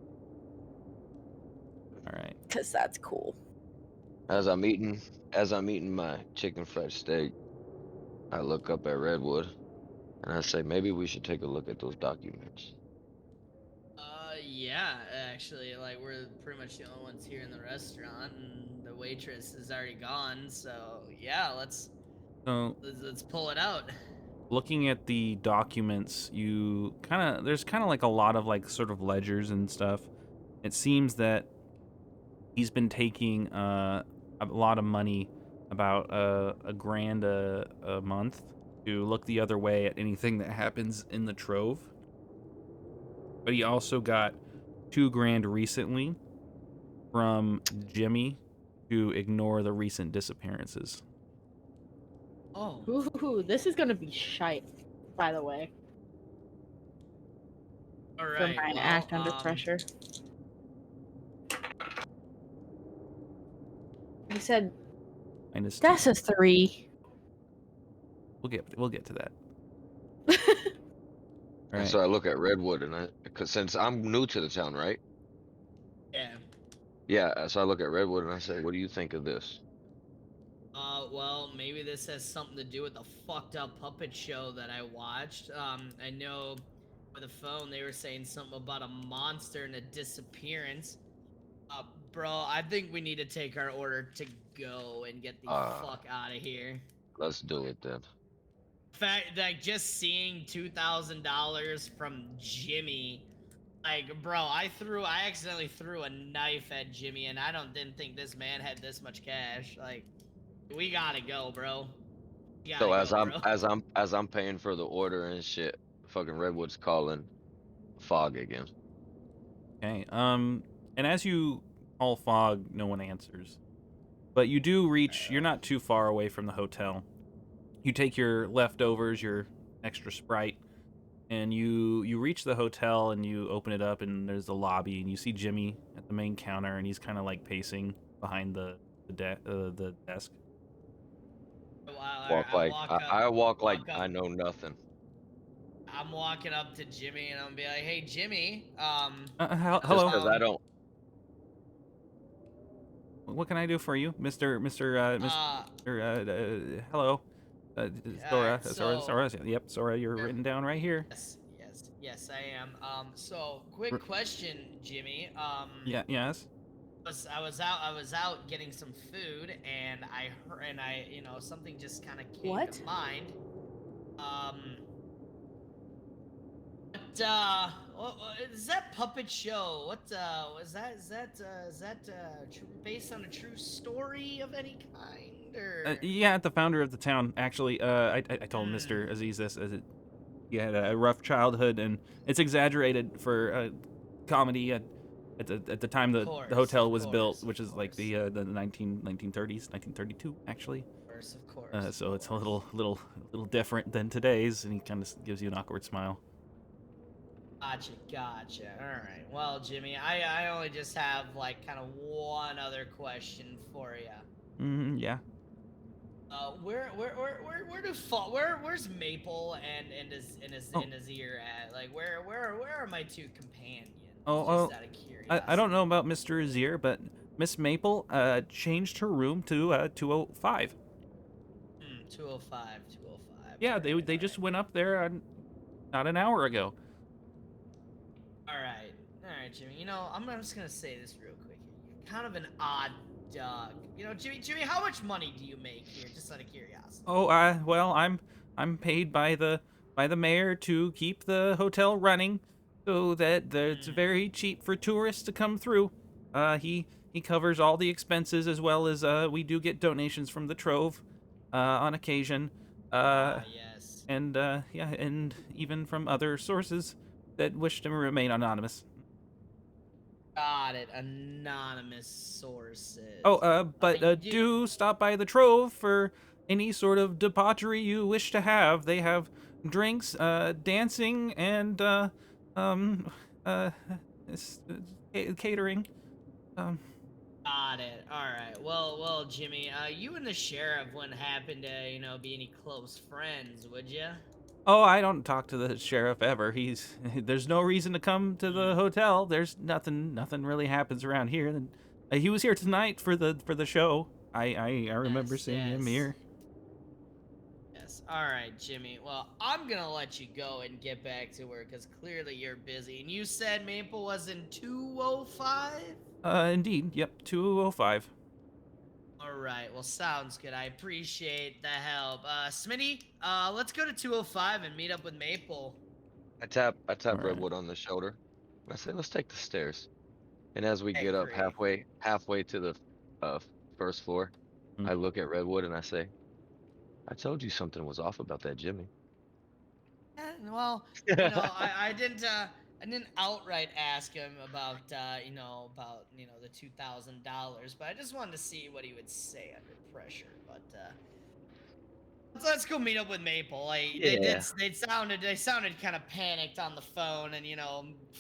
All right. Cause that's cool. As I'm eating my chicken fried steak, I look up at Redwood and I say, maybe we should take a look at those documents. Yeah, actually, like we're pretty much the only ones here in the restaurant, and the waitress is already gone. So yeah, let's So pull it out. looking at the documents, there's kind of like a lot of like sort of ledgers and stuff. It seems that he's been taking a lot of money, about a grand a month, to look the other way at anything that happens in the trove. But he also got 2 grand recently from Jimmy to ignore the recent disappearances. Oh, Ooh, this is gonna be shite. By the way, all for right. mine Well, act under pressure. He said -2. that's a 3. We'll get to that. All And right. so I look at Redwood because since I'm new to the town, right? yeah. Yeah, so I look at Redwood and I say, what do you think of this? Well, maybe this has something to do with the fucked up puppet show that I watched. I know over the phone they were saying something about a monster and a disappearance. Bro, I think we need to take our order to go and get the fuck out of here. Let's do it then. In fact, like just seeing $2,000 from Jimmy, like, bro, I accidentally threw a knife at Jimmy, and didn't think this man had this much cash. Like, we gotta go, bro. We So gotta go, bro. as I'm paying for the order and shit, fucking Redwood's calling Fog again. Okay. And as you call Fog, no one answers. But you do reach. You're not too far away from the hotel. You take your leftovers, your extra Sprite, and you reach the hotel, and you open it up, and there's the lobby, and you see Jimmy at the main counter, and he's kind of like pacing behind the desk. I walk like up. I know nothing. I'm walking up to Jimmy, and I'm gonna be like, "Hey, Jimmy, Just Hello. because I don't. What can I do for you, Mister? Hello. Sora. Yep, Sora. You're written down right here. Yes, I am. So quick question, Jimmy. Yeah. Yes. I was out getting some food, and I something just kind of came What? to mind. What is that puppet show? What was that? Is that based on a true story of any kind, or? Yeah, the founder of the town. Actually, I told Mr. Aziz this as he had a rough childhood, and it's exaggerated for comedy. At the time the hotel was built, which is like the 1930s, 1932 actually. Of course. So it's a little different than today's, and he kind of gives you an awkward smile. Gotcha. All right. Well, Jimmy, I only just have like kind of one other question for you. Yeah. Where's Maple Oh, and Azir at? Like, where are my two companions? oh, Just oh. out of I don't curiosity. know about Mr. Azir, but Miss Maple changed her room to 205. 205, 205. Yeah, they just went up there not an hour ago. All right, Jimmy. You know, I'm just gonna say this real quick here. You're kind of an odd dog. You know, Jimmy, how much money do you make here, just out of curiosity? Oh, well, I'm paid by the mayor to keep the hotel running, so that it's Hmm. very cheap for tourists to come through. He covers all the expenses, as well as we do get donations from the Trove, on occasion. Uh, Yes. and yeah, and even from other sources that wish to remain anonymous. Got it. Anonymous sources. Oh, but You do. do stop by the Trove for any sort of debauchery you wish to have. They have drinks, dancing, and um, uh, s- catering. Um, Got it. All right. Well, Jimmy, you and the sheriff wouldn't happen to, be any close friends, would you? oh, I don't talk to the sheriff ever. There's no reason to come to the hotel. There's nothing really happens around here. And he was here tonight for the show. I remember Yes, seeing him yes, here. yes. All right, Jimmy. Well, I'm gonna let you go and get back to work because clearly you're busy. And you said Maple was in 205. Indeed. Yep, 205. All right. Well, sounds good. I appreciate the help. Smitty, let's go to 205 and meet up with Maple. I tap All right. Redwood on the shoulder. And I say, let's take the stairs. And as we I get up agree. halfway to the uh, first floor, Mm. I look at Redwood and I say, I told you something was off about that Jimmy. Well, I didn't outright ask him about, the $2,000, but I just wanted to see what he would say under pressure. But let's go meet up with Maple. Yeah. They sounded kind of panicked on the phone, and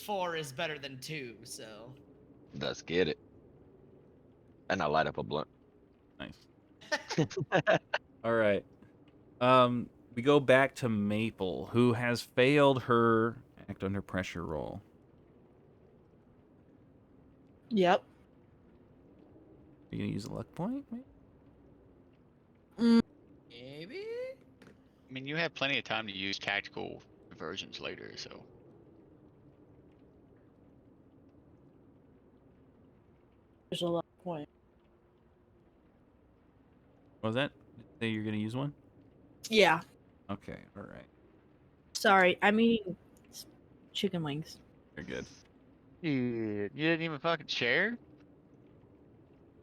4 is better than 2, so. Let's get it. And I light up a blunt. Nice. All right. We go back to Maple, who has failed her act under pressure roll. Yep. Are you gonna use a luck point? Maybe? Maybe. I mean, you have plenty of time to use tactical versions later, so There's a lot of point. What was that? Did you say you're gonna use one? Yeah. Okay. All right. Sorry, I'm eating chicken wings. You're good. you didn't even fucking share.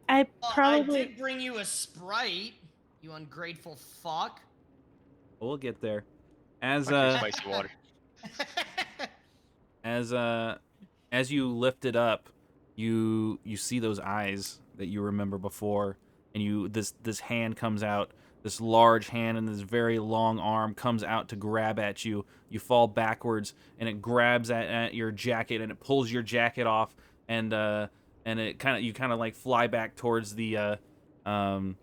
I Well, I probably did bring you a Sprite, you ungrateful fuck. We'll get there. As Fuck your spicy water. as as you lift it up, you see those eyes that you remember before, and this hand comes out, this large hand and this very long arm comes out to grab at you. You fall backwards, and it grabs at your jacket, and it pulls your jacket off, and it you kind of like fly back towards the um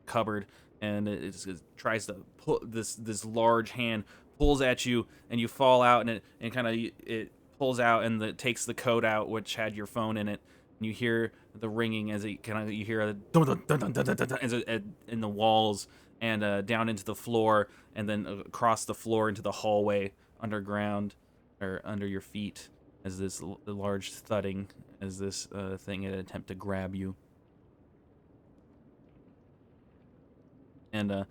cupboard, and it tries to pull this large hand pulls at you, and you fall out, and it kind of it pulls out, and it takes the coat out which had your phone in it, and you hear the ringing as it kind of you hear a dun, dun, dun, dun, dun, dun, dun, dun, as in the walls, and down into the floor, and then across the floor into the hallway underground, or under your feet, as this large thudding, as this thing attempt to grab you. And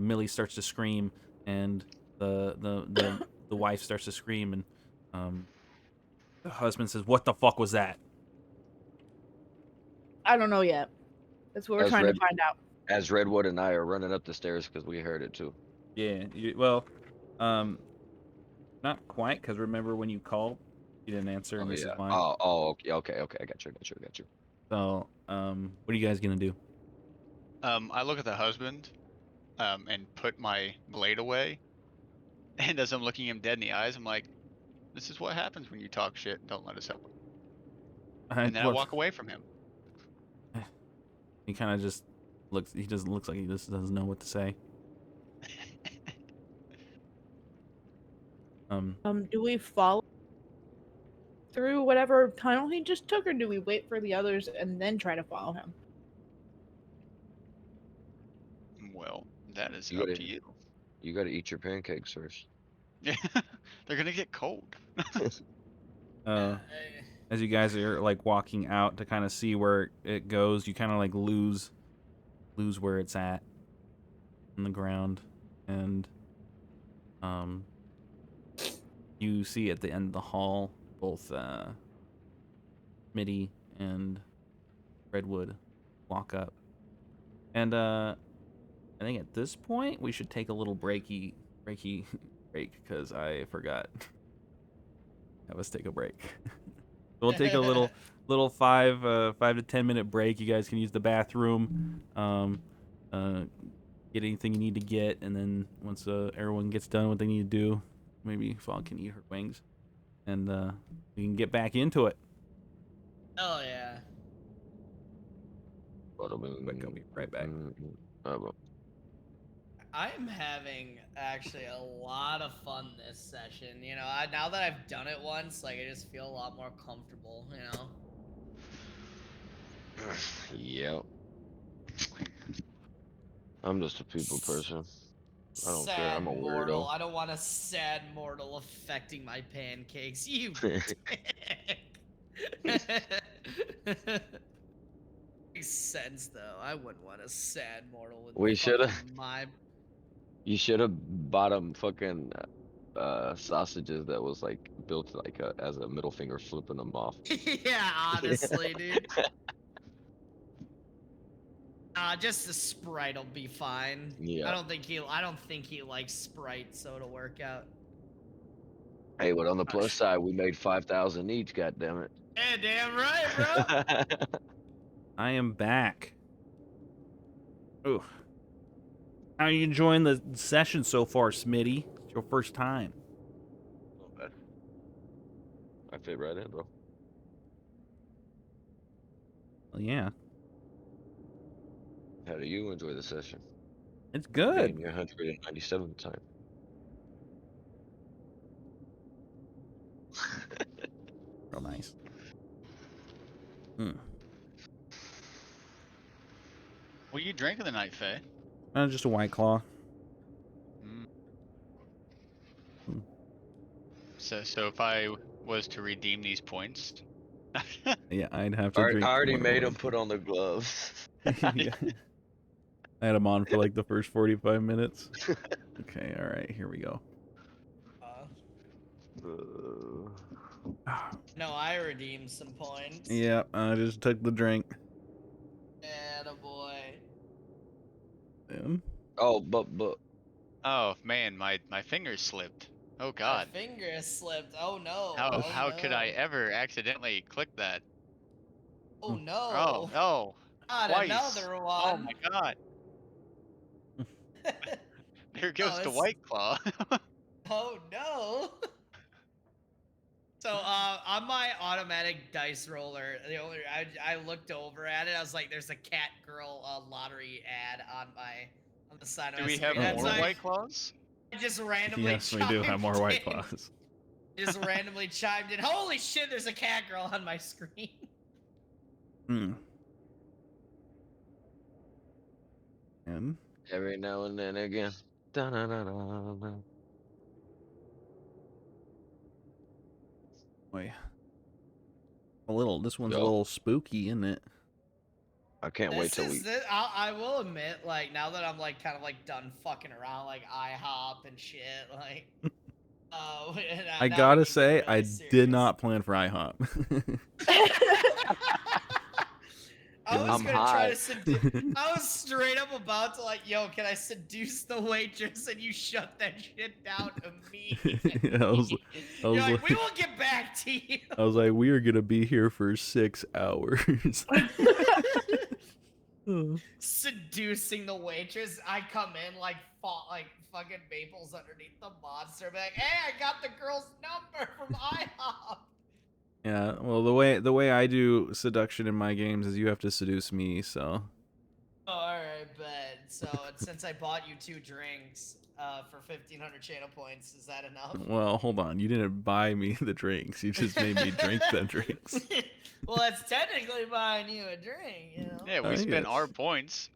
Millie starts to scream, and the wife starts to scream, and the husband says, "What the fuck was that?" I don't know yet. That's what we're As trying to Red find out. as Redwood and I are running up the stairs because we heard it too. Yeah, well, um, not quite, because remember when you called, you didn't answer, Oh and this is yeah. why. Oh okay. I got you. So, what are you guys gonna do? I look at the husband, and put my blade away. And as I'm looking him dead in the eyes, I'm like, "This is what happens when you talk shit and don't let us help him." And then I What? walk away from him. He kind of just looks. He just looks like he just doesn't know what to say. Do we follow through whatever tunnel he just took, or do we wait for the others and then try to follow him? Well, that is You up gotta to you. you gotta eat your pancakes first. Yeah, they're gonna get cold. Uh, as you guys are like walking out to kind of see where it goes, you kind of like lose where it's at on the ground, and you see at the end of the hall both Mitty and Redwood walk up, and I think at this point we should take a little break because I forgot. Have us take a break. We'll take a little 5 to 10 minute break. You guys can use the bathroom, get anything you need to get, and then once everyone gets done what they need to do, maybe Fog can eat her wings, and we can get back into it. Oh yeah. Quick, I'll be right back. I am having actually a lot of fun this session. You know, now that I've done it once, like I just feel a lot more comfortable. You know. Yep. I'm just a people person. I don't care. I'm a Sad mortal. weirdo. I don't want a sad mortal affecting my pancakes. You dick. Makes sense though. I wouldn't want a sad mortal with We shoulda- fucking my. You should have bought them fucking sausages that was like built like as a middle finger, flipping them off. Yeah, honestly, dude. Just the Sprite will be fine. Yeah. I don't think he likes Sprite, so it'll work out. Hey, but on the plus side, we made 5,000 each. God damn it. Yeah, damn right, bro. I am back. Ooh. How are you enjoying the session so far, Smitty? It's your first time. I fit right in, bro. Well, yeah. How do you enjoy the session? It's good. In your 197th time. Real nice. What are you drinking tonight, Faye? Just a White Claw. So if I was to redeem these points, Yeah, I'd have to I drink. already one of the made him White put on the gloves. yeah. I had him on for like the first 45 minutes. Okay, all right, here we go. No, I redeemed some points. Yeah, I just took the drink. Attaboy. Yeah. Oh, but oh man, my fingers slipped. Oh god. My finger slipped. Oh no. How could I ever accidentally click that? Oh no. Oh no. Not Twice. another one. Oh my god. There goes the White Claw. Oh no. So on my automatic dice roller, I looked over at it. I was like, "There's a cat girl lottery ad on the side of Do my we screen." have more White Claws? I just randomly Yes, we do have more White chimed Claws. in. Just randomly chimed in. Holy shit! There's a cat girl on my screen. And every now and then again. Da-na-na-na-na. boy, this one's a Yo. little spooky, isn't it? I can't wait till we. I will admit, like now that I'm like kind of like done fucking around, like IHOP and shit, like. I gotta say, I did not plan for IHOP. I was I'm gonna try high. to seduce. I was straight up about to like, yo, can I seduce the waitress? And you shut that shit down immediately. I was You're like, like, we will get back to you. I was like, we are gonna be here for 6 hours. Seducing the waitress. I come in like fucking Maples underneath the monster. Be like, hey, I got the girl's number from IHOP. Yeah, well, the way I do seduction in my games is you have to seduce me, so. Oh, all right, bet. So since I bought you 2 drinks for 1,500 channel points, is that enough? Well, hold on. You didn't buy me the drinks. You just made me drink the drinks. Well, that's technically buying you a drink, you know? Yeah, we I spent guess. our points.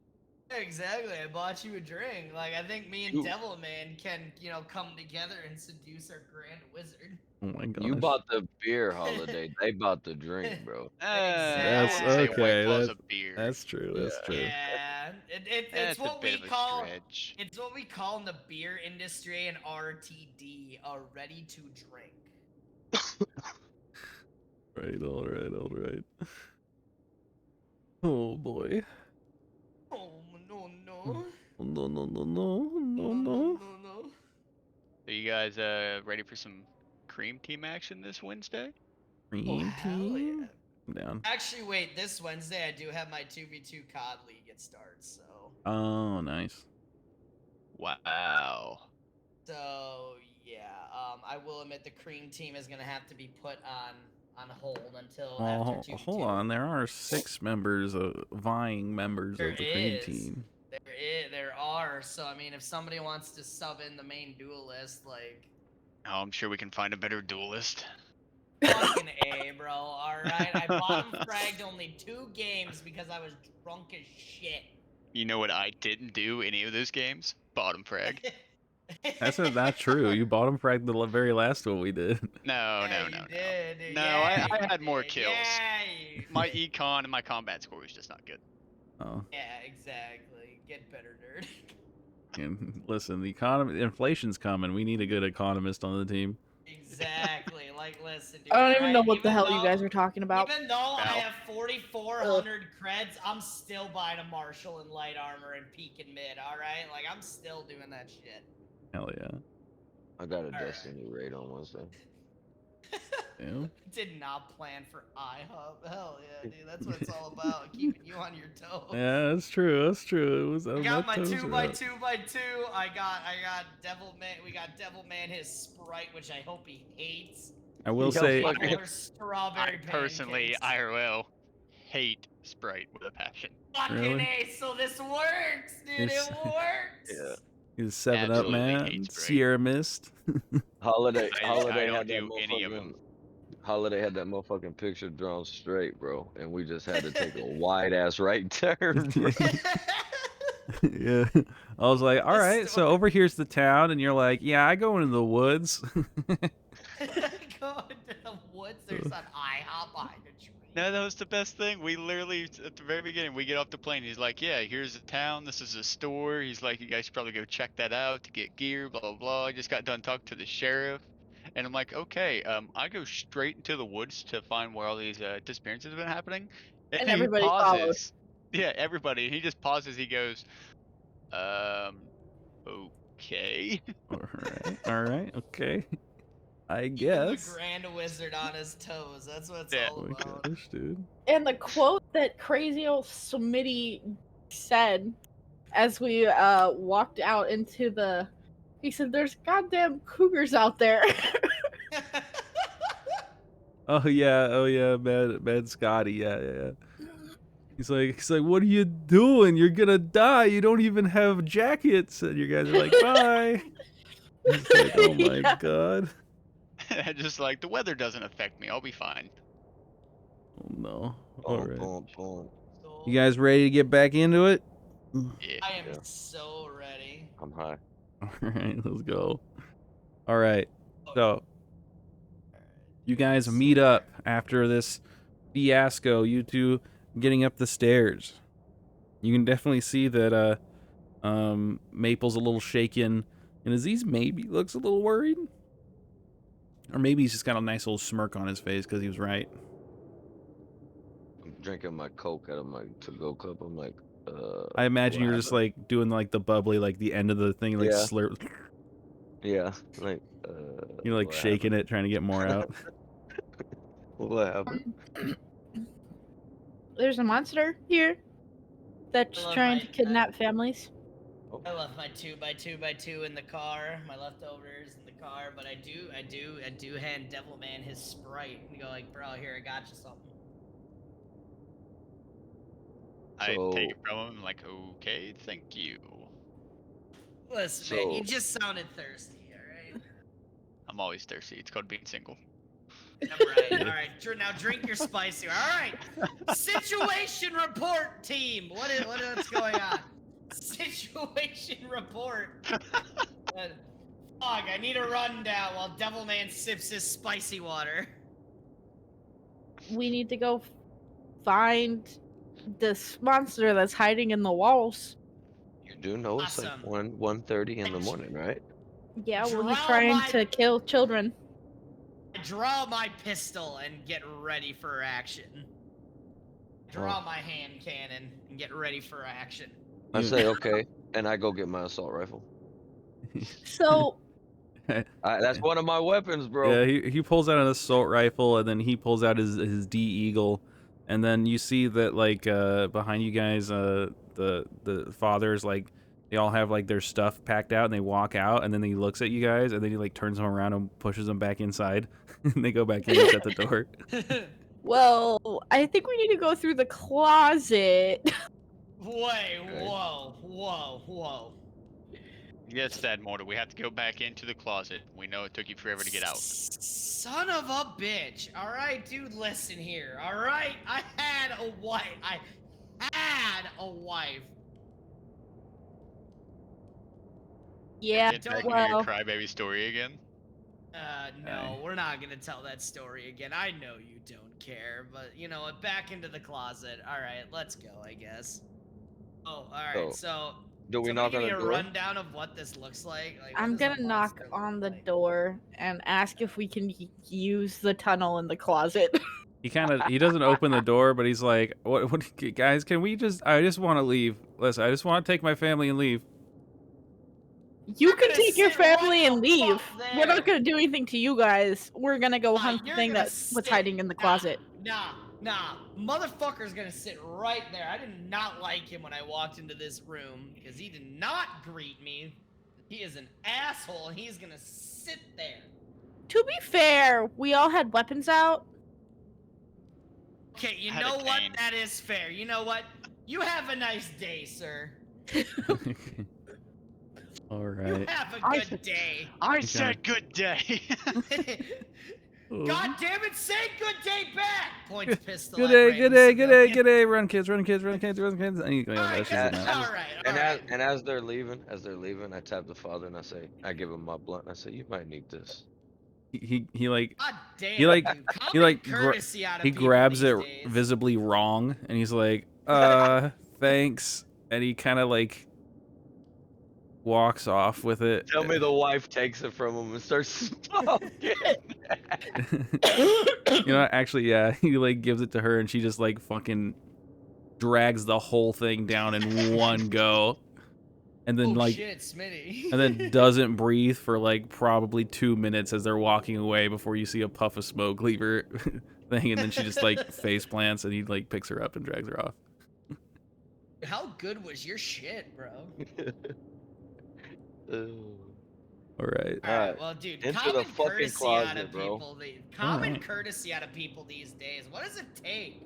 Exactly. I bought you a drink. Like, I think me and You- Devilman can, come together and seduce our Grand Wizard. Oh my gosh. You bought the beer holiday. They bought the drink, bro. I That's wouldn't say White okay. Claw's a beer. That's true. That's true. Yeah, it's That's what a bit we of a call stretch. it's what we call in the beer industry an RTD, a ready to drink. Right. All right. All right. Oh boy. Oh no no No. No. No. No. No. no No. no. Are you guys ready for some cream team action this Wednesday? Cream hell team. yeah. I'm down. Actually, wait, this Wednesday I do have my 2v2 COD League. It starts, so Oh, nice. Wow. yeah. I will admit the cream team is gonna have to be put on hold until Well, after 2v2. hold on. There are 6 members, vying members There of the cream is. team. There are. So I mean, if somebody wants to sub in the main duelist, like Oh, I'm sure we can find a better duelist. fucking A, bro. All right, I bottom fragged only 2 games because I was drunk as shit. You know what I didn't do any of those games? Bottom frag. That's not true. You bottom fragged the very last one we did. No, Yeah, no, you no, no. did. No, Yeah, I you had more did. kills. Yeah, My econ and my combat score was just not good. Oh, yeah, exactly. Get better, nerd. and listen, the inflation's coming. We need a good economist on the team. Exactly. Like, listen, dude. I don't even know alright, what the hell you though- guys are talking about. Even though I Val. have 4,400 creds, I'm still buying a Marshall in light armor and peak and mid, alright? Like, I'm still doing that shit. Hell yeah. I got a Alright. Destiny raid on Wednesday. Yeah. Did not plan for IHUB. Hell yeah, dude. That's what it's all about. Keeping you on your toes. Yeah, that's true. That's true. It was. I got my toes 2x2 were up. I got Devilman. We got Devilman his Sprite, which I hope he hates. I will Yo, say. fuck Or strawberry I personally, pancakes. IRL, hate Sprite with a passion. Fucking Really? A, so this works, dude. Yes. It works. Yeah. He's 7 Up Absolutely man. hate Sprite. Sierra Mist. Holiday I Holiday don't had that do any of motherfucking them. Holiday had that motherfucking picture drawn straight, bro, and we just had to take a wide ass right turn, bro. Yeah. I was like, all The right, so story- over here's the town, and you're like, yeah, I go into the woods. Go into the woods. There's an IHOP behind a tree. No, that was the best thing. We literally, at the very beginning, we get off the plane. He's like, yeah, here's a town. This is a store. He's like, you guys should probably go check that out to get gear, blah, blah, blah. I just got done talking to the sheriff. And I'm like, okay, I go straight into the woods to find where all these disappearances have been happening. And he everybody followed. pauses. Yeah, everybody. He just pauses. He goes, okay. All right, okay. I Keeping the guess. Grand Wizard on his toes. That's what it's Yeah. all Oh my about. gosh, dude. And the quote that crazy old Smitty said as we walked out into the, he said, "There's goddamn cougars out there." Oh yeah, Mad Scotty, yeah. He's like, what are you doing? You're gonna die. You don't even have jackets. And you guys are like, bye. It's like, oh my Yeah. god. Just like, the weather doesn't affect me. I'll be fine. Oh no. Boom, Alright. boom, boom. You guys ready to get back into it? Yeah. I am Yeah. so ready. I'm high. Alright, let's go. Alright. So Alright, you guys meet up after this fiasco, you two getting up the stairs. You can definitely see that Maple's a little shaken, and Aziz maybe looks a little worried. Or maybe he's just got a nice little smirk on his face because he was right. drinking my Coke out of my to-go cup. I'm like, I imagine what you're just happened? like doing like the bubbly, like the end of the thing, like Yeah, slurp. yeah. Like, You're like what shaking happened? it, trying to get more out. What happened? There's a monster here that's I love trying my to kidnap families. I left my 2x2x2 in the car, my leftovers in the car, but I do hand Devilman his Sprite and go like, bro, here I got you something. I take it So, from him. I'm like, okay, thank you. Listen, man, you so, just sounded thirsty, alright? I'm always thirsty. It's called being single. Alright. Now drink your spicy. Alright. Situation report, team. What's going on? Situation report. Fog, I need a rundown while Devilman sips his spicy water. We need to go find this monster that's hiding in the walls. you do know it's like Awesome. 1:30 in the morning, right? Yeah, well, he's Draw trying my- to kill children. I draw my pistol and get ready for action. Draw my hand cannon and get ready for action. I say okay, and I go get my assault rifle. So, That's one of my weapons, bro. Yeah, he pulls out an assault rifle, and then he pulls out his D Eagle, and then you see that like behind you guys, the fathers, like they all have like their stuff packed out, and they walk out, and then he looks at you guys, and then he like turns them around and pushes them back inside, and they go back in and shut the door. well, I think we need to go through the closet. Wait, Okay. whoa. Yes, Dad Mortar. We have to go back into the closet. We know it took you forever to get out. Son of a bitch. Alright, dude, listen here. Alright? I had a wife. Yeah, Get back into well, your crybaby story again. No, we're not gonna tell that story again. I know you don't care, but you know what? Back into the closet. Alright, let's go, I guess. Oh, alright, so Do we somebody knock give on me the a door? rundown of what this looks like. Like, what I'm does the gonna knock monster look on the like? door and ask if we can use the tunnel in the closet. He doesn't open the door, but he's like, what guys, can we just, I just want to leave. Listen, I just want to take my family and leave. You You're can gonna take your sit right family and the leave. fuck We're not there. gonna do anything to you guys. We're gonna go hunt the You're thing gonna that's what's sit- hiding in the closet. Nah. Motherfucker's gonna sit right there. I did not like him when I walked into this room because he did not greet me. He is an asshole and he's gonna sit there. To be fair, we all had weapons out. Okay, you Had a know what? cane. That is fair. You know what? You have a nice day, sir. All You right. have a I good said- day. I Okay. said good day. God damn it, say good day back! Points pistol. Good at day, random good day, good day, civilian. good day. Run, kids, run, kids, run, kids, run, kids. And he Alright, rushes them guys, out. alright, And alright. as they're leaving, I tap the father and I give him my blunt. And I say, you might need this. He like God damn, he like dude. he Common like courtesy out of he people grabs these it days. visibly wrong, and he's like, thanks, and he kind of like walks off with it. Tell me the wife takes it from him and starts smoking. You know, actually, yeah, he like gives it to her, and she just like fucking drags the whole thing down in one go, and then Oh like shit, Smitty. and then doesn't breathe for like probably 2 minutes as they're walking away before you see a puff of smoke leave her thing, and then she just like face plants, and he like picks her up and drags her off. How good was your shit, bro? All right. Alright, well, dude, Into common the fucking courtesy out closet, of bro. people. Common Alright. courtesy out of people these days. What does it take?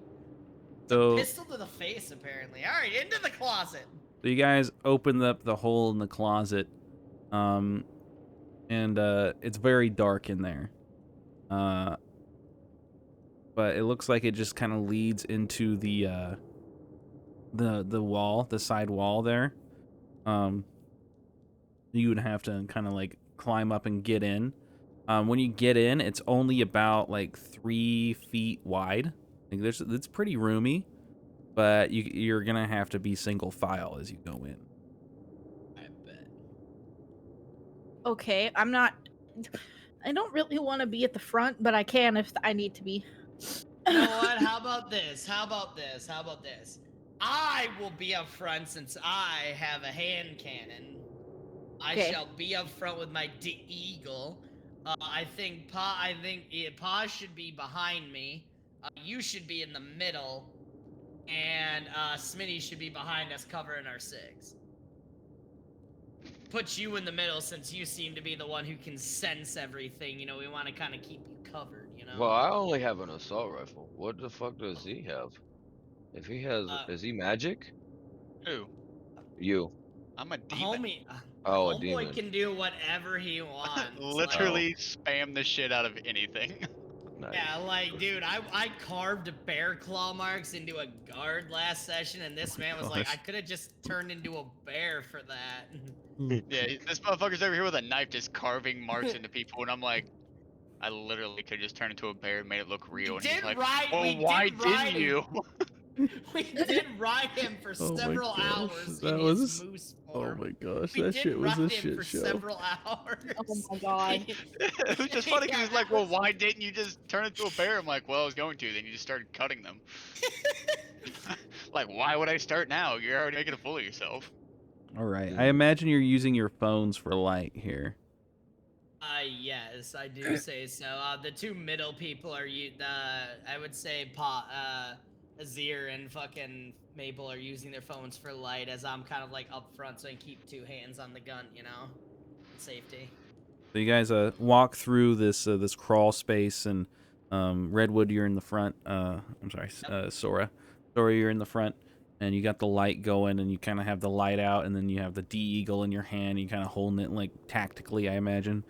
So Pistol to the face, apparently. Alright, into the closet. you guys open up the hole in the closet, and it's very dark in there. But it looks like it just kind of leads into the wall, the side wall there. You would have to kind of like climb up and get in. When you get in, it's only about like 3 feet wide. Like it's pretty roomy, but you're gonna have to be single file as you go in. I bet. Okay, I don't really want to be at the front, but I can if I need to be. You know what? How about this? How about this? How about this? I will be up front since I have a hand cannon. I Okay. shall be up front with my eagle. I think Pa should be behind me. You should be in the middle, and Smitty should be behind us, covering our six. Put you in the middle since you seem to be the one who can sense everything. You know, we want to kind of keep you covered. You know. Well, I only have an assault rifle. What the fuck does he have? If he has, Uh, is he magic? Who? You. I'm a demon. homie, Oh, a homeboy demon. can do whatever he wants. Like, Oh, Literally spam the shit out of anything. nice. yeah, like, dude, I carved bear claw marks into a guard last session, and this man was like, gosh. I could have just turned into a bear for that. Yeah, this motherfucker's over here with a knife just carving marks into people, and I'm like, I literally could just turn into a bear and made it look real. And he's like, well, We why did didn't ride you? we did ride him for Oh my several gosh, hours that in was his moose oh form. my gosh, We that did shit was a ride him shit for show. several hours. Oh my god. It was just funny because Yeah, he's like, that well, was- why didn't you just turn into a bear? I'm like, well, I was going to. Then you just started cutting them. Like, why would I start now? You're already making a fool of yourself. All right, I imagine you're using your phones for light here. Yes, I do say so. The two middle people are I would say Azir and fucking Maple are using their phones for light, as I'm kind of like up front so I can keep two hands on the gun, you know, safety. So you guys walk through this crawl space, and Redwood, you're in the front. I'm sorry, Sora. Sora, you're in the front, and you got the light going, and you kind of have the light out, and then you have the D-Eagle in your hand. You kind of holding it like tactically, I imagine.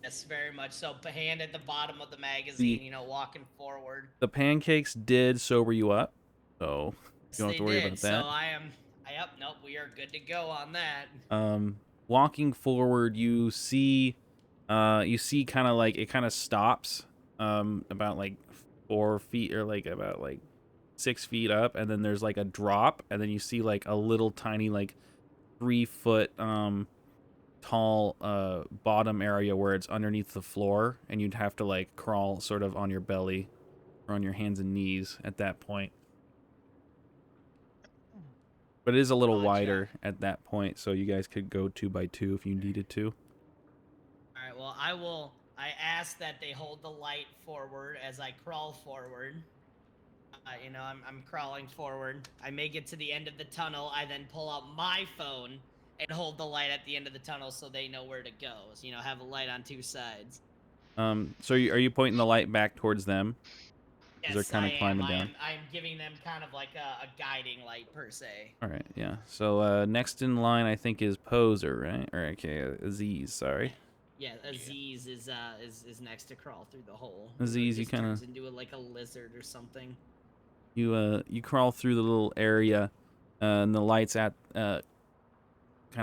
Yes, very much so. Hand at the bottom of the magazine, you know, walking forward. The pancakes did sober you up, so Yes, you don't have they to worry did. about So that. nope, we are good to go on that. Walking forward, you see kind of like it kind of stops, about like 4 feet or like about like 6 feet up, and then there's like a drop, and then you see like a little tiny like 3 foot tall bottom area where it's underneath the floor, and you'd have to like crawl sort of on your belly or on your hands and knees at that point. But it is a little Gotcha. wider at that point, so you guys could go 2x2 if you needed to. All right, well, I ask that they hold the light forward as I crawl forward. You know, I'm crawling forward. I make it to the end of the tunnel. I then pull out my phone and hold the light at the end of the tunnel so they know where to go. So, you know, have a light on two sides. So are you pointing the light back towards them? 'Cause they're Yes, kind I of am. climbing down. I am giving them kind of like a guiding light per se. All right, yeah. So next in line, I think, is Poser, right? Or okay, Aziz. Sorry, Yeah, Aziz is next to crawl through the hole. Aziz, He you just kind turns of into like a lizard or something. you crawl through the little area, and the lights at kind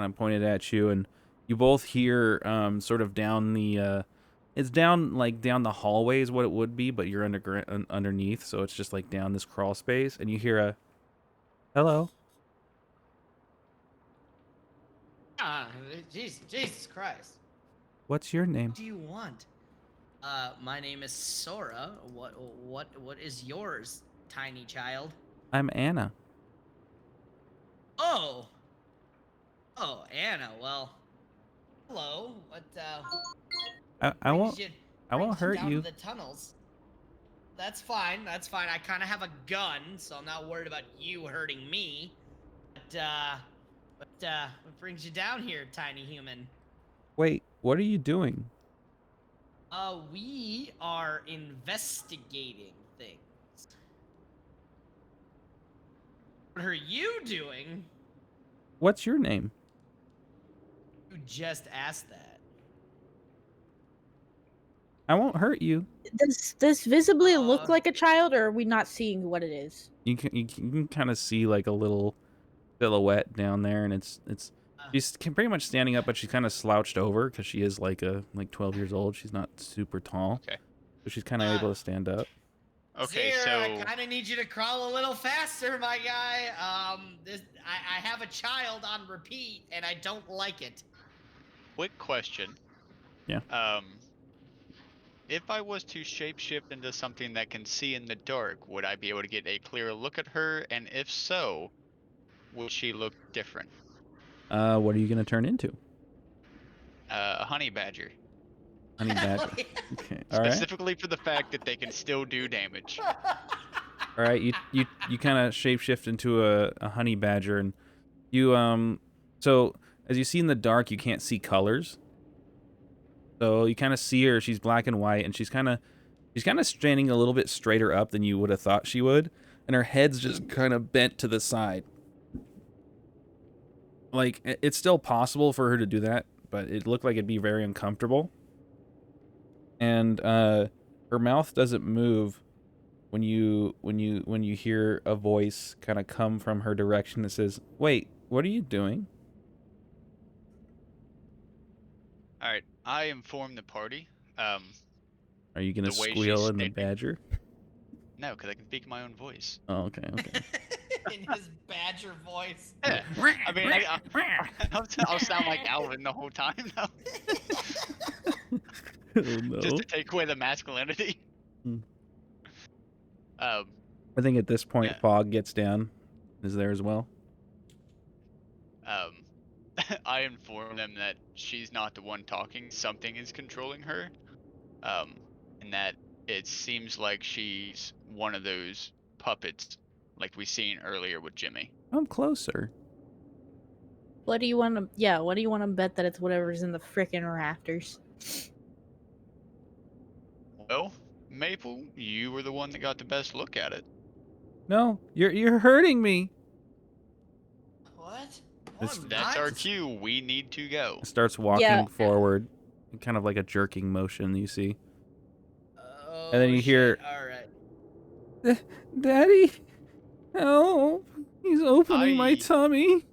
of pointed at you, and you both hear sort of down the it's down like down the hallway is what it would be, but you're underneath, so it's just like down this crawl space, and you hear a hello. Ah, Jesus Christ. What's your name? What do you want? My name is Sora. What is yours, tiny child? I'm Anna. Oh. Oh, Anna. Well, hello. What I won't brings hurt down you. to the tunnels? That's fine. That's fine. I kind of have a gun, so I'm not worried about you hurting me. But what brings you down here, tiny human? Wait, what are you doing? We are investigating things. What are you doing? What's your name? You just asked that. I won't hurt you. Does this visibly look Uh, like a child, or are we not seeing what it is? You can kind of see like a little silhouette down there, and it's she's pretty much standing up, but she's kind of slouched over because she is like 12 years old. She's not super tall, Okay. but she's kind of able to stand up. Okay, Zir, so I kind of need you to crawl a little faster, my guy. I have a child on repeat, and I don't like it. quick question. Yeah. If I was to shapeshift into something that can see in the dark, would I be able to get a clearer look at her? And if so, would she look different? What are you gonna turn into? A honey badger. Honey Hell badger. yeah. Okay. All right. Specifically for the fact that they can still do damage. All right. You kind of shapeshift into a honey badger, and you so as you see in the dark, you can't see colors. So you kind of see her. She's black and white, and she's kind of standing a little bit straighter up than you would have thought she would, and her head's just kind of bent to the side. Like it's still possible for her to do that, but it looked like it'd be very uncomfortable. And her mouth doesn't move when you hear a voice kind of come from her direction that says, "Wait, what are you doing?" All right, I inform the party. Are you gonna The way she's squeal in the standing. badger? No, because I can speak in my own voice. Oh, okay, okay. In his badger voice. Yeah. I mean, I'll sound like Alvin the whole time now, Oh, just no. to take away the masculinity. Hmm. Um, I think at this point, Yeah. Fog gets down. Is there as well? I inform them that she's not the one talking. Something is controlling her. And that it seems like she's one of those puppets, like we seen earlier with Jimmy. I'm closer. What do you want to? Yeah, what do you want to bet that it's whatever's in the frickin' rafters? Well, Maple, you were the one that got the best look at it. No, you're hurting me. What? It's- I'm That's our not. cue. We need to go. It starts walking Yeah. forward, kind of like a jerking motion. You see, Oh, and then you hear, shit. All right. "Daddy, help! He's opening my I- tummy."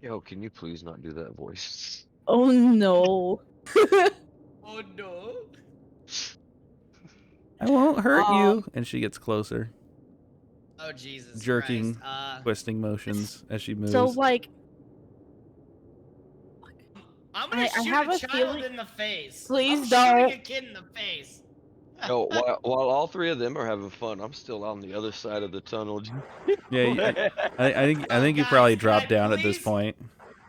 Yo, can you please not do that voice? Oh no. Oh no. I won't hurt Um, you. And she gets closer, Oh Jesus jerking, Christ. twisting motions as she moves. So like, I'm gonna I shoot have a a child feeling- in the face. Please I'm don't. shooting a kid in the face. Yo, while all three of them are having fun, I'm still on the other side of the tunnel. Yeah, I think Oh, you guys, probably can dropped I down at this please- point.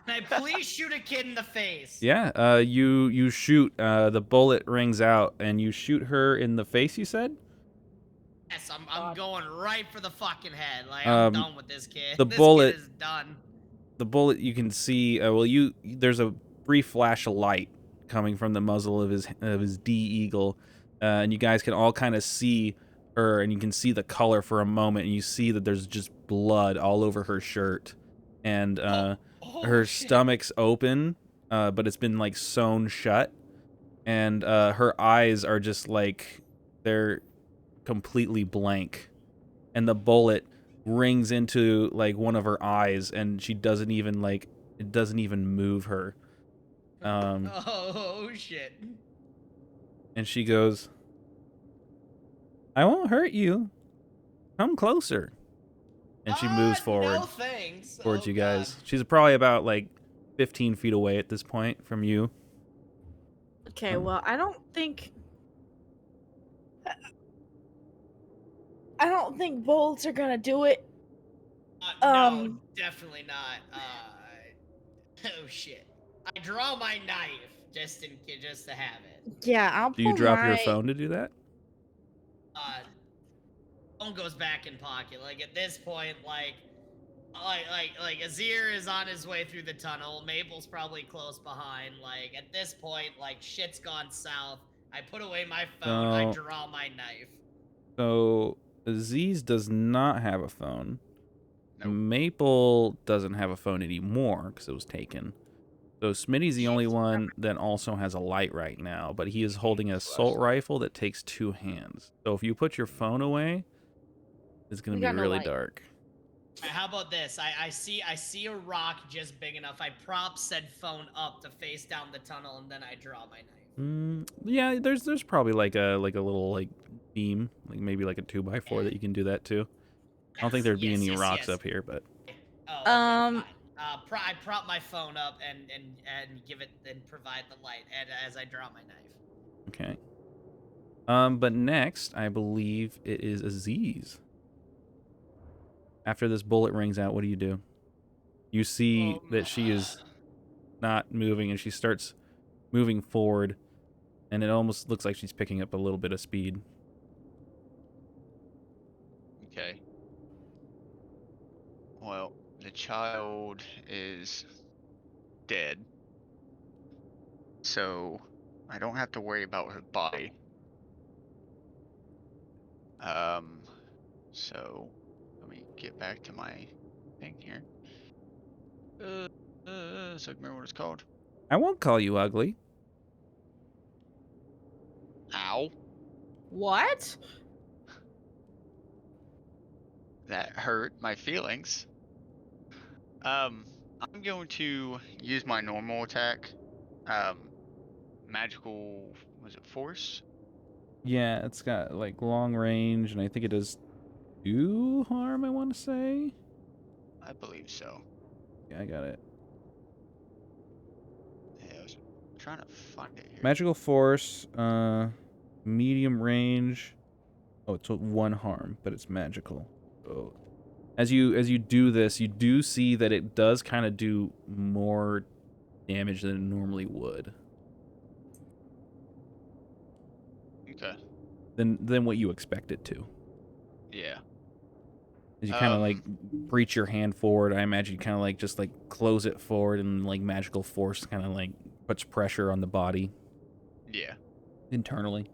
Can I please shoot a kid in the face? Yeah, you shoot. The bullet rings out, and you shoot her in the face. You said. Yes, I'm going right for the fucking head. Like Um, I'm done with this kid. the This bullet- kid is done. The bullet you can see. There's a brief flash of light coming from the muzzle of his D Eagle, and you guys can all kind of see her, and you can see the color for a moment, and you see that there's just blood all over her shirt, and Oh, her shit. stomach's open, but it's been like sewn shut, and her eyes are just like they're completely blank, and the bullet rings into like one of her eyes, and she doesn't even like it doesn't even move her. Oh shit. And she goes, "I won't hurt you. Come closer." And she moves forward No thanks. towards Oh, you guys. God. She's probably about like 15 feet away at this point from you. Okay, well, I don't think bullets are gonna do it. No, definitely not. Oh shit. I draw my knife just to have it. Yeah, I'll Do you pull drop your my- phone to do that? Phone goes back in pocket. Like at this point, like Azir is on his way through the tunnel. Mabel's probably close behind. Like at this point, like shit's gone south. I put away my phone. I No. draw my knife. So Aziz does not have a phone. Nope. Maple doesn't have a phone anymore because it was taken. So Smitty's the only one that also has a light right now, but he is holding an assault rifle that takes 2 hands. So if you put your phone away, it's gonna We be got no really light. dark. Alright, how about this? I see a rock just big enough. I prop said phone up to face down the tunnel, and then I draw my knife. Yeah, there's probably like a little like beam, like maybe like a 2x4 that you can do that too. I don't think there'd be Yes, any yes, rocks yes. up here, but Oh, okay, Um, fine. I prop my phone up and give it and provide the light and as I draw my knife. okay. But next, I believe it is Aziz. After this bullet rings out, what do you do? You see that she is not moving, and she starts moving forward, and it almost looks like she's picking up a little bit of speed. Okay. Well, the child is dead, so I don't have to worry about her body. So let me get back to my thing here. So remember what it's called? I won't call you ugly. Ow. What? That hurt my feelings. I'm going to use my normal attack. Magical, was it force? Yeah, it's got like long range, and I think it does 2 harm, I want to say. I believe so. Yeah, I got it. Yeah, I was trying to find it here. Magical force, medium range. Oh, it's 1 harm, but it's magical. So as you do this, you do see that it does kind of do more damage than it normally would. Okay. Than what you expect it to. Yeah. As you kind of like reach your hand forward, I imagine you kind of like just like close it forward, and like magical force kind of like puts pressure on the body Yeah. internally.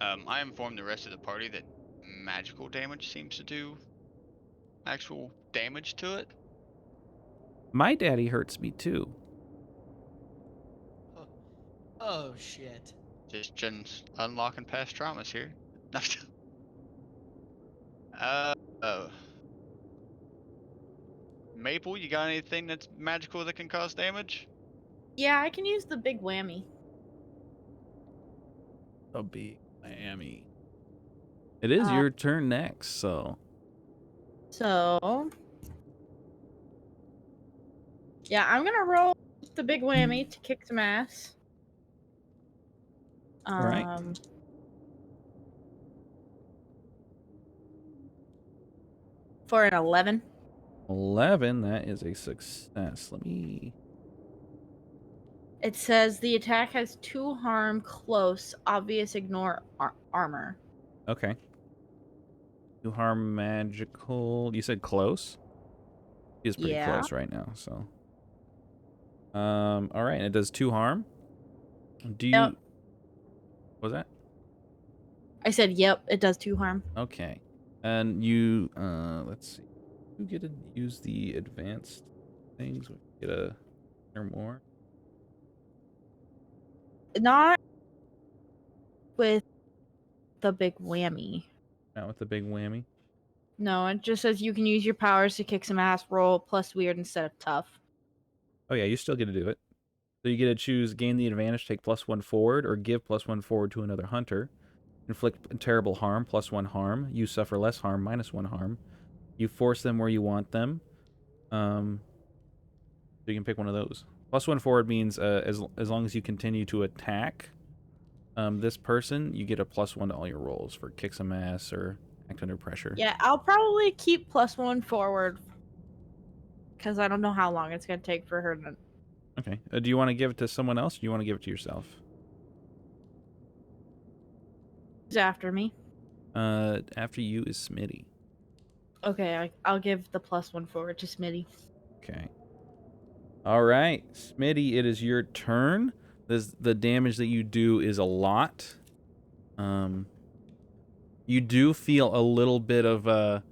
I informed the rest of the party that magical damage seems to do actual damage to it. My daddy hurts me too. Oh shit. Just unlocking past traumas here. Oh. Maple, you got anything that's magical that can cause damage? Yeah, I can use the big whammy. A big Miami. It is your turn next, so. So, yeah, I'm gonna roll the big whammy to kick some ass. All right. For an 11. 11, that is a success. Let me. It says the attack has 2 harm, close, obvious, ignore armor. Okay. 2 harm magical. You said close? He is pretty close right now, so. All right, and it does 2 harm. Do you. Yep. What was that? I said, yep, it does 2 harm. Okay. And you, let's see. You get to use the advanced things. We get a or more. Not with the big whammy. Not with the big whammy. No, it just says you can use your powers to kick some ass, roll plus weird instead of tough. Oh yeah, you still get to do it. So you get to choose gain the advantage, take +1 forward, or give +1 forward to another hunter. Inflict terrible harm, +1 harm. You suffer less harm, -1 harm. You force them where you want them. So you can pick one of those. +1 forward means as long as you continue to attack this person, you get a +1 to all your rolls for kick some ass or act under pressure. Yeah, I'll probably keep +1 forward because I don't know how long it's gonna take for her to. Okay. Do you want to give it to someone else? Or do you want to give it to yourself? Who's after me? After you is Smitty. Okay, I'll give the +1 forward to Smitty. Okay. All right, Smitty, it is your turn. The damage that you do is a lot. You do feel a little bit of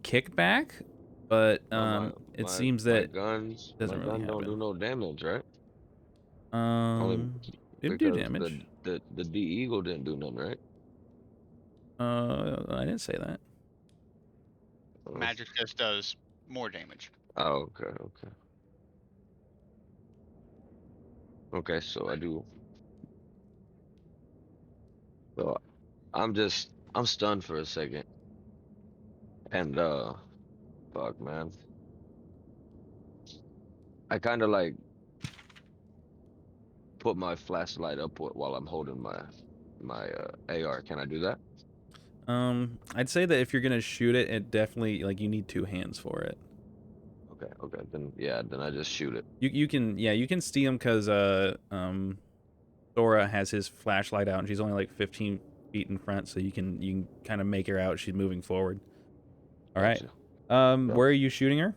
kickback, but it seems that doesn't my really gun don't do happen. no damage, right? Only It do because damage. the D Eagle didn't do nothing, right? I didn't say that. Magic just does more damage. Oh, okay. Okay, so I do. So I'm stunned for a second. And fuck man. I kinda like put my flashlight up while I'm holding my AR. Can I do that? I'd say that if you're gonna shoot it, it definitely like you need 2 hands for it. Okay, okay. Then yeah, then I just shoot it. You can you can see him because Thora has his flashlight out and she's only like 15 feet in front, so you can kind of make her out. She's moving forward. All right. Gotcha. Where are you shooting her?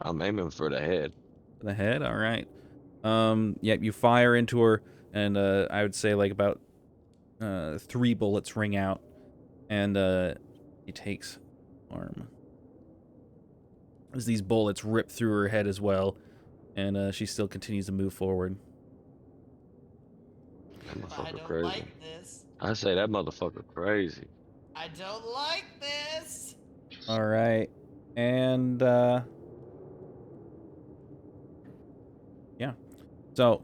I'm aiming for the head. The head. All right. Yep. You fire into her, and I would say like about 3 bullets ring out, and he takes harm as these bullets rip through her head as well, and she still continues to move forward. That I motherfucker don't crazy. like this. I say that motherfucker crazy. I don't like this. All right, and yeah, so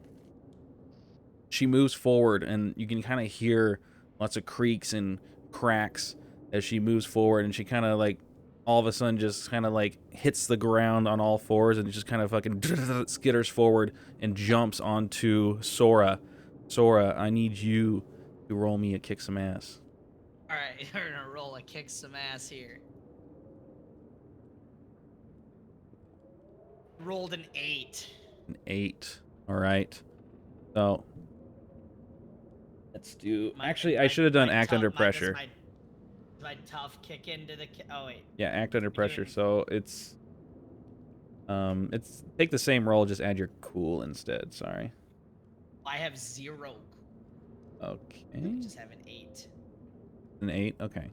she moves forward, and you can kind of hear lots of creaks and cracks as she moves forward, and she kind of like all of a sudden just kind of like hits the ground on all fours and just kind of fucking skitters forward and jumps onto Sora. Sora, I need you to roll me a kick some ass. All right, you're gonna roll a kick some ass here. Rolled an 8. An 8. All right. So let's do. Actually, I should have done act under pressure. My tough kick into the. Oh wait. Yeah, act under pressure. doing- So it's take the same roll, just add your cool instead. Sorry. I have 0. Okay. I just have an 8. An 8. Okay.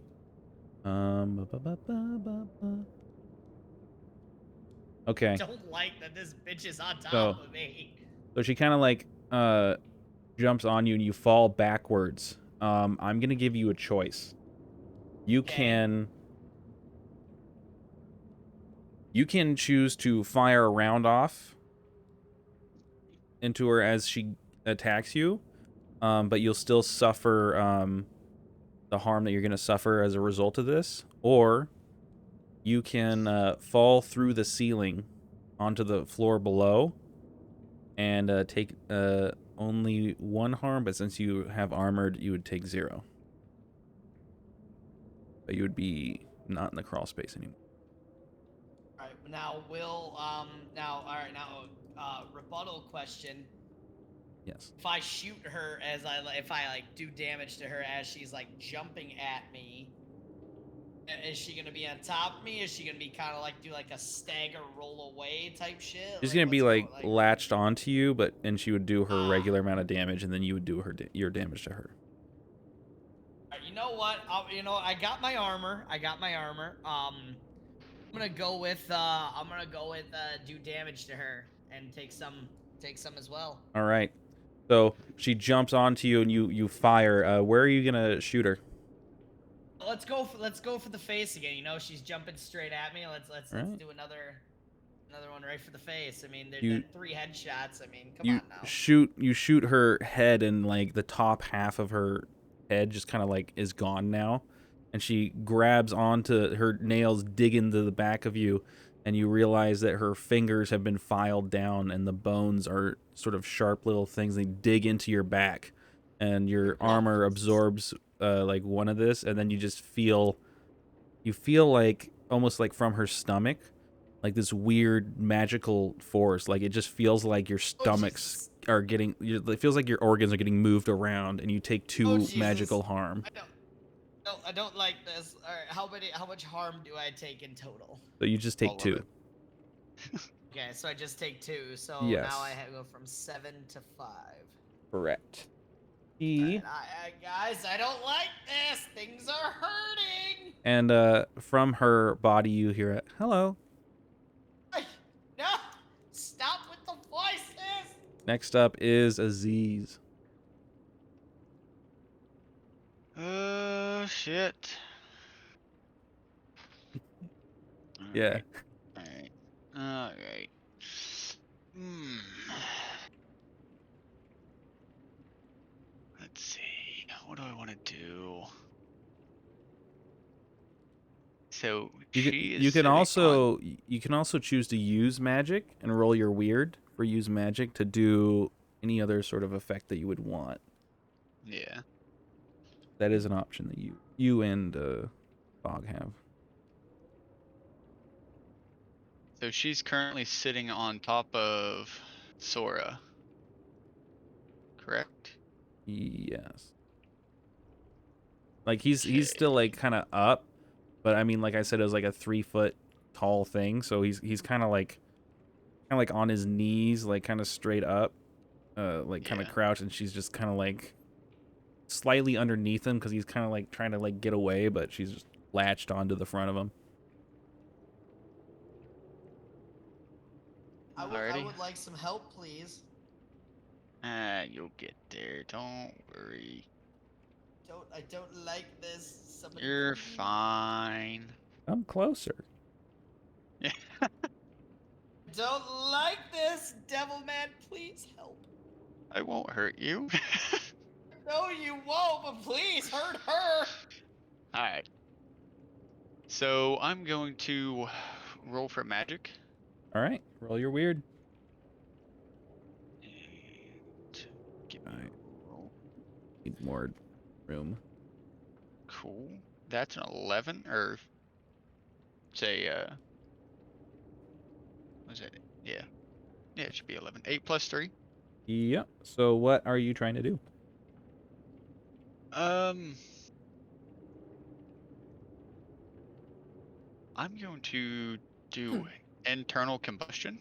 Okay. Don't like that this bitch is on top So- of me. So she kind of like jumps on you and you fall backwards. I'm gonna give you a choice. You Okay. can choose to fire a round off into her as she attacks you, but you'll still suffer the harm that you're gonna suffer as a result of this, or you can fall through the ceiling onto the floor below and take only 1 harm, but since you have armored, you would take 0. But you would be not in the crawl space anymore. All right, now rebuttal question. Yes. If I shoot her if I like do damage to her as she's like jumping at me, is she gonna be on top of me? Is she gonna be kind of like do like a stagger roll away type shit? She's Like, gonna be what's like going- latched onto you, and she would do her regular amount of damage, and then you would do your damage to her. Alright, you know what? I got my armor. I'm gonna go with do damage to her and take some as well. All right. So she jumps onto you, and you fire. Where are you gonna shoot her? Let's go for the face again. You know, she's jumping straight at me. Let's Alright. do another one right for the face. I mean, You- they're 3 headshots. I mean, come You on now. shoot her head, and like the top half of her head just kind of like is gone now, and she grabs onto her nails, dig into the back of you, and you realize that her fingers have been filed down, and the bones are sort of sharp little things. They dig into your back, and your armor absorbs like one of this, and then you feel like almost like from her stomach, like this weird magical force. Like it just feels like your stomachs are getting. It feels like your organs are getting moved around, and you take 2 Jesus. magical harm. I don't like this. All right, how much harm do I take in total? So you just All take of 2. it. Okay, so I just take 2. So Yes. now I go from 7 to 5. Correct. Alright, guys, I don't like this. Things are hurting. And from her body, you hear it. Hello. No, stop with the voices. Next up is Aziz. Shit. Yeah. Alright. Let's see. What do I want to do? So You can also choose to use magic and roll your weird for use magic to do any other sort of effect that you would want. Yeah. That is an option that you and Fog have. So she's currently sitting on top of Sora. Correct? Yes. Like he's still Okay. like kind of up, but I mean, like I said, it was like a 3 foot tall thing, so he's kind of like on his knees, like kind of straight up, like kind of Yeah. crouched, and she's just kind of like slightly underneath him because he's kind of like trying to like get away, but she's just latched onto the front of him. I Alrighty. would like some help, please. You'll get there. Don't worry. I don't like this. Somebody You're please. fine. Come closer. Yeah. Don't like this, Devil Man. Please help. I won't hurt you. No, you won't. But please hurt her. All right. So I'm going to roll for magic. All right, roll your weird. And give me Alright. a roll. Need more room. Cool. That's an 11, or say, was it? Yeah. Yeah, it should be 11. 8 plus 3. Yep. So what are you trying to do? I'm going to do internal combustion.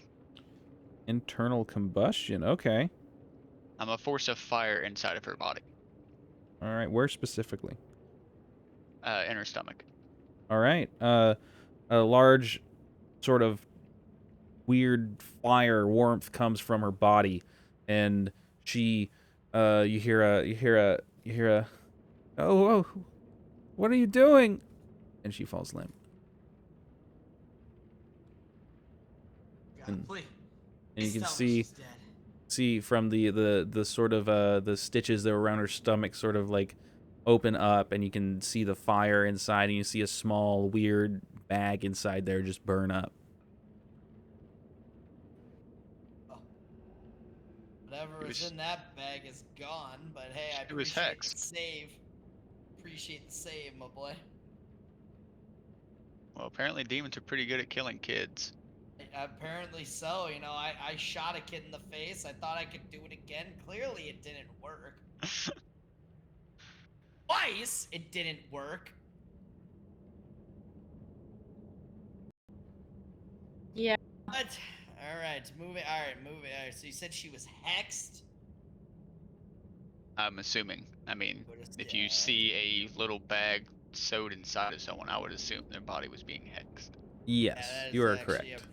Internal combustion. Okay. I'm a force of fire inside of her body. All right. Where specifically? In her stomach. All right. A large, sort of weird fire warmth comes from her body, and she, you hear a, oh, what are you doing? And she falls limp. God, And, please. and you Please can tell me see she's dead. from the sort of the stitches that are around her stomach sort of like open up, and you can see the fire inside, and you see a small weird bag inside there just burn up. Whatever It was was, in that bag is gone, but hey, I it was appreciate the hexed. save. Appreciate the save, my boy. Well, apparently demons are pretty good at killing kids. Apparently so. You know, I shot a kid in the face. I thought I could do it again. Clearly, it didn't work. Twice, it didn't work. Yeah. But all right, moving. All right, moving. All right. So you said she was hexed. I'm assuming. I mean, if you Yeah. see a little bag sewed inside of someone, I would assume their body was being hexed. Yes, Yeah, that you is are actually correct.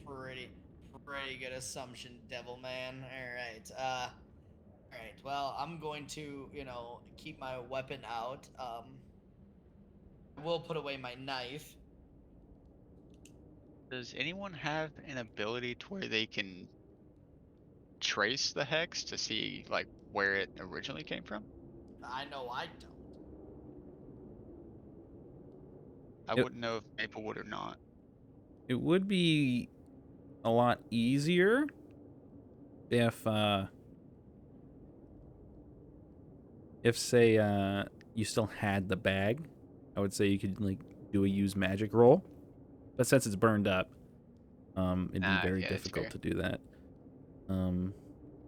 a pretty good assumption, Devil Man. All right. All right. Well, I'm going to, keep my weapon out. I will put away my knife. Does anyone have an ability to where they can trace the hex to see like where it originally came from? I know I don't. I It, wouldn't know if Maple would or not. it would be a lot easier if say you still had the bag. I would say you could like do a use magic roll, but since it's burned up, it'd be very Yeah, that's difficult fair. to do that.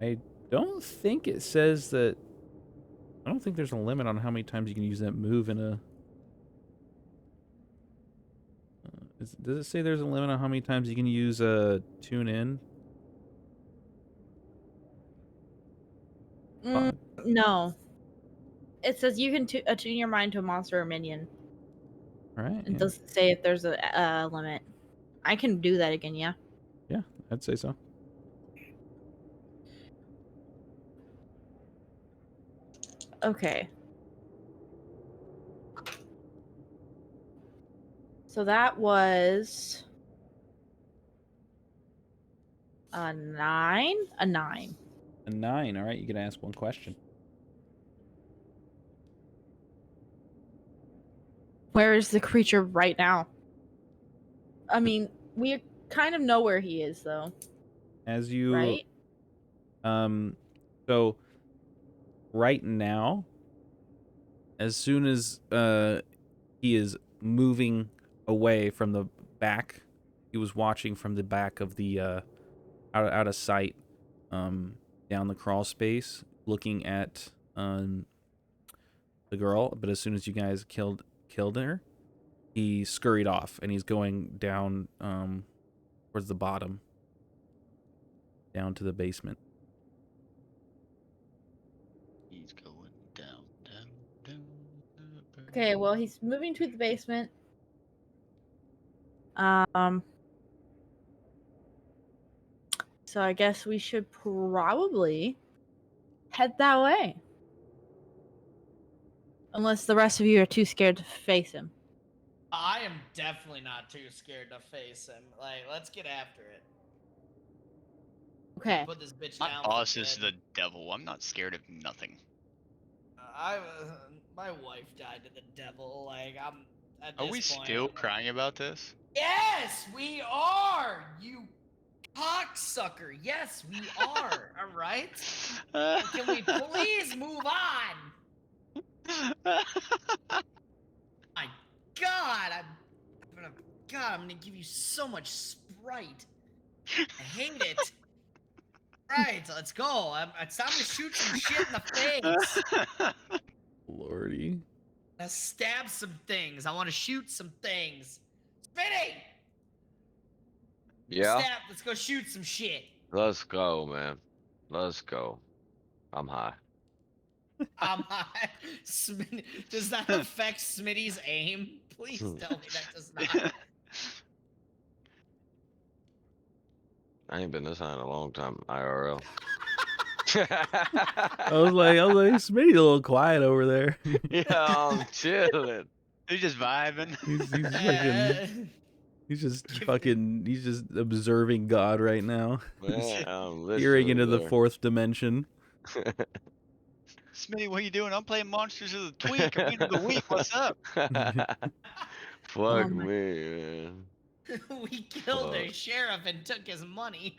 I don't think it says that. I don't think there's a limit on how many times you can use that move in a. Does it say there's a limit on how many times you can use a tune in? No. It says you can attune your mind to a monster or minion. All right. It Yeah. doesn't say if there's a limit. I can do that again, yeah. Yeah, I'd say so. Okay. So that was a 9? A 9. A 9. All right, you can ask one question. Where is the creature right now? I mean, we kind of know where he is, though. As you Right? So right now, as soon as he is moving away from the back, he was watching from the back of the out of sight, down the crawl space, looking at the girl. But as soon as you guys killed her, he scurried off, and he's going down towards the bottom, down to the basement. He's going down, down, down. Okay, well, he's moving to the basement. So I guess we should probably head that way. Unless the rest of you are too scared to face him. I am definitely not too scared to face him. Like, let's get after it. Okay. Put this bitch My down. boss for is dead. the devil. I'm not scared of nothing. My wife died to the devil. Like, I'm at Are this we point, still I'm like, crying about this? Yes, we are. You cocksucker. Yes, we are. All right. Can we please move on? My God, I'm gonna give you so much Sprite. I hate it. Right, let's go. It's time to shoot some shit in the face. Lordy. Let's stab some things. I want to shoot some things. Spinny! Yeah, Stab. Let's go shoot some shit. let's go, man. Let's go. I'm high. Does that affect Smitty's aim? Please tell me that does not. I ain't been this high in a long time, IRL. I was like, Smitty's a little quiet over there. Yeah, I'm chilling. He's just vibing. He's just observing God right now. Man, I'm Peering literally into the there. fourth dimension. Smitty, what are you doing? I'm playing Monsters of the Tweak. I'm into the week. What's up? Fuck my- me, man. We killed the Fuck. sheriff and took his money.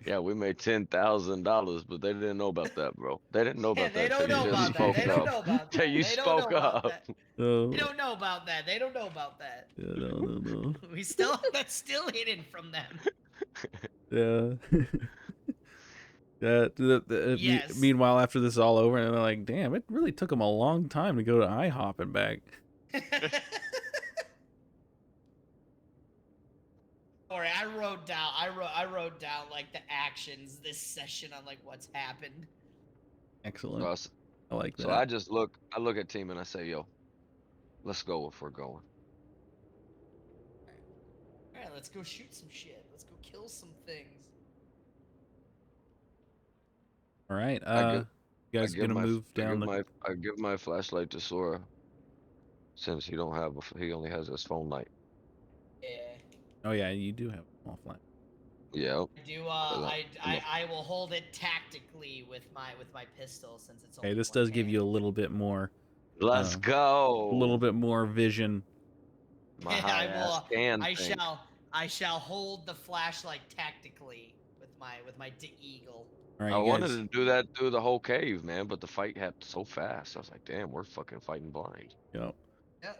Yeah, we made $10,000, but they didn't know about that, bro. They didn't know about They that. don't till know you just about that. spoke They don't up. know about Till that. you They don't spoke know about up. that. Oh, They don't know about that. They don't know about that. yeah, no. That's still hidden from them. Yeah. Yes. Meanwhile, after this is all over, and they're like, damn, it really took them a long time to go to IHOP and back. Sorry, I wrote down like the actions this session on like what's happened. Excellent. So, I s- I like that. so I look at team and I say, yo, let's go if we're going. Alright, let's go shoot some shit. Let's go kill some things. All right. I You guys gonna move down the. I give my flashlight to Sora, since he only has his phone light. Yeah. Oh yeah, you do have a small flat. Yeah. I do I'm I will hold it tactically with my pistol since it's Okay, only this one does give you a hand. little bit more, Let's a go. little bit more vision. My high ass can I thing. shall hold the flashlight tactically with my eagle. All right, I you wanted guys. to do that through the whole cave, man, but the fight happened so fast. I was like, damn, we're fucking fighting blind. Yep. Yeah,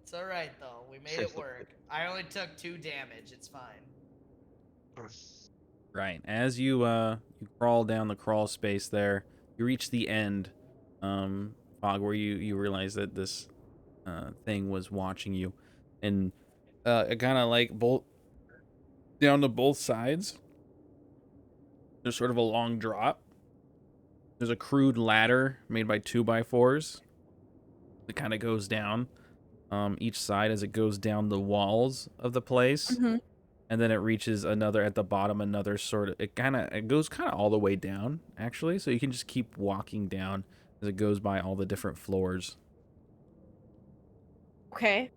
it's all right though. We made it work. I only took 2 damage. It's fine. Right. As you crawl down the crawl space there, you reach the end, Fog, where you realize that this thing was watching you, and it kind of like bolt down to both sides. There's sort of a long drop. There's a crude ladder made by 2x4s that kind of goes down each side as it goes down the walls of the place. Mm-hmm. And then it reaches another at the bottom, another sort of, it goes kind of all the way down, actually. So you can just keep walking down as it goes by all the different floors. Okay.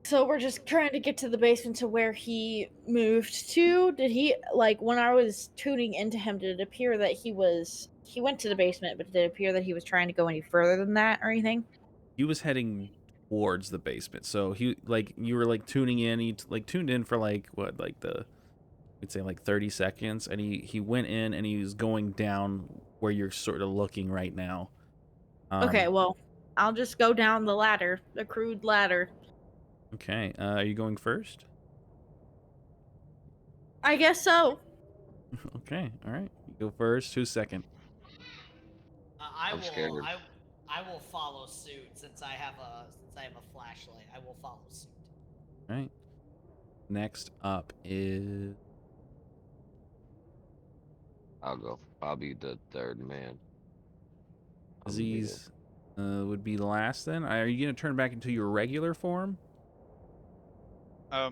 So we're just trying to get to the basement to where he moved to. Did he, like, when I was tuning into him, did it appear that he went to the basement, but did it appear that he was trying to go any further than that or anything? He was heading towards the basement. So you were like tuning in, tuned in for like what, like the we'd say like 30 seconds, and he went in and he was going down where you're sort of looking right now. Okay, well, I'll just go down the ladder, the crude ladder. Okay. Are you going first? I guess so. Okay. All right. You go first. Who's second? I'm scared. I will follow suit since I have a flashlight. I will follow suit. All right. Next up is I'll go. I'll be the third man. I'm gonna be Aziz. Would be the last then. Are you gonna turn back into your regular form? I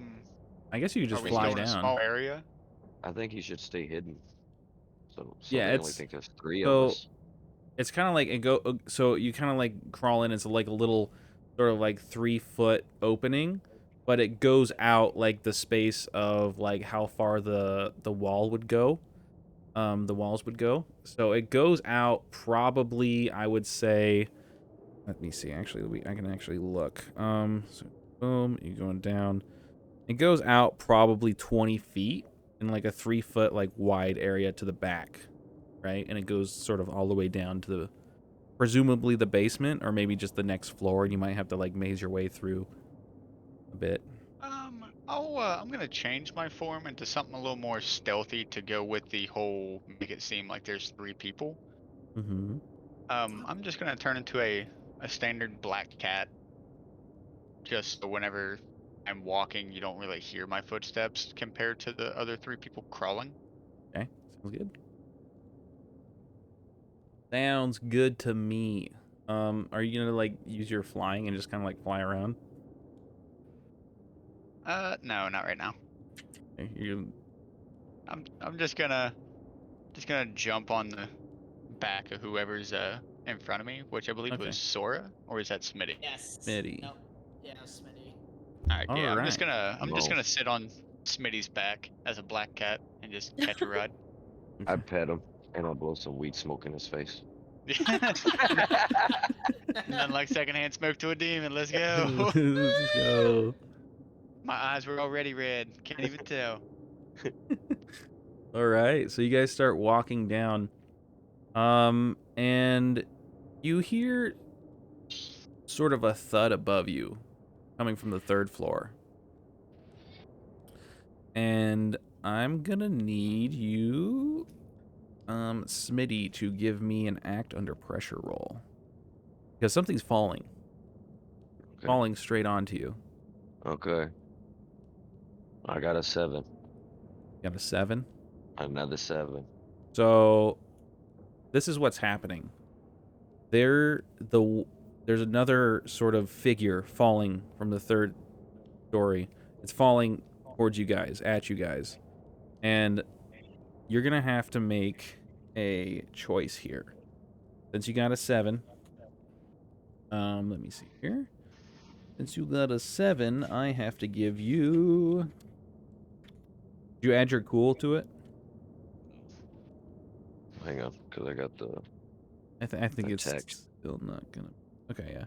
guess you could Are just we fly still in a down. small area? I think he should stay hidden. So Yeah, they only it's think there's 3 of so us. it's kind of like so you kind of like crawl in. It's like a little sort of like 3-foot opening, but it goes out like the space of like how far the wall would go. The walls would go. So it goes out probably, I would say. Let me see. Actually, I can actually look. So boom, you're going down. It goes out probably 20 feet in like a 3-foot like wide area to the back, right? And it goes sort of all the way down to the presumably the basement or maybe just the next floor. And you might have to like maze your way through a bit. I'm gonna change my form into something a little more stealthy to go with the whole make it seem like there's 3 people. Mm-hmm. I'm just gonna turn into a standard black cat, just so whenever I'm walking, you don't really hear my footsteps compared to the other 3 people crawling. Okay, sounds good. Sounds good to me. Are you gonna like use your flying and just kind of like fly around? No, not right now. Okay, you I'm just gonna jump on the back of whoever's in front of me, which I believe okay? was Sora, or is that Smitty? Yes. Smitty. No. Yeah, Smitty. Alright, All yeah, I'm just right. No. gonna sit on Smitty's back as a black cat and just catch a ride. I Okay. pet him and I blow some weed smoke in his face. Nothing like secondhand smoke to a demon. Let's go. Let's go. My eyes were already red. Can't even tell. All right. So you guys start walking down. And you hear sort of a thud above you coming from the 3rd floor. And I'm gonna need you, Smitty, to give me an act under pressure roll. Because something's falling. Okay. Falling straight onto you. Okay. I got a 7. You got a 7? Another 7. So this is what's happening. There's another sort of figure falling from the 3rd story. It's falling towards you guys, at you guys. And you're going to have to make a choice here. Since you got a 7. Let me see here. Since you got a 7, I have to give you... Did you add your cool to it? Hang on, because I got the I think it's text. still not gonna... Okay, yeah.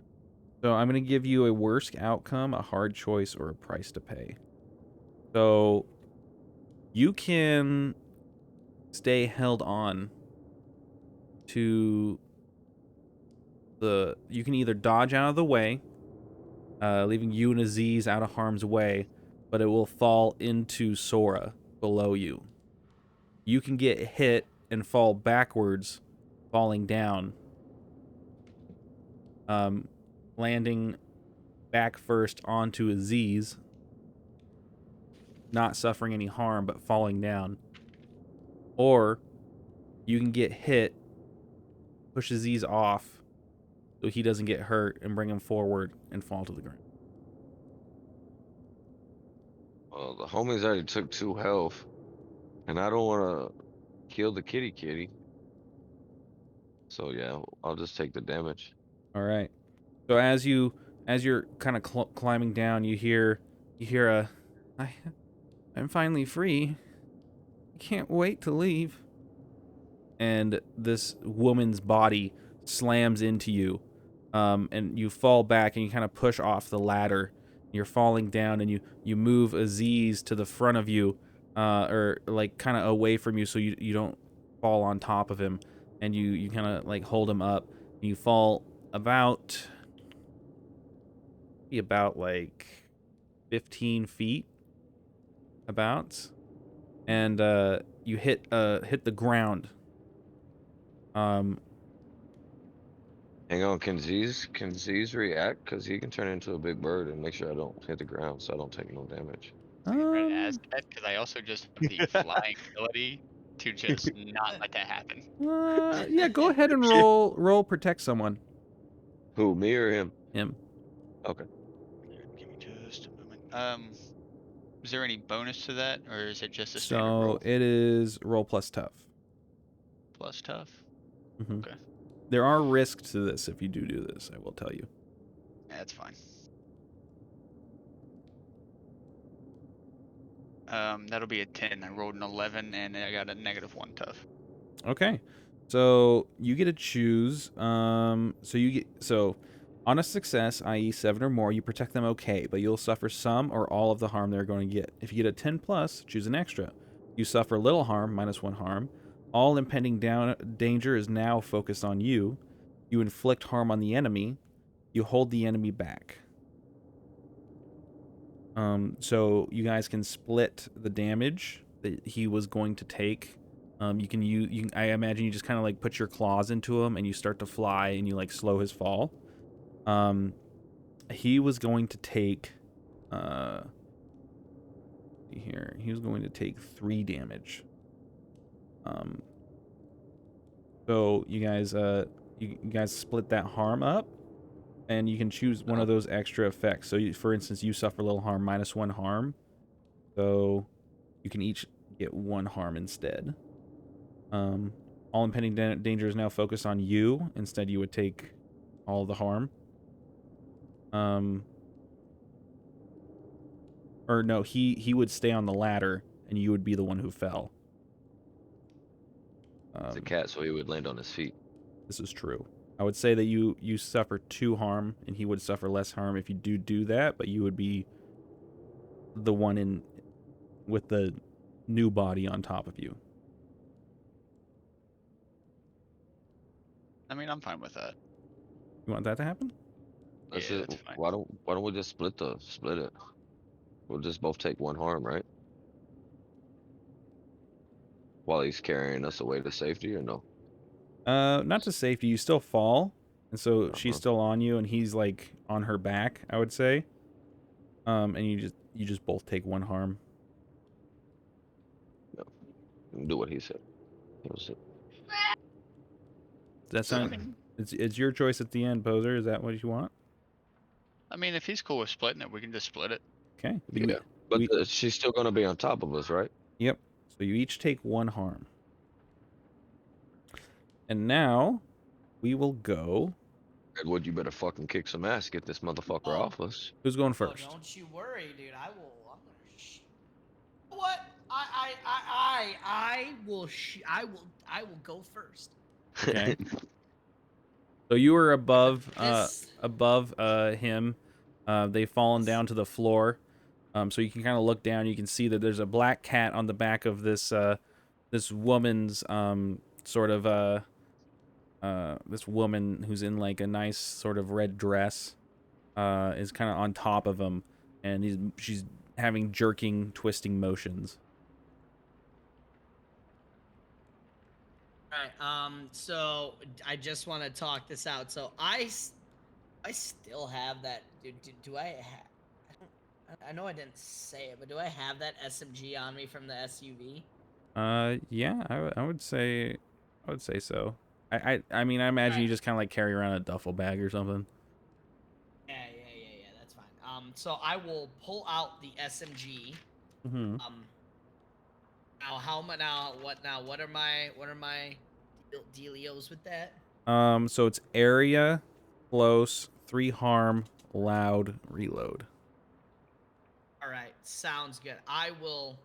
So I'm gonna give you a worst outcome, a hard choice, or a price to pay. So you can stay held on to the... You can either dodge out of the way, leaving you and Aziz out of harm's way, but it will fall into Sora below you. You can get hit and fall backwards, falling down, landing back first onto Aziz, not suffering any harm but falling down. Or you can get hit, push Aziz off so he doesn't get hurt, and bring him forward and fall to the ground. Well, the homies already took 2 health, and I don't want to kill the kitty. So yeah, I'll just take the damage. All right. So as you're kind of climbing down, you hear a, I'm finally free. I can't wait to leave. And this woman's body slams into you, and you fall back and you kind of push off the ladder. You're falling down, and you move Aziz to the front of you, or like kind of away from you, so you don't fall on top of him, and you kind of like hold him up. You fall about like 15 feet about, and you hit the ground. Hang on, can Z's react? Cause he can turn into a big bird and make sure I don't hit the ground, so I don't take no damage. I was getting ready to ask that because I also just have the flying ability to just not let that happen. Yeah, go ahead and roll protect someone. Who, me or him? Him. Okay. Give me just a moment. Is there any bonus to that, or is it just a standard So roll it is roll plus tough. plus tough? Mhm. Okay, There are risks to this if you do this, I will tell you. yeah, that's fine. That'll be a 10. I rolled an 11, and I got a -1 tough. Okay. So you get to choose. So on a success, i.e. 7 or more, you protect them okay, but you'll suffer some or all of the harm they're going to get. If you get a 10 plus, choose an extra. You suffer little harm, -1 harm. All impending danger is now focused on you. You inflict harm on the enemy. You hold the enemy back. So you guys can split the damage that he was going to take. You can use. I imagine you just kind of like put your claws into him and you start to fly and you like slow his fall. He was going to take. Here, he was going to take 3 damage. So you guys, you guys split that harm up, and you can choose one of those extra effects. So, for instance, you suffer little harm, -1 harm. So you can each get 1 harm instead. All impending danger is now focused on you. Instead, you would take all the harm. Or no, he would stay on the ladder, and you would be the one who fell. It's a cat, so he would land on his feet. This is true. I would say that you suffer 2 harm, and he would suffer less harm if you do that, but you would be the one in with the new body on top of you. I mean, I'm fine with that. You want that to happen? That's Yeah, it. that's fine. Why don't we just split it? We'll just both take 1 harm, right? While he's carrying us away to safety, or no? Not to safety. You still fall, and so she's Uh-huh. still on you, and he's like on her back, I would say. And you just both take 1 harm. No. Do what he said. That was it. Does that I sound? mean, It's your choice at the end, Poser. Is that what you want? if he's cool with splitting it, we can just split it. Okay. Yeah. But she's still gonna be on top of us, right? Yep. So you each take 1 harm. And now we will go. Redwood, you better fucking kick some ass. Get this motherfucker Oh. off us. Who's going Oh, first? don't you worry, dude. I'm gonna. What? I will. I will go first. Okay. So you were above This. him. They've fallen down to the floor. So you can kind of look down. You can see that there's a black cat on the back of this this woman's sort of this woman who's in like a nice sort of red dress is kind of on top of him, and she's having jerking, twisting motions. All right. So I just want to talk this out. So I still have that. Do I have? I know I didn't say it, but do I have that SMG on me from the SUV? Yeah, I would say so. I mean, I imagine you Right. just kind of like carry around a duffel bag or something. Yeah. That's fine. So I will pull out the SMG. Mm-hmm. Now how much? Now what? Now what are my dealios with that? So it's area, close, 3 harm, loud, reload. All right, sounds good. I will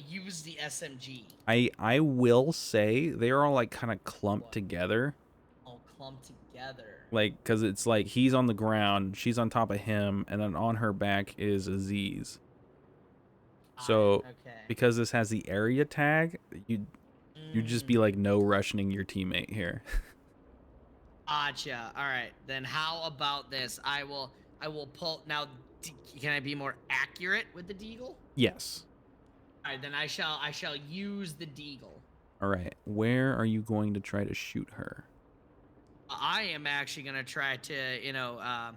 use the SMG. I will say they are all like kind of clumped What? together. All clumped together. Like, cause it's like he's on the ground, she's on top of him, and then on her back is Aziz. So Okay. because this has the area tag, you'd just be like no rushing your teammate here. Gotcha. All right. Then how about this? I will pull now. Can I be more accurate with the deagle? Yes. All right. Then I shall use the deagle. All right. Where are you going to try to shoot her? I am actually gonna try to,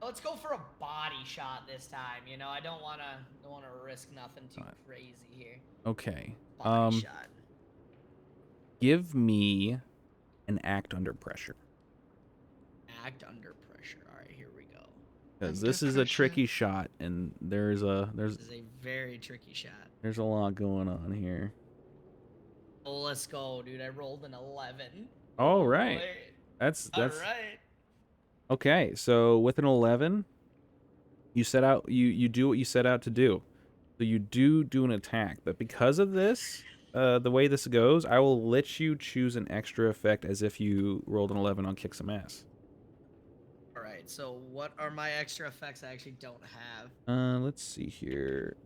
let's go for a body shot this time. I don't wanna risk nothing too crazy here. Okay. Body shot. Give me an act under pressure. Act under pressure. All right, here we go. Because this is a tricky shot, and there's This is a very tricky shot. a lot going on here. Oh, let's go, dude. I rolled an 11. All Oh, right. boy. That's All right. okay. So with an 11, you set out you do what you set out to do. So you do an attack, but because of this, the way this goes, I will let you choose an extra effect as if you rolled an 11 on kick some ass. All right. So what are my extra effects I actually don't have? Let's see here.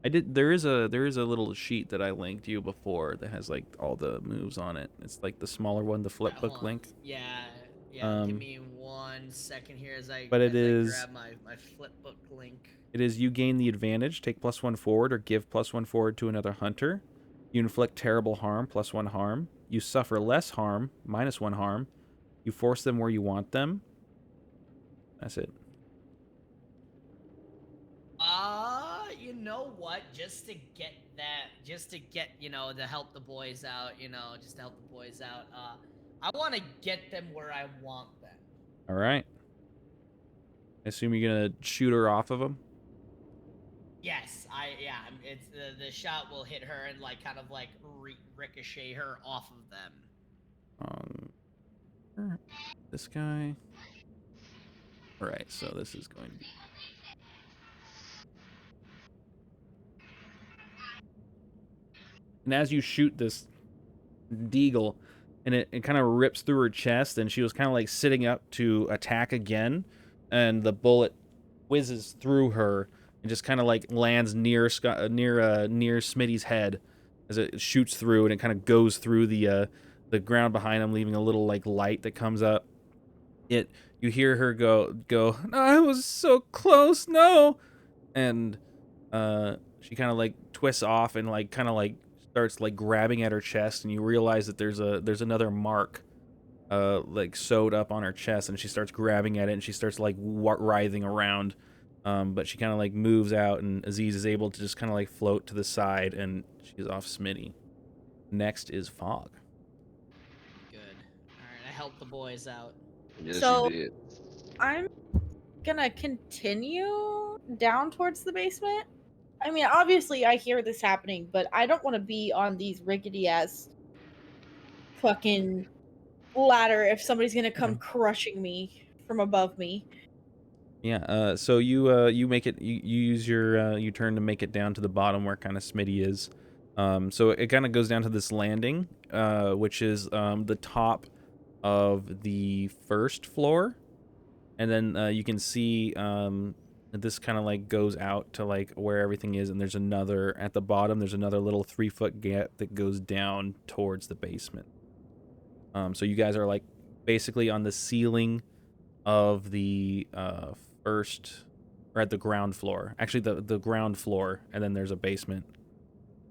There is a little sheet that I linked you before that has like all the moves on it. It's like the smaller one, the flip book Hold on. link. Yeah. Give me 1 second here as I But as I grab my flip book link. It is you gain the advantage, take +1 forward, or give +1 forward to another hunter. You inflict terrible harm, +1 harm. You suffer less harm, -1 harm. You force them where you want them. That's it. You know what? Just to get, to help the boys out, I want to get them where I want them. All right. I assume you're gonna shoot her off of them. Yes, it's the shot will hit her and like kind of like ricochet her off of them. This guy. All right, so this is going to be. And as you shoot this deagle, and it kind of rips through her chest, and she was kind of like sitting up to attack again, and the bullet whizzes through her and just kind of like lands near Smitty's head as it shoots through, and it kind of goes through the ground behind him, leaving a little like light that comes up. You hear her go, no, I was so close, no, and she kind of like twists off and like kind of like starts like grabbing at her chest, and you realize that there's another mark like sewed up on her chest, and she starts grabbing at it, and she starts like writhing around, but she kind of like moves out, and Aziz is able to just kind of like float to the side, and she's off Smitty. Next is Fog. Good. All right, I helped the boys out. Yes, So- you did. I'm gonna continue down towards the basement. I mean, obviously I hear this happening, but I don't want to be on these rickety ass fucking ladder if somebody's gonna come crushing me from above me. Yeah. So you make it. You use your turn to make it down to the bottom where kind of Smitty is. So it kind of goes down to this landing, which is the top of the first floor, and then you can see that this kind of like goes out to like where everything is, and there's another at the bottom. There's another little 3-foot gap that goes down towards the basement. So you guys are like basically on the ceiling of the first, or at the ground floor. Actually, the ground floor, and then there's a basement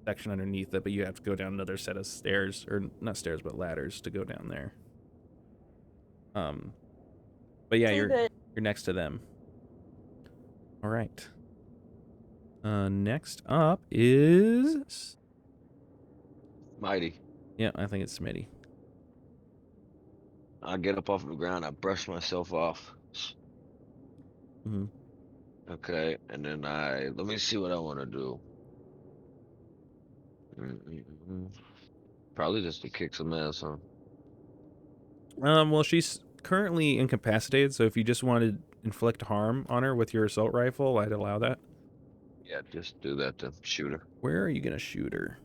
section underneath it, but you have to go down another set of stairs, or not stairs, but ladders to go down there. But yeah, you're next to them. All right. Next up is Mighty. yeah, I think it's Smitty. I get up off the ground. I brush myself off. Mm-hmm. Okay, and then let me see what I want to do. Probably just to kick some ass, huh? Well, she's currently incapacitated, so if you just want to inflict harm on her with your assault rifle, I'd allow that. Yeah, just do that to shoot her. Where are you gonna shoot her?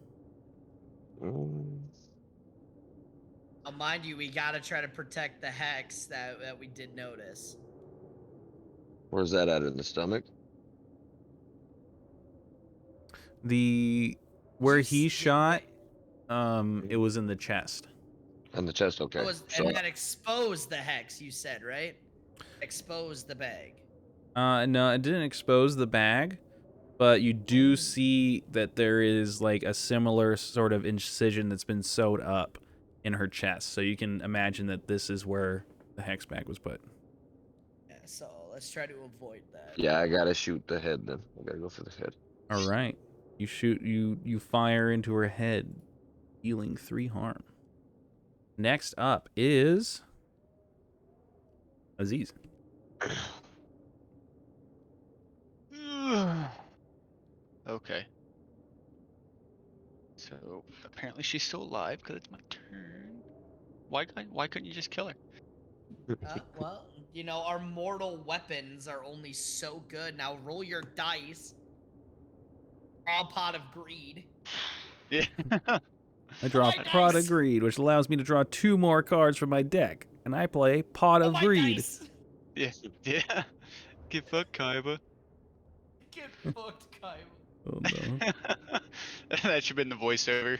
Mind you, we gotta try to protect the hex that we did notice. Where's that at, in the stomach? Where You he s- shot, wait, it was in the chest. In the chest, that okay. was, So and that exposed the hex. You said, right? Exposed the bag. No, it didn't expose the bag, but you do Oh. see that there is like a similar sort of incision that's been sewed up in her chest. So you can imagine that this is where the hex bag was put. Yeah, so let's try to avoid that. yeah, I gotta shoot the head then. I gotta go for the head. All right. You shoot, you fire into her head, dealing 3 harm. Next up is Aziz. Okay. So apparently she's still alive because it's my turn. Why couldn't you just kill her? Well, you know, our mortal weapons are only so good. Now roll your dice. Draw a pot of greed. Yeah. I draw my Pot of dice! Greed, which allows me to draw 2 more cards from my deck, and I play Pot Oh of my Greed. dice! Yeah. Yeah. Get fucked, Kaiba. Get fucked, Kyle. Oh no! That should have been the voiceover.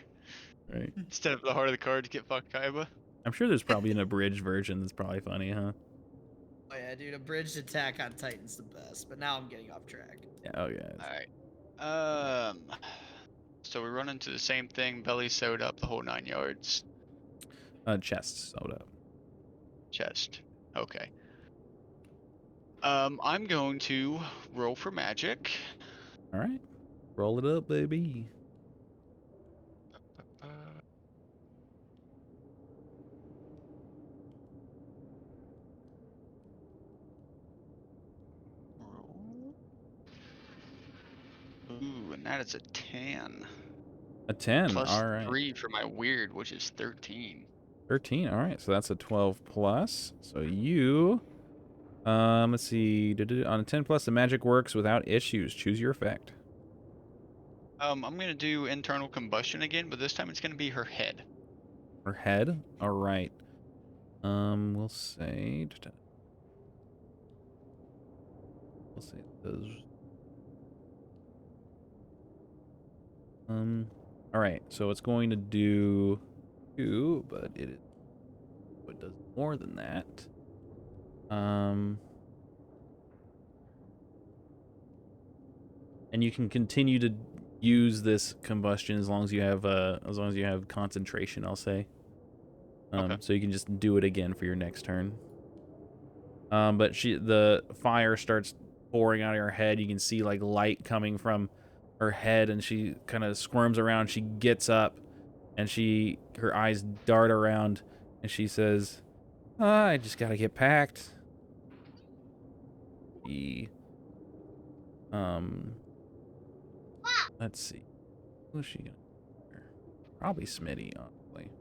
Right. Instead of the heart of the cards, get fucked, Kaiba. I'm sure there's probably an abridged version that's probably funny, huh? Oh yeah, dude, a bridged attack on Titan's the best. But now I'm getting off track. Yeah, oh yeah. Alright. So we run into the same thing, belly sewed up, the whole 9 yards. Chest sewed up. Chest. Okay. I'm going to roll for magic. All right, roll it up, baby. Uh, roll. Ooh, and that is a 10. A 10. Plus All right. 3 for my weird, which is 13. 13. All right, so that's a 12 plus. So you, let's see. On a 10 plus, the magic works without issues. Choose your effect. I'm gonna do internal combustion again, but this time it's gonna be her head. Her head. All right. We'll say. We'll say those. All right. So it's going to do 2, but it does more than that. And you can continue to use this combustion as long as you have concentration, I'll say. Okay. So you can just do it again for your next turn. But the fire starts pouring out of her head. You can see like light coming from her head, and she kind of squirms around. She gets up, and her eyes dart around, and she says, I just gotta get packed. Let's see. Who's she gonna? Probably Smitty, honestly.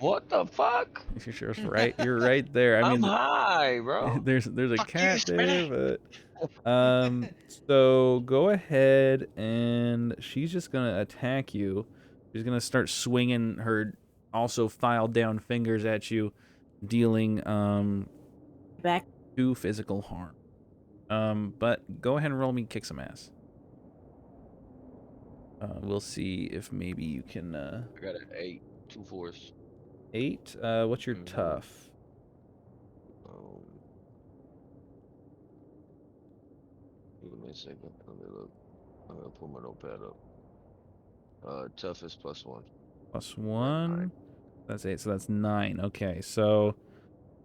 What the fuck? You're sure it's right. You're right there. I I'm mean, high, bro. there's a Fuck you, cat there, Smitty. but so go ahead, and she's just gonna attack you. She's gonna start swinging her also filed down fingers at you, dealing Back. 2 physical harm. But go ahead and roll me kick some ass. We'll see if maybe you can. I got an 8, 2 4s. 8. What's your tough? Give me a second. Let me look. I'm gonna pull my notepad up. Tough is +1. +1. 9. That's 8. So that's 9. Okay. So,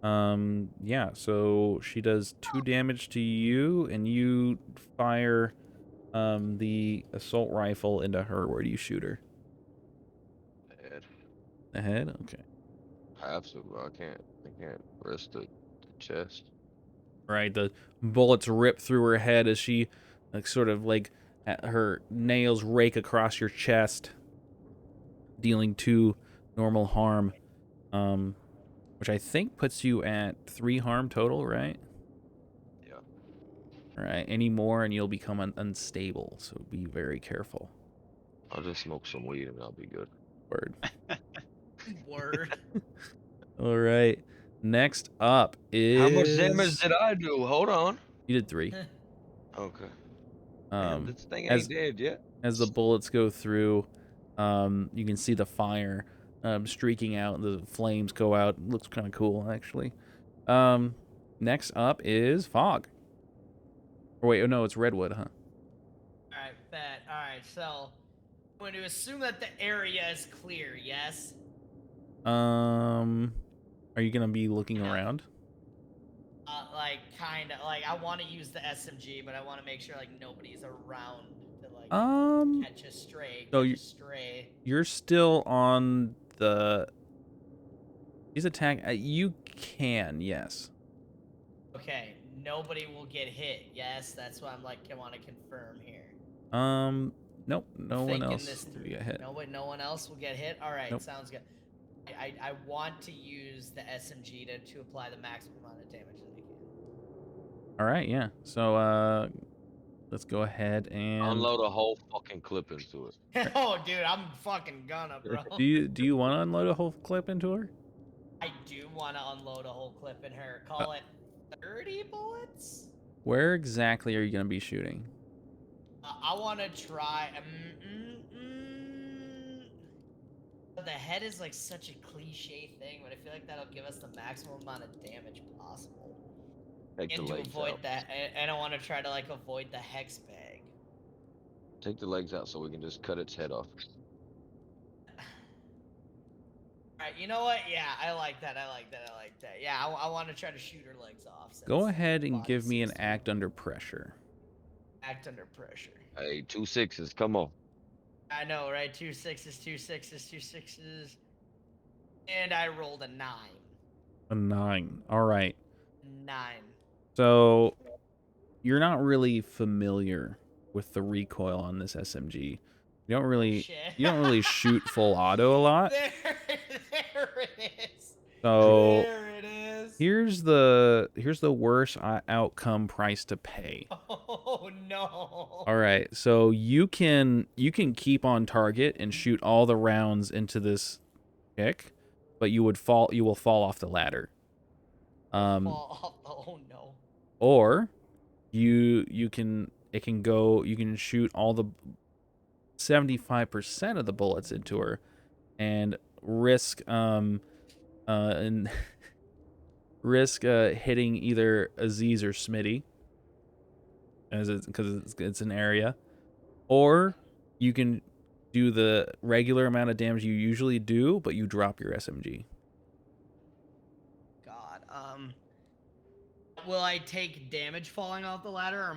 yeah. So she does 2 damage to you, and you fire, the assault rifle into her. Where do you shoot her? Head. The head. Okay. I have to, bro. I can't rest the chest. Right. The bullets rip through her head as she, like, sort of like her nails rake across your chest, dealing 2 normal harm, which I think puts you at 3 harm total, right? Yeah. All right. Any more, and you'll become unstable. So be very careful. I'll just smoke some weed and I'll be good. Word. Word. All right. Next up is. How much damage did I do? Hold on. You did 3. Okay. Damn, Um, this thing as- ain't dead yet. as the bullets go through. You can see the fire streaking out. The flames go out. Looks kind of cool, actually. Next up is fog. Or wait, oh no, it's redwood, huh? Alright, bet. Alright, so I'm going to assume that the area is clear, yes? Are you gonna be looking around? Like, kinda. Like, I want to use the SMG, but I want to make sure, like, nobody's around to, like, catch a stray. So Catch a stray. you're still on the. He's attack. You can, yes. Okay, nobody will get hit. Yes, that's what I'm like. I want to confirm here. Nope. No one Thinking else this will through. get hit. No one else will get hit. All right, Nope. sounds good. I want to use the SMG to apply the maximum amount of damage that I can. All right, yeah. So let's go ahead and Unload a whole fucking clip into it. Oh, dude, I'm fucking gonna, bro. Do you want to unload a whole clip into her? I do want to unload a whole clip in her. Call it 30 bullets. Where exactly are you gonna be shooting? I want to try. The head is like such a cliche thing, but I feel like that'll give us the maximum amount of damage possible. Take the And to legs avoid out. that, and I want to try to like avoid the hex bag. Take the legs out so we can just cut its head off. Alright, you know what? Yeah, I like that. Yeah, I want to try to shoot her legs off. Go ahead and give me an act under pressure. Act under pressure. Hey, 2 6s, come on. I know, right? 2 6s, 2 6s, 2 6s. And I rolled a 9. A 9. All right. 9. So you're not really familiar with the recoil on this SMG. You don't really shoot full auto a lot. There it is. So There it is. here's the worst outcome price to pay. Oh no. All right. So you can keep on target and shoot all the rounds into this kick, but you will fall off the ladder. Oh no. Or you can shoot all the 75% of the bullets into her and risk hitting either Aziz or Smitty because it's an area, or you can do the regular amount of damage you usually do, but you drop your SMG. God. Will I take damage falling off the ladder, or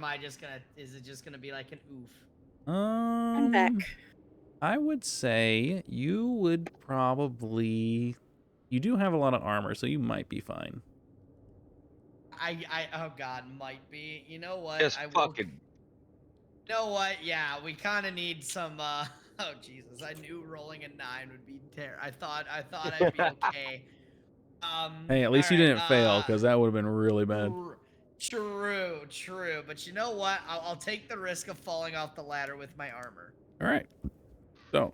is it just gonna be like an oof? I'm back. I would say you would probably. You do have a lot of armor, so you might be fine. Oh god, might be. You know what? Just fucking. You know what? Yeah, we kind of need some. Oh Jesus! I knew rolling a 9 would be terrible. I thought I'd be okay. Hey, at least you didn't fail, because that would have been really bad. True. But you know what? I'll take the risk of falling off the ladder with my armor. All right. So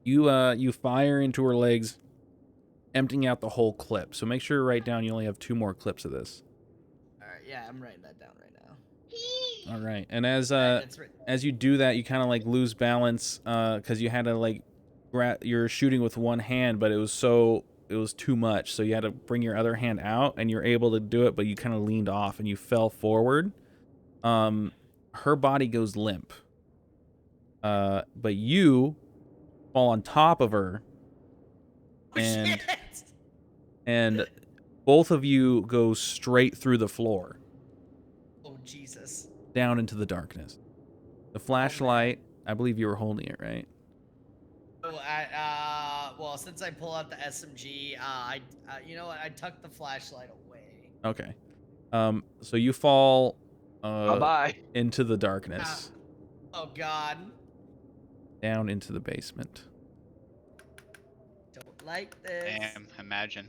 you fire into her legs, emptying out the whole clip. So make sure you write down you only have 2 more clips of this. All right. Yeah, I'm writing that down right now. All right. And as you do that, you kind of like lose balance because you had to like you're shooting with one hand, but it was too much, so you had to bring your other hand out, and you're able to do it, but you kind of leaned off and you fell forward. Her body goes limp, but you fall on top of her, and both of you go straight through the floor. Oh Jesus! Down into the darkness. The flashlight, I believe you were holding it, right? Well, since I pull out the SMG, you know what? I tucked the flashlight away. Okay. So you fall Bye-bye. into the darkness. Oh God. Down into the basement. Don't like this. Damn, imagine.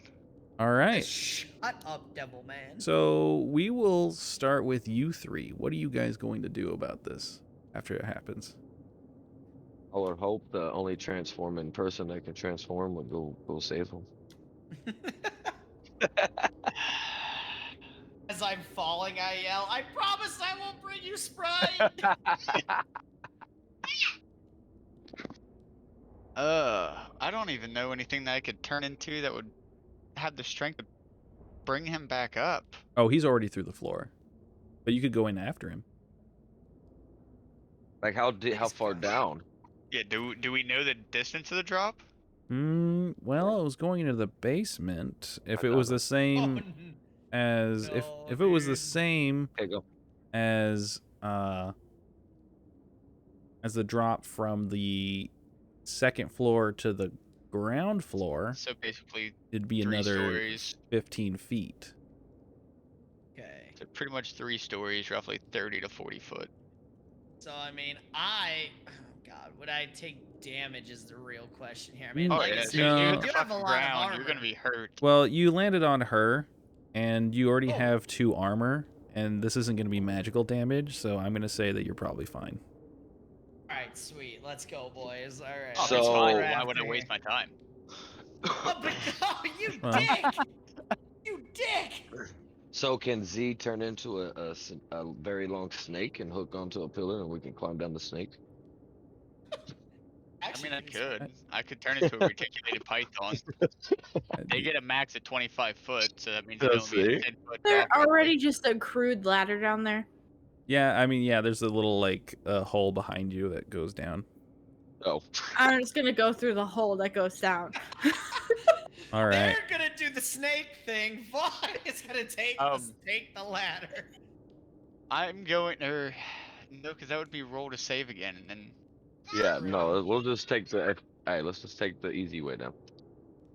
All right. Shut up, devil man. So we will start with you 3. What are you guys going to do about this after it happens? I would hope the only transforming person that can transform would go save him. As I'm falling, I yell, "I promise I won't bring you Sprite!" I don't even know anything that I could turn into that would have the strength to bring him back up. Oh, he's already through the floor, but you could go in after him. Like how far down? Yeah, do we know the distance of the drop? Well, it was going into the basement. If I it don't was know. the same Oh, as no, if it was the dude. same Okay, go. as the drop from the second floor to the ground floor, So basically, it'd be 3 another stories. 15 feet. Okay. So pretty much 3 stories, roughly 30 to 40 foot. So I mean, oh God, would I take damage? Is the real question here. I mean, Mm, Oh like I yeah, said, so you no. you hit do the have a fucking lot of ground, armor. you're gonna be hurt. Well, you landed on her, and you already Oh. have 2 armor, and this isn't going to be magical damage, so I'm going to say that you're probably fine. All right, sweet. Let's go, boys. All right. Oh, let's that's see what fine. we're So- Why would I after waste here. my time? Oh, but oh, you Well. dick! You dick! So can Z turn into a very long snake and hook onto a pillar, and we can climb down the snake? I Actually, mean, I can you- could. I could turn into a reticulated python. They get a max of 25 foot, so that means it'd Let's only be a see. 10-foot There drop. roughly. already just a crude ladder down there. Yeah, I mean, yeah, there's a little, like, hole behind you that goes down. Oh, I'm just gonna go through the hole that goes down. All right. They're gonna do the snake thing. Vaughn is gonna take the ladder. I'm going, no, because that would be roll to save again, and then yeah. No, we'll just take the. Hey, let's just take the easy way down.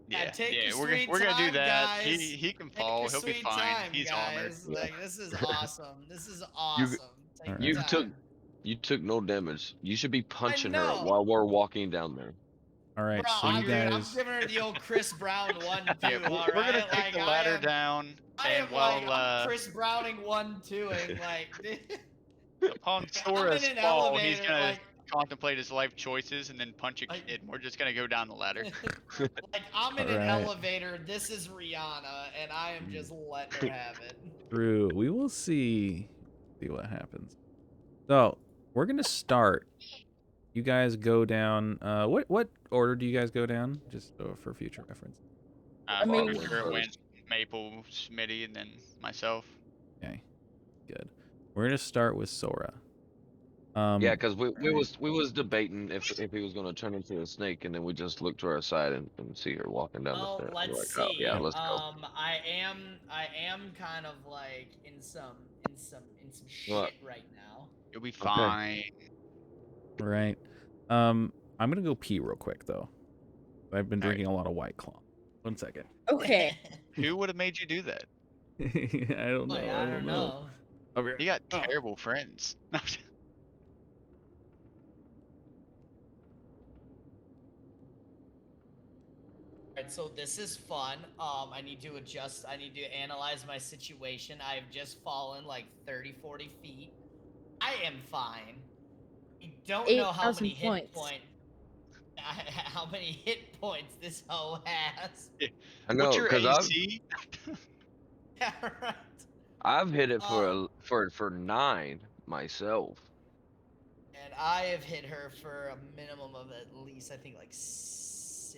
Yeah, take your we're sweet gonna do time, that. guys. He can Take fall. your He'll be sweet fine. time, He's armored. guys. Yeah. Like, this is awesome. This is awesome. Take Alright. your You time. took no damage. You should be punching her know. while we're walking down there. All right, Bro, so you I'm guys... giving her the old Chris Brown one too. Yeah, all we're gonna right? take Like, the ladder down, I and am like while I'm Chris Browning 1-2ing like. upon I'm Sora's in an fall, he's elevator, gonna like- contemplate his life choices and then punch a Like- kid. We're just gonna go down the ladder. Like I'm in an Alright. elevator. This is Rihanna, and I am just letting her have it. Through. We will see what happens. So, we're going to start. You guys go down... what order do you guys go down? Just for future reference. I'm mean- pretty sure it went Maple, Smitty, and then myself. Okay, good. We're going to start with Sora. Yeah, because we was debating if he was gonna turn into a snake, and then we just looked to our side and see her walking down the Well, stairs. We're let's like, see. oh, yeah, let's go. I am kind of like in some shit What? right now. You'll be fine. Right. I'm going to go pee real quick, though. I've been All right. drinking a lot of White Claw. 1 second. Okay. Who would have made you do that? I don't know. Like, I don't know. Okay. You got terrible friends. Alright, so this is fun. I need to adjust. I need to analyze my situation. I've just fallen like 30, 40 feet. I am fine. I don't know how 8,000 many hit points. how many hit points this hoe has. I know, What's your because AC? Yeah, right. I've hit it for 9 myself. And I have hit her for a minimum of at least I think like 6,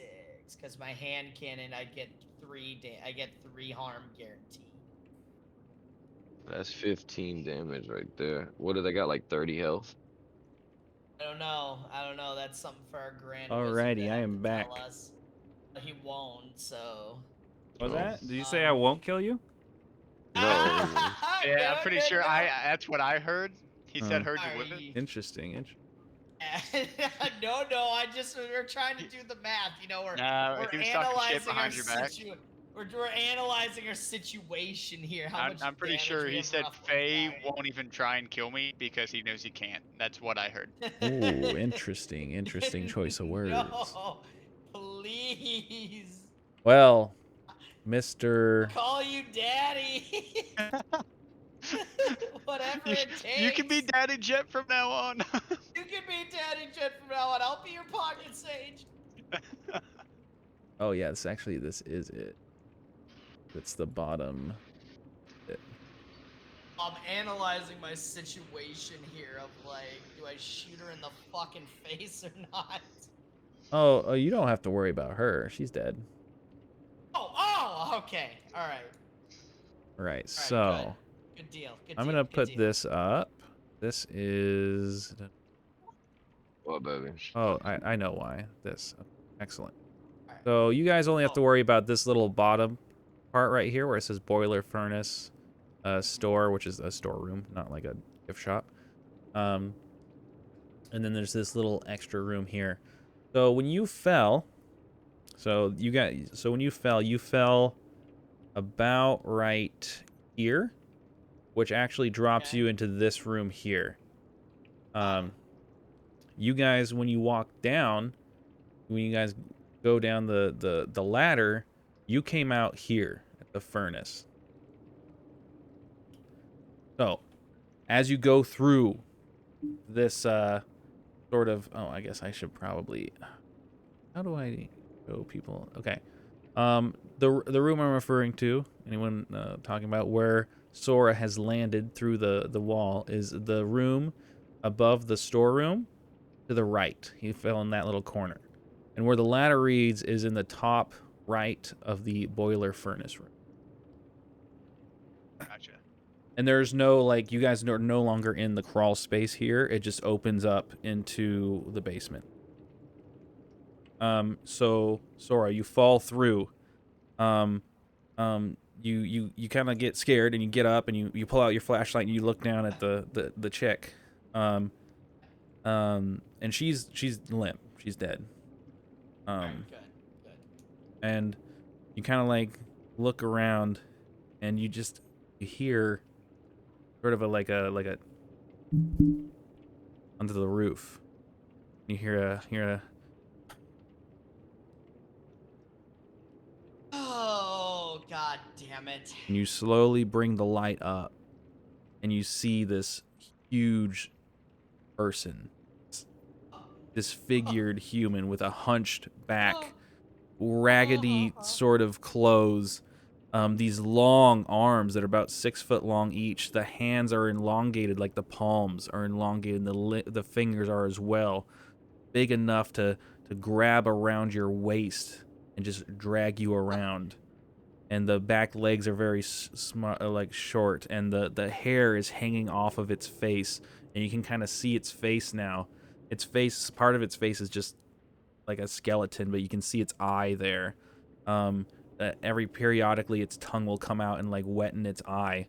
because my hand cannon I get 3 harm guaranteed. That's 15 damage right there. What do they got? Like 30 health? I don't know. That's something for our grand. Alrighty, wizard to I have am to back. tell us. But he won't. So. Was Oh. that? Did you say I won't kill you? No. Yeah, I'm pretty sure that's what I heard. He said heard you Are wouldn't. you- Interesting. no, we're trying to do the math. You know, Nah, we're he was talking shit analyzing our behind your back. we're analyzing our situation here. How much I'm pretty damage sure we he have said roughly Faye died. won't even try and kill me because he knows he can't. That's what I heard. Ooh, interesting. Interesting choice of words. No, please. Well, Mr. Call you daddy. Whatever it takes. You can be Daddy Jet from now on. You can be Daddy Jet from now on. I'll be your pocket sage. Oh yeah, this is it. It's the bottom. I'm analyzing my situation here of like, do I shoot her in the fucking face or not? Oh, you don't have to worry about her. She's dead. Oh, okay. All right. All right, All right. so Good deal. Good I'm deal. gonna Good put deal. this up. This is. What, baby? Oh, I know why. This. Excellent. All right. So you guys only have to Oh. worry about this little bottom part right here where it says boiler furnace store, which is a storeroom, not like a gift shop. And then there's this little extra room here. So when you fell, you fell about right here, which actually drops Okay. you into this room here. Oh. You guys, when you walk down, when you guys go down the ladder, you came out here at the furnace. So, as you go through this sort of, oh, I guess I should probably, how do I show people? Okay. The room I'm referring to, anyone talking about where Sora has landed through the wall, is the room above the storeroom to the right. He fell in that little corner. And where the ladder reads is in the top right of the boiler furnace room. Gotcha. And there's no, like, you guys are no longer in the crawl space here. It just opens up into the basement. So Sora, you fall through. You kind of get scared and you get up and you pull out your flashlight and you look down at the chick. And she's limp. She's dead. All right. Good. And you kind of like look around and you hear sort of like a onto the roof. You hear a Oh, god damn it. and you slowly bring the light up and you see this huge person, disfigured human with a hunched back, raggedy sort of clothes, these long arms that are about 6 foot long each. The hands are elongated, like the palms are elongated, and the fingers are as well, big enough to grab around your waist and just drag you around. And the back legs are very like short, and the hair is hanging off of its face, and you can kind of see its face now. Its face, part of its face is just like a skeleton, but you can see its eye there. Every periodically, its tongue will come out and like wetten its eye,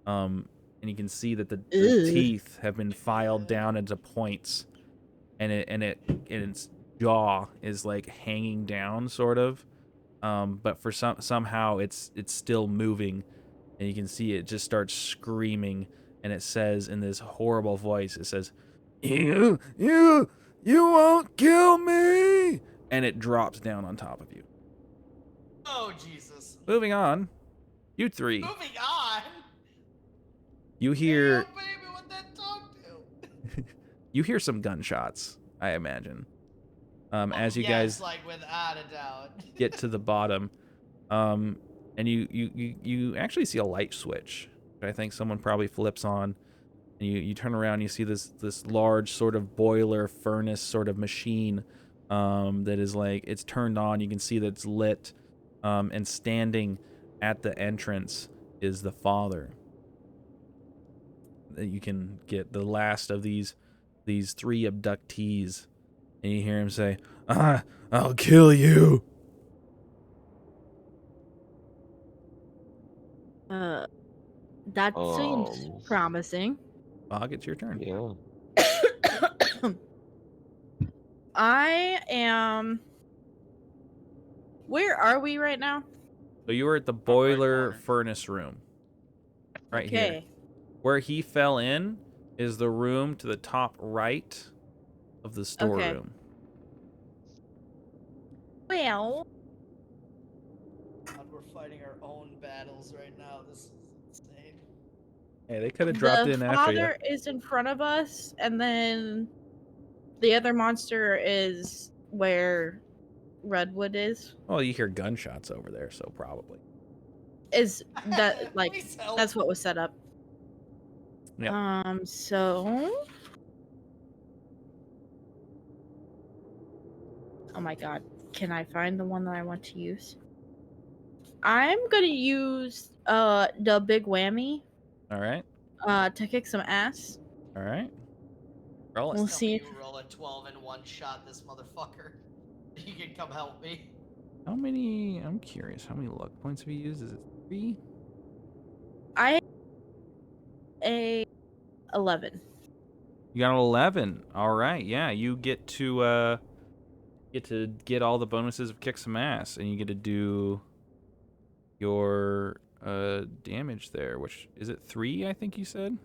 and you can see that the Ew. teeth have been filed down into points, and its jaw is like hanging down, sort of. But for somehow it's still moving, and you can see it just starts screaming, and it says in this horrible voice, it says, You won't kill me!" And it drops down on top of you. Oh, Jesus. Moving on, you three. Moving on. You Hey, hear yo, baby, what that dog do? you hear some gunshots, I imagine. As you yes, guys like without a doubt. get to the bottom, and you actually see a light switch, which I think someone probably flips on. And you turn around, you see this large sort of boiler furnace sort of machine, that is like, it's turned on. You can see that it's lit, and standing at the entrance is the father. That you can get the last of these 3 abductees, and you hear him say, I'll kill you." That seems promising. Bog, it's your turn. Yeah. I am. Where are we right now? So you were at the right boiler corner. furnace room. Right here. Okay. Where he fell in is the room to the top right of the storeroom. Well, God, we're fighting our own battles right now. This is insane. Hey, they could have dropped the in after you. father is in front of us, and then the other monster is where Redwood is. Well, you hear gunshots over there, so probably. Is that like Please help. that's what was set up? Yep. So Oh my god. Can I find the one that I want to use? I'm gonna use the big whammy All right. to kick some ass. All right. Roll it. We'll Tell me see. you roll a 12 and one shot this motherfucker. You can come help me. How many? I'm curious. How many luck points have you used? Is it 3? I a 11. You got an 11. All right. Yeah, you get to get all the bonuses of kick some ass, and you get to do your damage there. Which is it? 3? I think you said.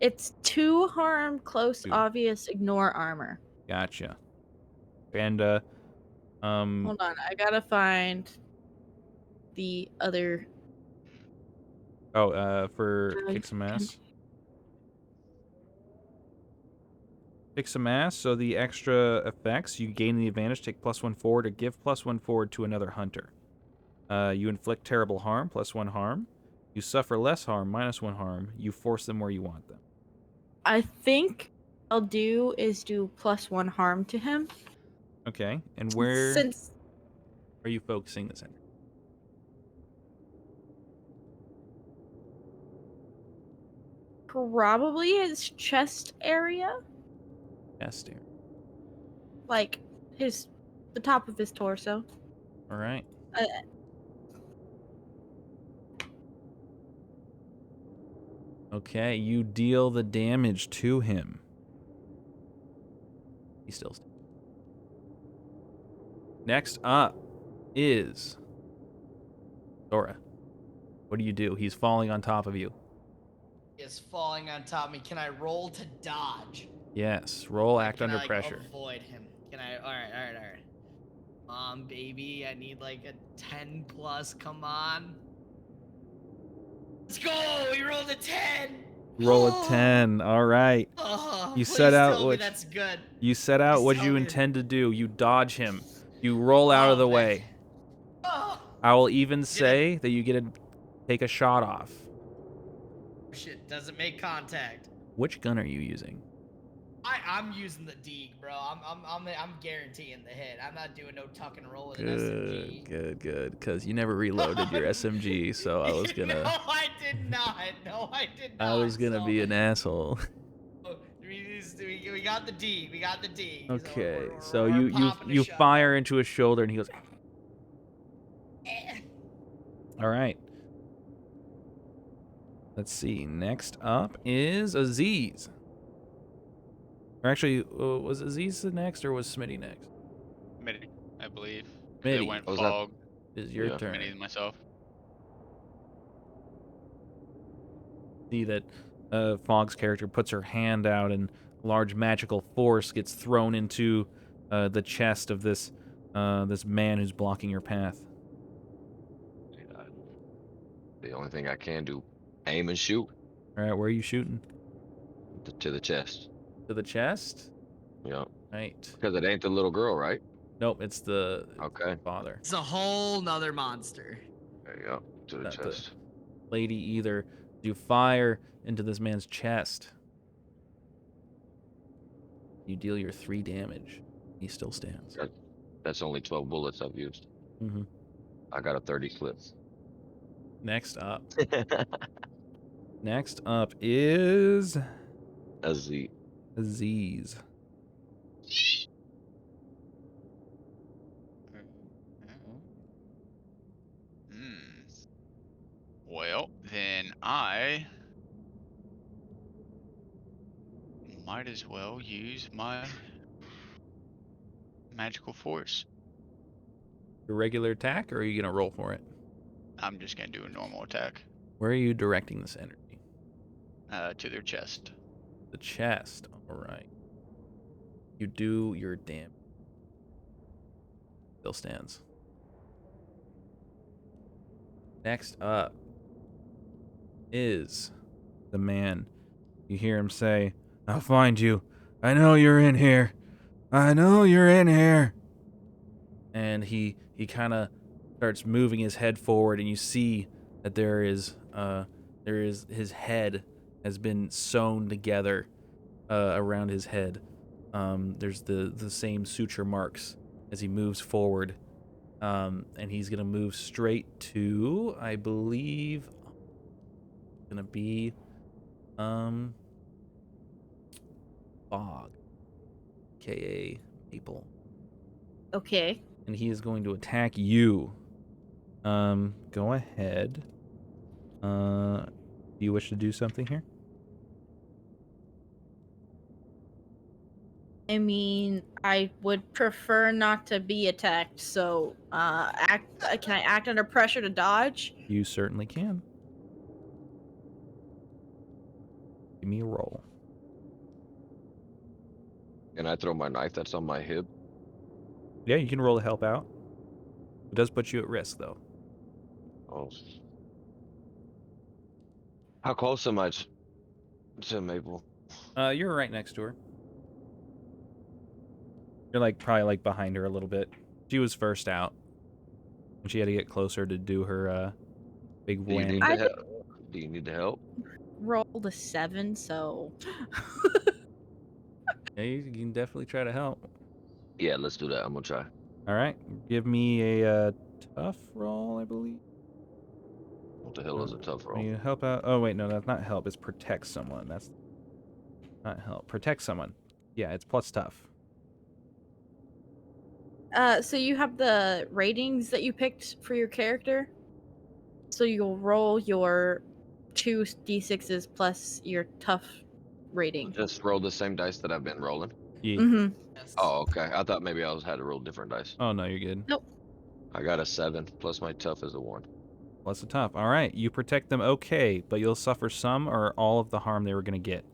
It's 2 harm, close, 2. obvious, ignore armor. Gotcha. And Hold on, I gotta find the other. for Uh, kick some can- ass. Kick some ass. So the extra effects, you gain the advantage. Take +1 forward or give +1 forward to another hunter. You inflict terrible harm, +1 harm. You suffer less harm, -1 harm. You force them where you want them. I think I'll do is do +1 harm to him. Okay. And where Since are you focusing this in? probably his chest area, Chest area. like the top of his torso. All right. Uh, Okay. You deal the damage to him. He still stands. Next up is Dora. What do you do? He's falling on top of you. Is falling on top of me. Can I roll to dodge? Yes. Roll Like, act can under I, like, pressure. avoid him? Can I? All right. Baby, I need like a 10 plus. Come on. Let's go. We rolled a 10. Roll a Oh. 10. All right. Oh, You please set out tell me what that's good. you set out Please what tell you me. intend to do. You dodge him. You roll out of the man. way. Oh. I will even Did it. say that you get to take a shot off. Shit, doesn't make contact. Which gun are you using? I'm using the Deeg, bro. I'm guaranteeing the hit. I'm not doing no tuck and roll with an Good, SMG. good. Because you never reloaded your SMG, so I was gonna. No, I did not. No, I did not. I was gonna be an asshole. We got the D. We got the D. Okay, we're so you popping a you shot. fire into his shoulder, and he goes. Eh. All right. Let's see. Next up is Aziz. Or actually, was Aziz the next, or was Smitty next? Smitty, I believe. 'Cause Smitty. It went Oh, is that- fog. Is your Yeah. turn. Smitty and myself. See that Fogg's character puts her hand out, and large magical force gets thrown into the chest of this this man who's blocking your path. Yeah, the only thing I can do, aim and shoot All right, where are you shooting? to the chest. To the chest? Yeah, Right. because it ain't the little girl, right? Nope, it's the Okay. father. It's a whole nother monster. There you go. To the Not the- chest. Lady either. You fire into this man's chest. You deal your 3 damage. He still stands. That's only 12 bullets I've used. Mm-hmm. I got a 30 clip. Next up. Next up is Aziz. Aziz. Well, then I might as well use my magical force. Your regular attack, or are you gonna roll for it? I'm just gonna do a normal attack. Where are you directing this energy? To their chest. The chest. All right. You do your damage. Still stands. Next up is the man. You hear him say, "I'll find you. I know you're in here. I know you're in here." And he kind of starts moving his head forward, and you see that there is his head has been sewn together around his head. There's the same suture marks as he moves forward. And he's gonna move straight to, I believe, gonna be Fog, aka Maple, Okay. and he is going to attack you. Go ahead. Do you wish to do something here? I mean, I would prefer not to be attacked, so can I act under pressure to dodge? You certainly can. Give me a roll. Can I throw my knife that's on my hip? Yeah, you can roll to help out. It does put you at risk, though. Oh. How close am I to Maple? You're right next to her. You're like probably like behind her a little bit. She was first out, and she had to get closer to do her big Do you whammy. need the help? Do you need the help? Rolled a 7, so Yeah, you can definitely try to help. Yeah, let's do that. I'm gonna try. All right, give me a tough roll, I believe. What the hell is a tough When roll? you help out. Oh wait, no, that's not help. It's protect someone. That's not help. Protect someone. Yeah, it's plus tough. so you have the ratings that you picked for your character. So you'll roll your 2d6s plus your tough rating. Just roll the same dice that I've been rolling. Yeah. Mm-hmm. Yes. Oh, okay. I thought maybe I had to roll different dice. Oh no, you're good. Nope. I got a 7 plus my tough is a 1. Plus a tough. All right, you protect them okay, but you'll suffer some or all of the harm they were gonna get.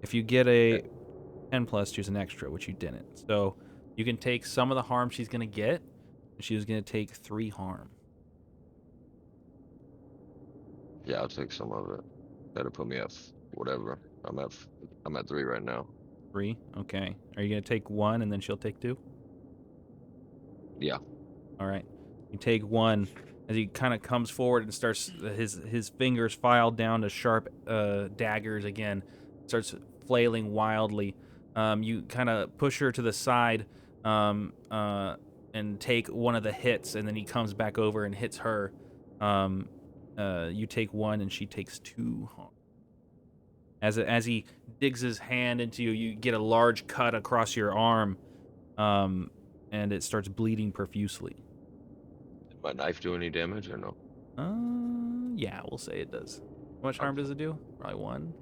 If you get a 10 plus, choose an extra, which you didn't. So you can take some of the harm she's gonna get. She was gonna take 3 harm. Yeah, I'll take some of it. That'll put me at whatever. I'm at 3 right now. 3. Okay. Are you gonna take 1 and then she'll take 2? Yeah. All right. You take 1 as he kind of comes forward and starts his fingers filed down to sharp daggers again. Starts flailing wildly. You kind of push her to the side and take one of the hits, and then he comes back over and hits her. You take 1 and she takes 2 harm. As he digs his hand into you, you get a large cut across your arm, and it starts bleeding profusely. Did my knife do any damage or no? Yeah, we'll say it does. How much harm does it do? Probably 1.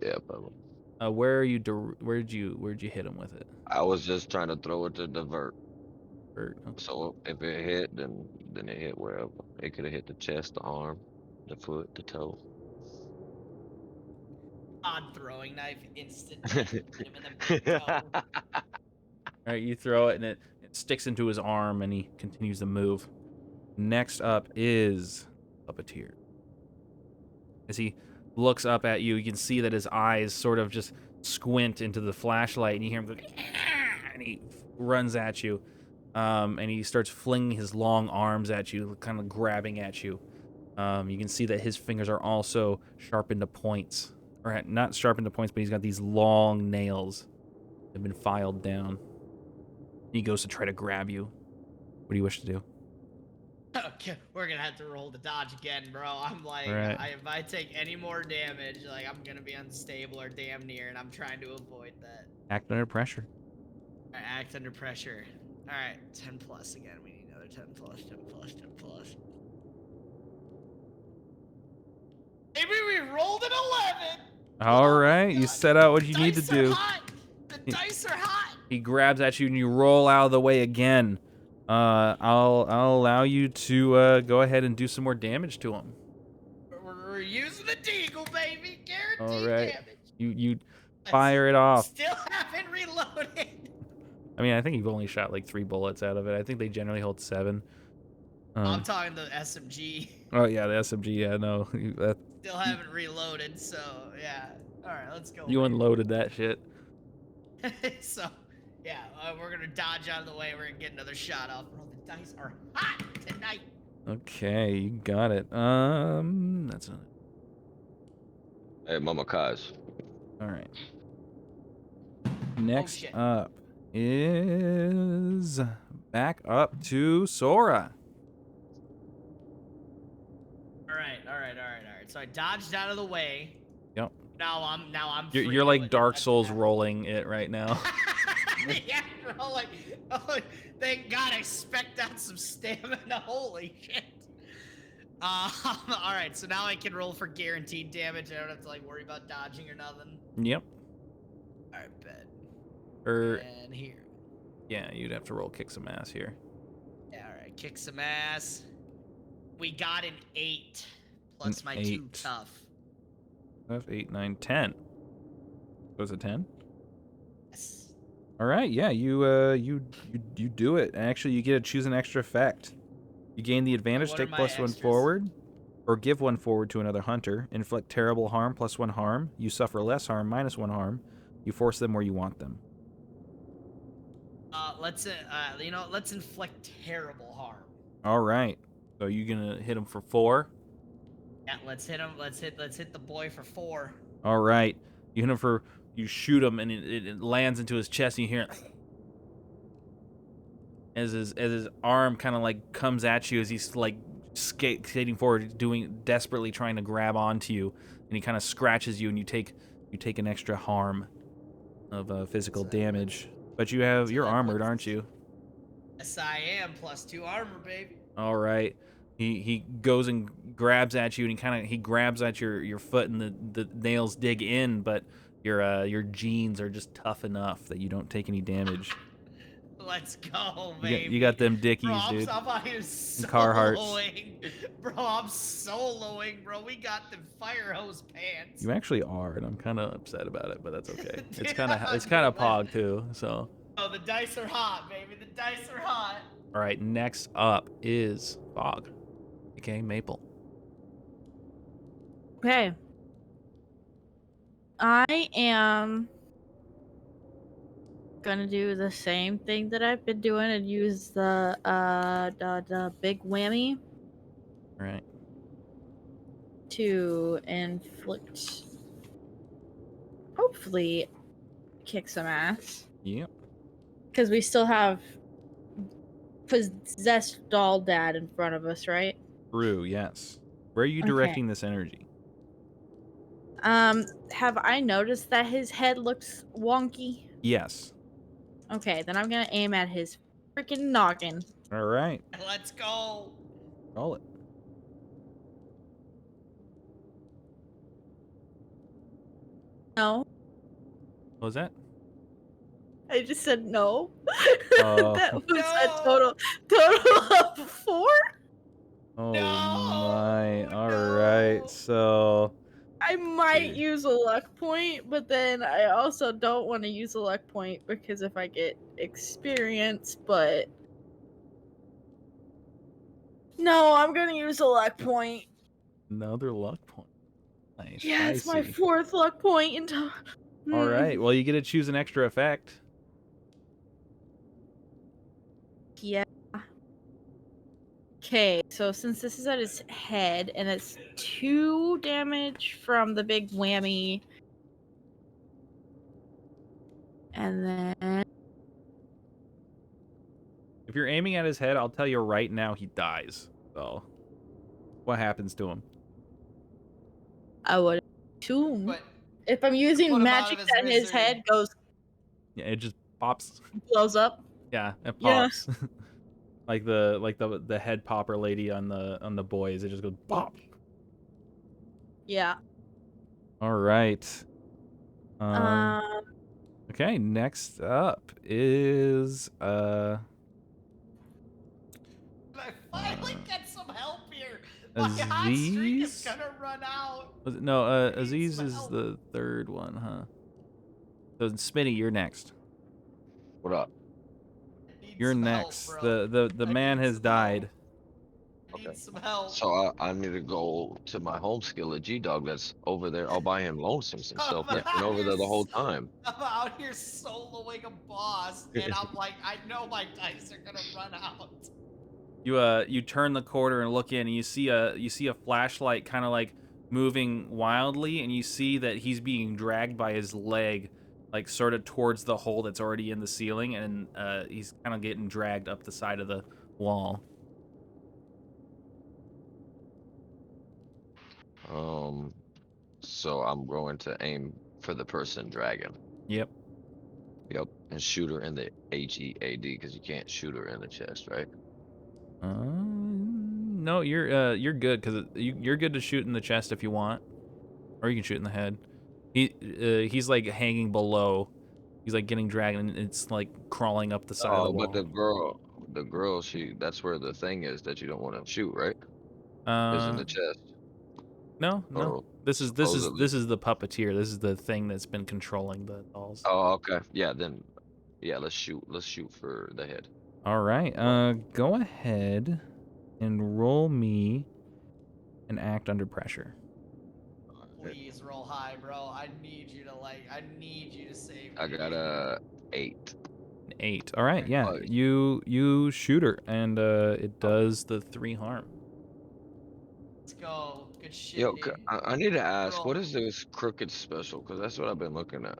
Yeah, probably. Where did you hit him with it? I was just trying to throw it to divert. Okay. So if it hit, then it hit wherever. It could have hit the chest, the arm, the foot, the toe. Odd throwing knife instantly hit him in the big toe. All right, you throw it and it sticks into his arm, and he continues to move. Next up is Puppeteer. As he looks up at you, you can see that his eyes sort of just squint into the flashlight, and you hear him go, "Ah!" And he runs at you, and he starts flinging his long arms at you, kind of grabbing at you. You can see that his fingers are also sharpened to points, or not sharpened to points, but he's got these long nails that have been filed down. He goes to try to grab you. What do you wish to do? Okay, we're gonna have to roll the dodge again, bro. I'm like, Alright. if I take any more damage, like I'm gonna be unstable or damn near, and I'm trying to avoid that. Act under pressure. I act under pressure. All right, 10 plus again. We need another 10 plus, 10 plus, 10 plus. Maybe we rolled an 11. All Oh my right, you God. set out what you need to Dice are do. hot. The dice are hot. He grabs at you and you roll out of the way again. I'll allow you to go ahead and do some more damage to him. We're using the deagle, baby. All Guaranteed right. damage. You fire it off. Still haven't reloaded. I mean, I think you've only shot like 3 bullets out of it. I think they generally hold 7. I'm talking the SMG. Oh yeah, the SMG. Yeah, no, Still haven't reloaded, so yeah. All right, let's go. you unloaded that shit. So, yeah, we're gonna dodge out of the way. We're gonna get another shot off. Bro, the dice are hot tonight. Okay, you got it. That's not Hey, Mama Kaz. all right. Next shit. up is back up to Sora. All right, all right, all right, all right. So I dodged out of the way. Yep. Now I'm You're, free you're to like Dark Souls attack. rolling it right now. Yeah, bro. Like, oh, thank God I specced out some stamina. Holy shit. All right. So now I can roll for guaranteed damage. I don't have to like worry about dodging or nothing. Yep. All right, bet. Or And here. yeah, you'd have to roll kick some ass here. Yeah, all right. Kick some ass. We got an 8 plus An my 2 8. tough. 8, 9, 10. Was it 10? Yes. All right, yeah, you do it. And actually, you get to choose an extra effect. You gain the advantage, What are take my +1 extras? forward, or give 1 forward to another hunter. Inflict terrible harm, +1 harm. You suffer less harm, -1 harm. You force them where you want them. Let's inflict terrible harm. All right, so you gonna hit him for 4. Yeah, let's hit him. Let's hit the boy for 4. All right, you hit him for, you shoot him and it lands into his chest. And you hear it as his arm kind of like comes at you as he's like skating forward, desperately trying to grab onto you, and he kind of scratches you, and you take an extra harm of physical damage. But you're armored, aren't you? Yes, I am. +2 armor, baby. All right. He goes and grabs at you, and he grabs at your foot, and the nails dig in, but your jeans are just tough enough that you don't take any damage. Let's go, baby. You got them dickies, bro, dude. I'm out here soloing. Carhartts. Bro, I'm soloing, bro. We got the fire hose pants. You actually are, and I'm kind of upset about it, but that's okay. It's Yeah, kind of pog too. So. Oh, the dice are hot, baby. The dice are hot. All right. Next up is Fog, aka Maple. Okay. I am gonna do the same thing that I've been doing and use the big whammy All right. to inflict, hopefully, kick some ass. Yep. Because we still have possessed doll dad in front of us, right? True. Yes. Where are you Okay. directing this energy? Have I noticed that his head looks wonky? Yes. Okay, then I'm gonna aim at his freaking noggin. All right. Let's go. Roll it. No. What was that? I just said no. Oh. That was a No. total of 4. Oh No, my. All no. right. So. I might Dude. use a luck point, but then I also don't want to use a luck point because if I get experience, but no, I'm gonna use a luck point. Another luck point. Nice. Yeah, it's my Spicy. 4th luck point in time. All right. Well, you get to choose an extra effect. Yeah. Okay, so since this is at his head and it's 2 damage from the big whammy, and then If you're aiming at his head, I'll tell you right now he dies. So, what happens to him? I would assume But if I'm using put him out magic of his that his misery. head goes Yeah, it just pops. blows up. Yeah, it Yeah. pops. like the head popper lady on the boys. It just goes pop. Yeah. All right. Um, Okay, next up is I finally get some help here. My hot streak is Aziz? gonna run out. No, I need Aziz some is help. the third one, huh? So Smitty, you're next. What up? I need You're some next. Help, bro. The I man need has some died. help. I need Okay. some help. So I need to go to my home skillet G-Dog that's over there all by him lonesome himself. He's been over there the whole time. I'm out here soloing a boss, and I'm like, I know my dice are gonna run out. You turn the corner and look in, and you see a flashlight kind of like moving wildly, and you see that he's being dragged by his leg, like sort of towards the hole that's already in the ceiling, and he's kind of getting dragged up the side of the wall. So I'm going to aim for the person dragging. Yep. Yep, and shoot her in the HEAD because you can't shoot her in the chest, right? No, you're good because you're good to shoot in the chest if you want, or you can shoot in the head. He's like hanging below. He's like getting dragged, and it's like crawling up the side of the Oh, but wall. the girl, that's where the thing is that you don't want to shoot, right? Is in Uh, the chest, no. or This is supposedly. the puppeteer. This is the thing that's been controlling the dolls. Oh, okay. Yeah, then, yeah, let's shoot. Let's shoot for the head. All right. Go ahead and roll me an act under pressure. Please roll high, bro. I need you to I need you to save me. I got a 8. An 8. All right. Yeah. Nice. You shoot her, and it does the 3 harm. Let's go. Good shit, Yo, dude. I need to ask, Roll. what is this crooked special? Because that's what I've been looking at.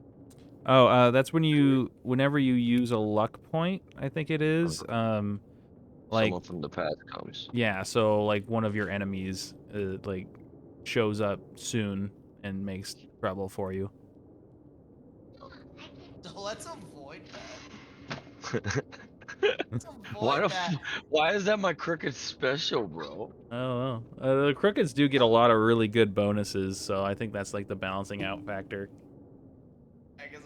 Oh, that's whenever you use a luck point, I think it is. Like, Someone from the past comes. yeah, so like one of your enemies like shows up soon and makes trouble for you. So let's avoid that. Let's Why avoid the that. why is that my crooked special, bro? Oh, well. The crookeds do get a lot of really good bonuses, so I think that's like the balancing out factor. Because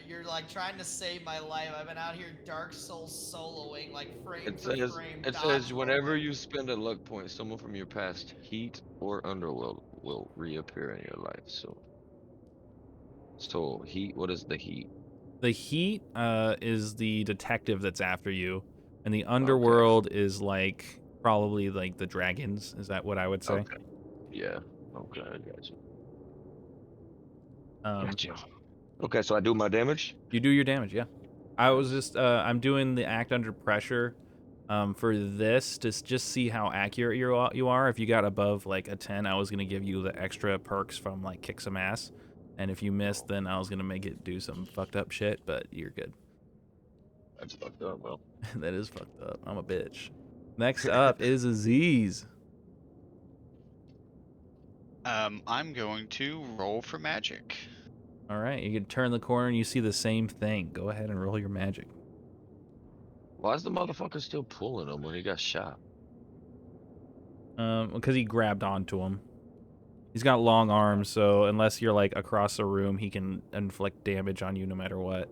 you're like trying to save my life. I've been out here Dark Souls soloing like frame It for says frame. it dodge says whenever rolling. you spend a luck point, someone from your past heat or underworld will reappear in your life. So heat, what is the heat? The heat is the detective that's after you, and the Okay. underworld is like probably like the dragons. Is that what I would say? Okay. Yeah. Okay, I got you. Gotcha. Okay, so I do my damage. You do your damage, yeah. I was just I'm doing the act under pressure for this to just see how accurate you are. If you got above like a 10, I was gonna give you the extra perks from like kick some ass, and if you missed, then I was gonna make it do some fucked up shit. But you're good. That's fucked up, bro. That is fucked up. I'm a bitch. Next up is Aziz. I'm going to roll for magic. All right, you can turn the corner and you see the same thing. Go ahead and roll your magic. Why is the motherfucker still pulling him when he got shot? Because he grabbed onto him. He's got long arms, so unless you're like across the room, he can inflict damage on you no matter what.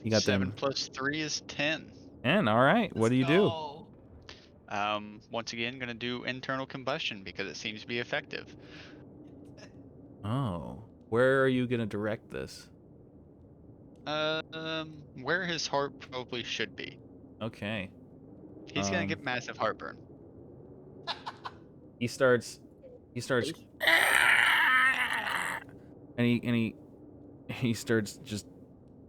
You got 7 them. plus 3 is 10. And all right, what do you do? Once again, gonna do internal combustion because it seems to be effective. Oh, where are you gonna direct this? Where his heart probably should be. Okay. He's gonna get massive heartburn. He starts, and he starts just.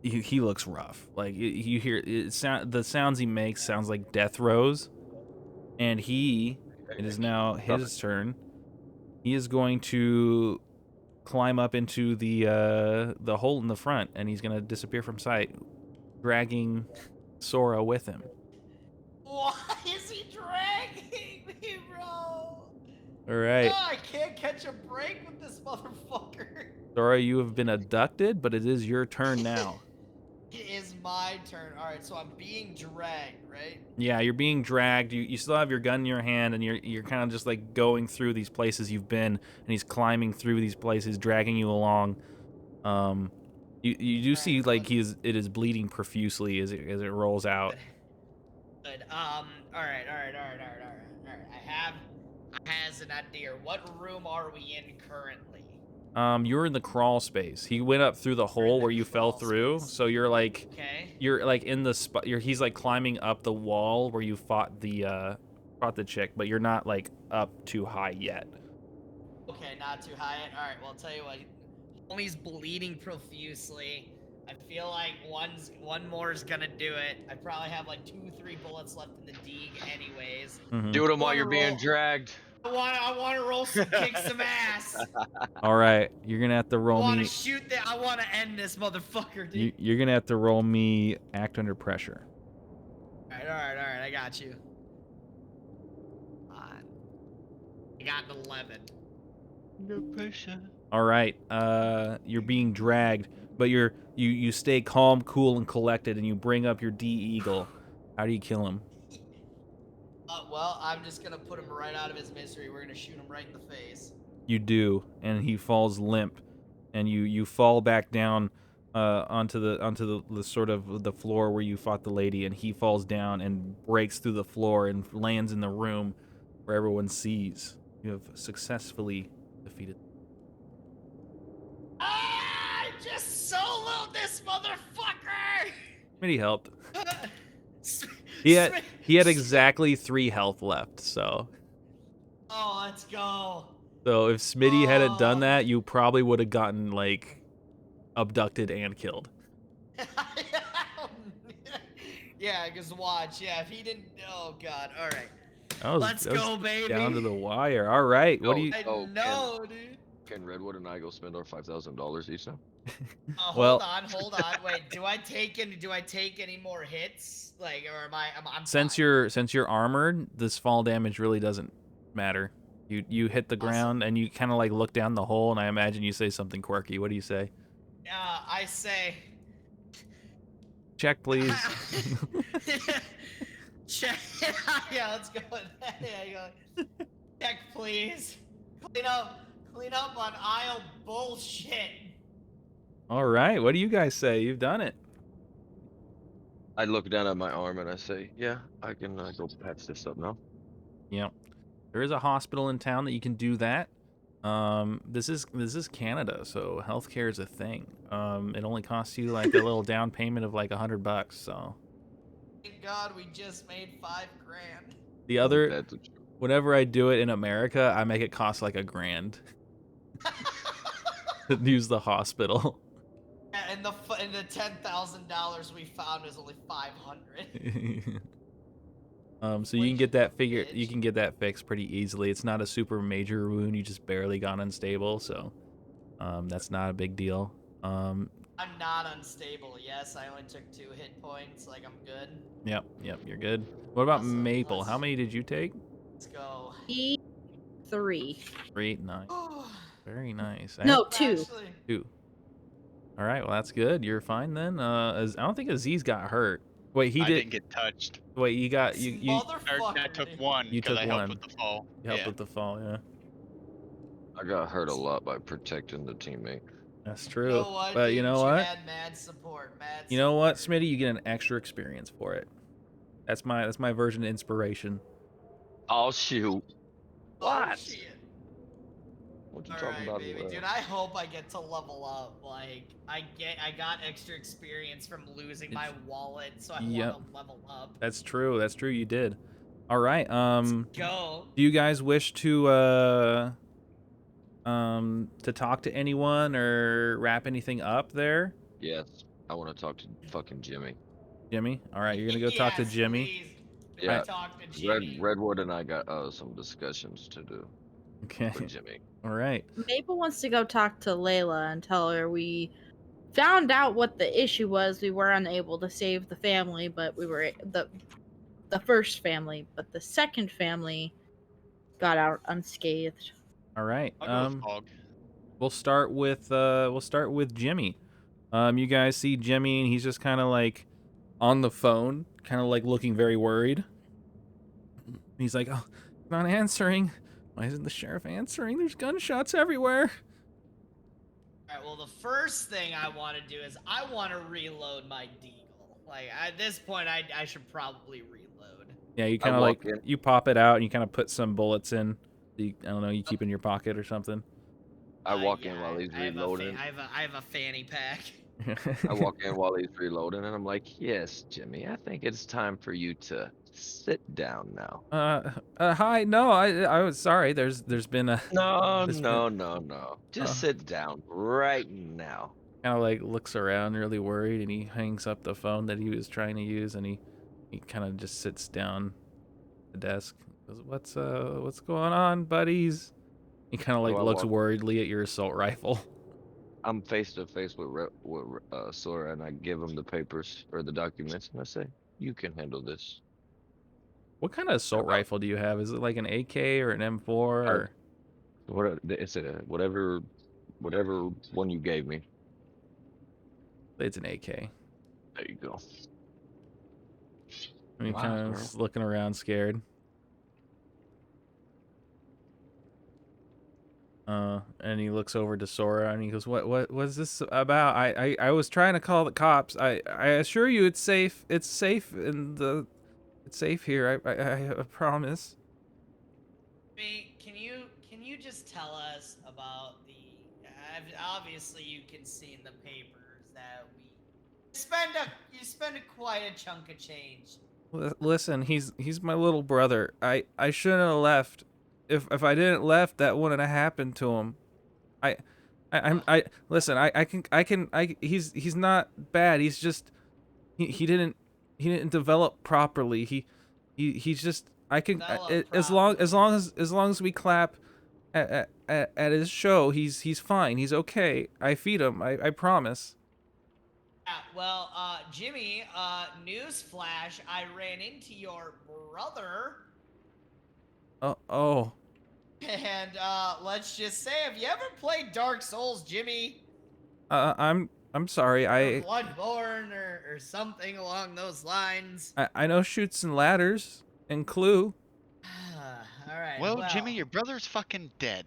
He looks rough. Like you hear the sounds he makes sounds like death throes, and it is now his turn. He is going to climb up into the hole in the front, and he's gonna disappear from sight, dragging Sora with him. Why is he dragging me, bro? All right. Oh, I can't catch a break with this motherfucker. Sora, you have been abducted, but it is your turn now. It is my turn. All right, so I'm being dragged, right? Yeah, you're being dragged. You still have your gun in your hand, and you're kind of just like going through these places you've been, and he's climbing through these places, dragging you along. You do see like it is bleeding profusely as it rolls out. Good. All right. I has an idea. What room are we in currently? You're in the crawl space. He went up through the hole where you fell through, space. so you're like, Okay. you're like in the spot. He's like climbing up the wall where you fought the chick, but you're not like up too high yet. Okay, not too high yet. All right. Well, I'll tell you what. Homie's bleeding profusely. I feel like one more is gonna do it. I probably have like 2-3 bullets left in the deeg, anyways. Mhm. Do them while you're being roll. dragged. I want to roll some, kick some ass. All right, you're gonna have to I roll want to me. shoot I want to end this motherfucker, dude. You're gonna have to roll me act under pressure. All right. I got you. I got an 11. No pressure. All right, you're being dragged, but you stay calm, cool, and collected, and you bring up your D Eagle. How do you kill him? Well, I'm just gonna put him right out of his misery. We're gonna shoot him right in the face. You do, and he falls limp, and you fall back down onto the sort of the floor where you fought the lady, and he falls down and breaks through the floor and lands in the room where everyone sees you have successfully defeated. I just soloed this motherfucker. Smitty helped. He had exactly 3 health left, so Oh, let's go. if Smitty hadn't done Oh. that, you probably would have gotten like abducted and killed. Yeah, because watch. Yeah, if he didn't. Oh God. All right. Let's go, baby. Down to the wire. All right. What do you? I Oh, know, dude. Can Redwood and I go spend our $5,000 each now? Well- Hold on. Wait, do I take any more hits? Like, or am I'm Since fine. you're armored, this fall damage really doesn't matter. You hit the ground and you kind of like look down the hole, and I imagine you say something quirky. What do you say? I say. Check, please. Check. Yeah, let's go with that. Yeah, you go. Check, please. Clean up on aisle bullshit. All right. What do you guys say? You've done it. I look down at my arm and I say, yeah, I can go patch this up now. Yep. There is a hospital in town that you can do that. This is Canada, so healthcare is a thing. It only costs you like a little down payment of like $100. So Thank God we just made $5 grand. the other, That's a joke. whenever I do it in America, I make it cost like $1,000 to use the hospital. Yeah, and the $10,000 we found is only 500. So you can get that figure. Bitch. You can get that fixed pretty easily. It's not a super major wound. You just barely got unstable, so that's not a big deal. I'm not unstable. Yes, I only took 2 hit points. Like, I'm good. Yep, you're good. What about Awesome, Maple? let's- How many did you take? Let's go. 3. 3. Nice. Very nice. No, 2. Actually, 2. All right, well that's good. You're fine then. I don't think Aziz got hurt. Wait, he I did. didn't get touched. Wait, you got you motherfucker. I took dude. 1 You because took I helped one. with the fall. you helped Yeah. with the fall. Yeah, I got hurt a lot by protecting the teammate. that's You true. know what, But dude? you know You what? had mad support. You know what, Smitty? You get an extra experience for it. That's my version of inspiration. Oh shoot! Oh, What? shit. What you All talking right, about? baby, dude. I hope I get to level up. Like, I got extra experience from losing my wallet, so I Yep. want to level up. That's true. That's true. You did. All right. Go. Do you guys wish to talk to anyone or wrap anything up there, Yes, I want to talk to fucking Jimmy. Jimmy? All right, you're gonna go talk to Yes, Jimmy. Please. Yeah, Talk to Jimmy. Redwood and I got some discussions to do Okay. with Jimmy. All right. Maple wants to go talk to Layla and tell her we found out what the issue was. We were unable to save the family, but we were the first family, but the second family got out unscathed. All right. I'll go with Fog. We'll start with Jimmy. You guys see Jimmy, and he's just kind of like on the phone, kind of like looking very worried. He's like, "Oh, not answering. Why isn't the sheriff answering? There's gunshots everywhere." All right. Well, the first thing I want to do is I want to reload my deagle. Like, at this point, I should probably reload. Yeah, you I kind of walk like in. you pop it out, and you kind of put some bullets in. I don't know. You keep in your pocket or something. I walk Yeah, in while he's I have reloading. I have a fanny pack. I walk in while he's reloading, and I'm like, "Yes, Jimmy, I think it's time for you to sit down now." Hi. No, I was sorry. There's been a No, This no. Just sit down right now. kind of like looks around really worried, and he hangs up the phone that he was trying to use, and he kind of just sits down at the desk. Goes, what's going on, buddies? He kind of So like I looks walk. worriedly at your assault rifle. I'm face to face with Sora, and I give him the papers or the documents, and I say, "You can handle this." What kind of assault About rifle do you have? Is it like an AK or an M4 uh, or it's whatever one you gave me. it's an AK? There you go. And he Wow, kind of bro. is looking around scared. And he looks over to Sora and he goes, "What was this about? I was trying to call the cops. I assure you it's safe. It's safe it's safe here. I promise." Can you just tell us about the? Obviously, you can see in the papers that you spend quite a chunk of change. Listen, he's my little brother. I shouldn't have left. If I didn't left, that wouldn't have happened to him. I I listen. He's not bad. He's just he didn't develop properly. He's just I can Develop as long properly. as we clap at his show, he's fine. He's okay. I feed him. I promise. Yeah, well, Jimmy, news flash, I ran into your brother, Oh, and, let's just say, have you ever played Dark Souls, Jimmy? I'm sorry. Or Bloodborne, or something along those lines? I know Shoots and Ladders and Clue. Alright, Well, well. Jimmy, your brother's fucking dead.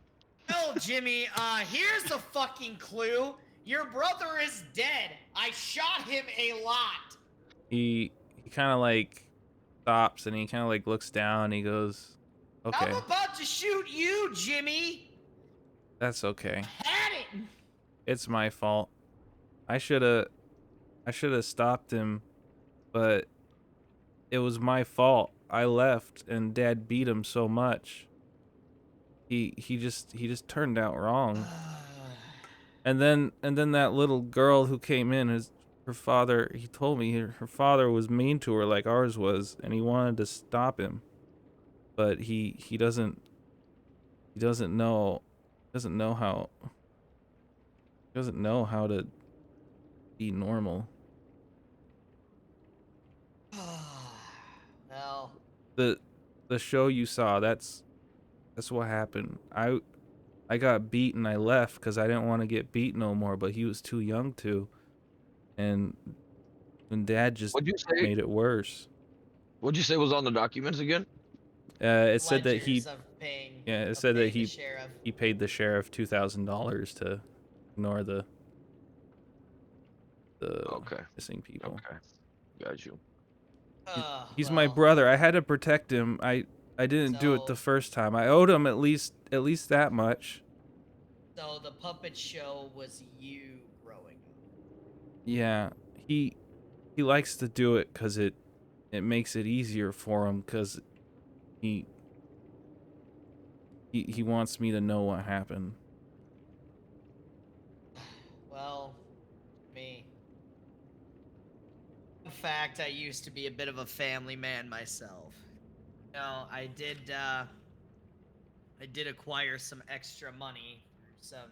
Well, Jimmy, here's the fucking clue. Your brother is dead. I shot him a lot. He kind of like stops and he kind of like looks down and he goes, "Okay, I'm about to shoot you, Jimmy. that's okay. Had it. It's my fault. I should have stopped him, but it was my fault. I left and Dad beat him so much. He just turned out wrong. And then that little girl who came in, her father, he told me her father was mean to her like ours was, and he wanted to stop him, but he doesn't know how to be normal. Well, The the show you saw, that's what happened. I got beat and I left because I didn't want to get beat no more, but he was too young to, and Dad just What'd you say? made it worse. What'd you say was on the documents again? It said that ledgers of paying, yeah, it said that the sheriff. he paid the sheriff $2,000 to ignore the Okay. missing people. Okay. Got you. He's my Well, brother. I had to protect him. I didn't do it the So- first time. I owed him at least that much. so the puppet show was you growing up. Yeah, he likes to do it because it makes it easier for him because he he wants me to know what happened. Well, me. In fact, I used to be a bit of a family man myself. No, I did acquire some extra money through some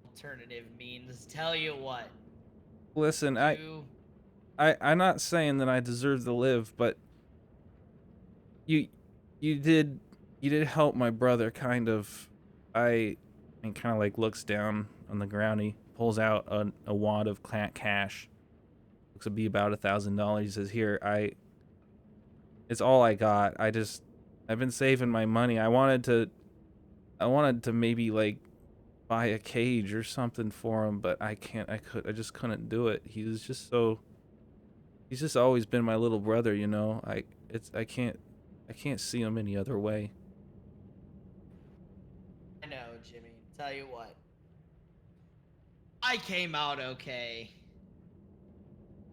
alternative means. Tell you what, Listen, you I'm not saying that I deserve to live, but you you did help my brother kind of. And kind of like looks down on the ground. He pulls out a wad of cash. Looks to be about $1,000. He says, "Here, it's all I got. I've been saving my money. I wanted to maybe like buy a cage or something for him, but I can't. I just couldn't do it. He's just always been my little brother, you know. I can't see him any other way." I know, Jimmy. Tell you what, I came out okay.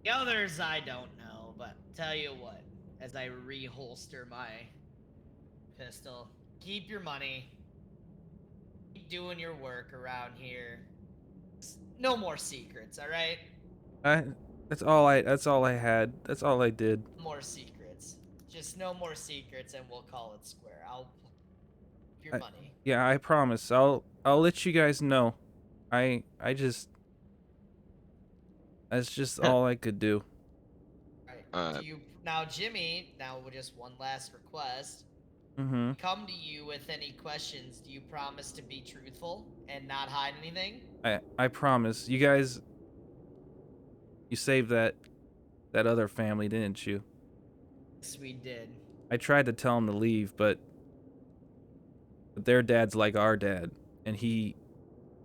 The others I don't know, but tell you what, as I reholster my pistol, keep your money. Keep doing your work around here. No more secrets, all right? I that's all I had. That's all I did. No more secrets. Just no more secrets, and we'll call it square. I'll your I, money. yeah, I promise. I'll let you guys know. I just that's just all I could do. All right. All Do right. you now, Jimmy? Now, with just one last request. Mm-hmm. Come to you with any questions. Do you promise to be truthful and not hide anything? I promise. You guys, you saved that other family, didn't you? Yes, we did. I tried to tell them to leave, but their dad's like our dad, and he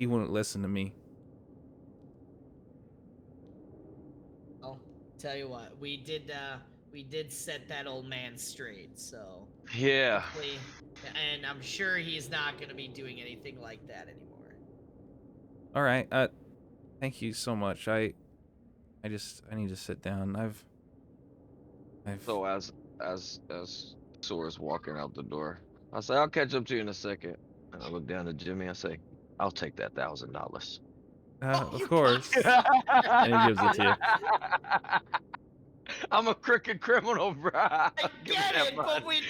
wouldn't listen to me. Well, tell you what, we did set that old man straight. So Yeah. hopefully, and I'm sure he's not gonna be doing anything like that anymore. All right. Thank you so much. I need to sit down. I've So as Sora's walking out the door, I say, I'll catch up to you in a second. And I look down at Jimmy. I say, I'll take that $1,000. Oh, of you course. bastard! And he gives it to you. I'm a crooked criminal, bro. I Give me get that it, money. but we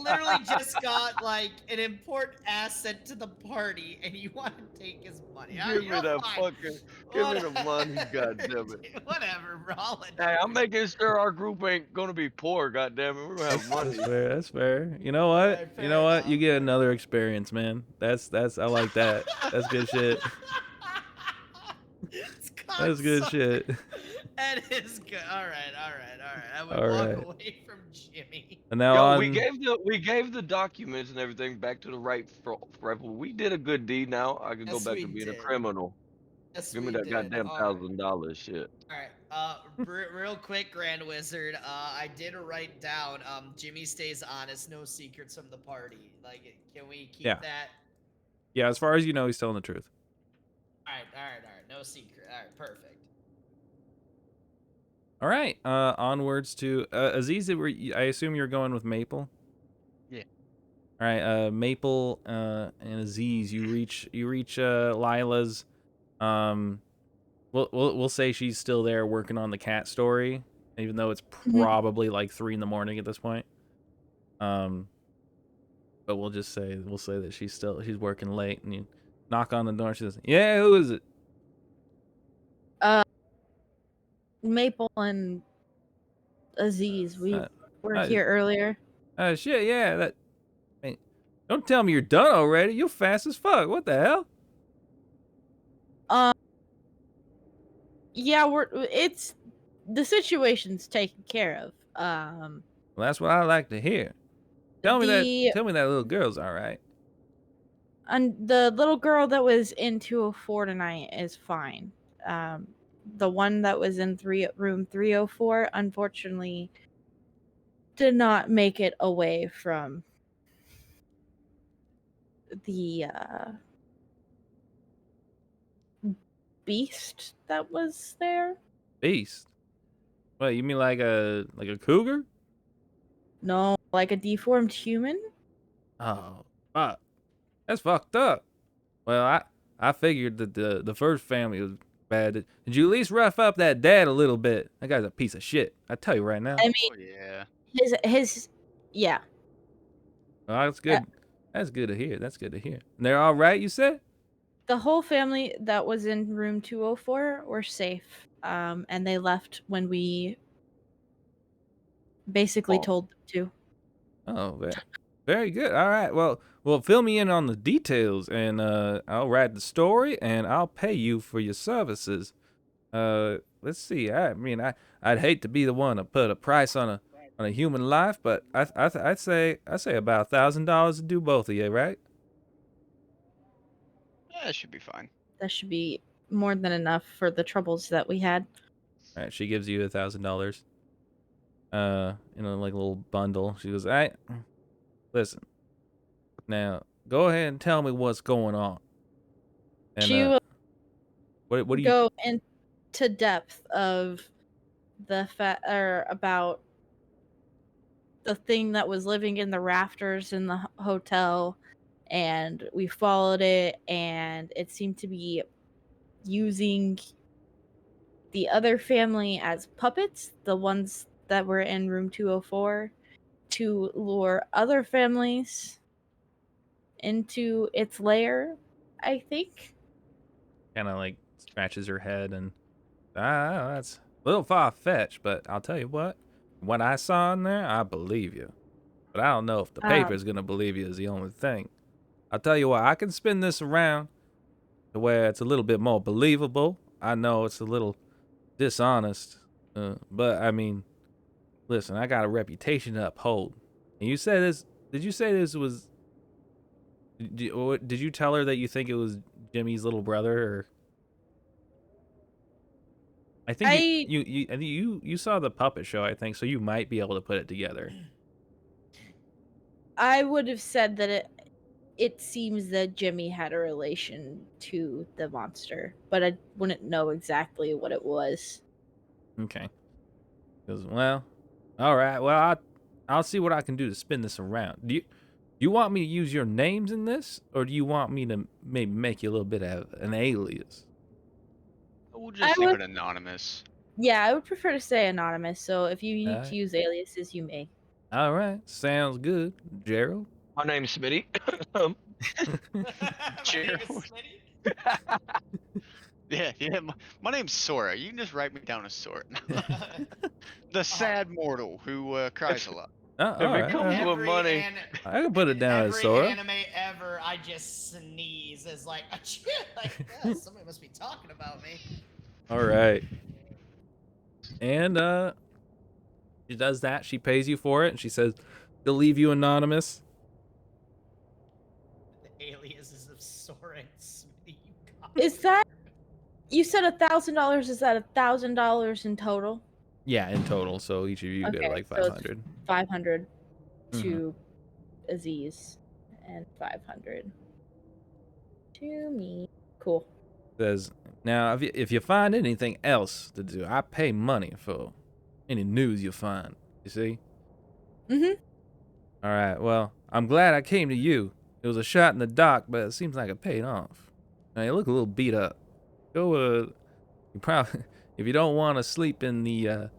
literally just got like an important asset to the party, and you want to take his money. Give You me know, that fine. fucking, give me the money, goddammit. Whatever, bro. I'll let Hey, you I'm do it. making sure our group ain't gonna be poor. Goddamn it, we're gonna have That's money. fair. That's fair. You know All what? right, You fair know what? enough. You get Fair another enough. experience, man. That's I like that. That's good shit. This That's good cocksucker. shit. That is good. All right, all right, all right. I would All walk right. away from Jimmy. And now Yo, on. we gave the documents and everything back to the rightful. We did a good deed. Now I could go Yes, back we to being a did. criminal. Yes, Give me we that did. goddamn All right. $1,000 shit. All right. Real quick, Grand Wizard. I did write down. Jimmy stays honest, no secrets from the party. Like, can we keep Yeah. that? Yeah. As far as you know, he's telling the truth. All right, all right, all right. No secret. All right, perfect. All right. Onwards to Aziz. I assume you're going with Maple. Yeah. All right. Maple and Aziz. You reach Lila's. We'll say she's still there working on the cat story, even though it's Mhm. probably like 3 in the morning at this point. But we'll say that she's working late, and you knock on the door. She says, "Yeah, who is it?" Maple and Aziz, we Uh, were uh, here earlier. Shit, yeah. Hey, don't tell me you're done already. You're fast as fuck. What the hell? Um, yeah, it's the situation's taken care of. Well, that's what I like to hear. Tell me The that little girl's all right. and the little girl that was in 204 tonight is fine. The one that was in room 304 unfortunately did not make it away from the beast that was there. Beast. What, you mean like a cougar? No, like a deformed human. Oh, fuck. That's fucked up. Well, I figured that the first family was bad. Did you at least rough up that dad a little bit? That guy's a piece of shit. I tell you right now. I mean, Oh yeah. his yeah. Oh, that's good. That's good to hear. That's good to hear. And they're all right, you said? The whole family that was in room 204 were safe. And they left when we basically Oh, told them to. Oh, very good. All right. Well, fill me in on the details, and I'll write the story, and I'll pay you for your services. Let's see. I mean, I'd hate to be the one to put a price on a human life, but I'd say about $1,000 to do both of you, right? Yeah, it should be fine. That should be more than enough for the troubles that we had. All right. She gives you $1,000. In a like little bundle. She goes, "All right, listen. Now go ahead and tell me what's going on." And She will what do you? go into depth of the or about the thing that was living in the rafters in the hotel, and we followed it, and it seemed to be using the other family as puppets, the ones that were in room 204 to lure other families into its lair, I think. Kind of like scratches her head and that's a little far fetched, but I'll tell you what I saw in there, I believe you. But I don't know if the Um, paper's gonna believe you is the only thing. I'll tell you what, I can spin this around to where it's a little bit more believable. I know it's a little dishonest, but I mean, listen, I got a reputation to uphold. And you said this? Did you say this was? Did you tell her that you think it was Jimmy's little brother? Or I think I I think you saw the puppet show. I think so. You might be able to put it together. I would have said that it seems that Jimmy had a relation to the monster, but I wouldn't know exactly what it was. Okay. Because well, all right. Well, I'll see what I can do to spin this around. Do you want me to use your names in this, or do you want me to maybe make you a little bit of an alias? We'll I just leave would, it anonymous. yeah, I would prefer to stay anonymous. So if you All need to right. use aliases, you may. All right. Sounds good, Gerald. My name's Smitty. My name is Gerald. Smitty. Yeah. My name's Sora. You can just write me down as Sora. The sad mortal who cries a lot. Oh, If all it right. comes All right. with money. I can put it In down as every Sora. anime ever, I just sneeze as like, like yeah, somebody must be talking about me. All right. And she does that. She pays you for it, and she says she'll leave you anonymous. The aliases of Sora and Smitty. You got Is me. that you said $1,000? Is that $1,000 in total? Yeah, in total. So each of you get Okay, like so it's 500. 500 Mhm. to Aziz and 500 to me. Cool. Says now if you find anything else to do, I pay money for any news you find. You see? Mhm. All right. Well, I'm glad I came to you. It was a shot in the dark, but it seems like it paid off. Now you look a little beat up. Go. You probably if you don't want to sleep in the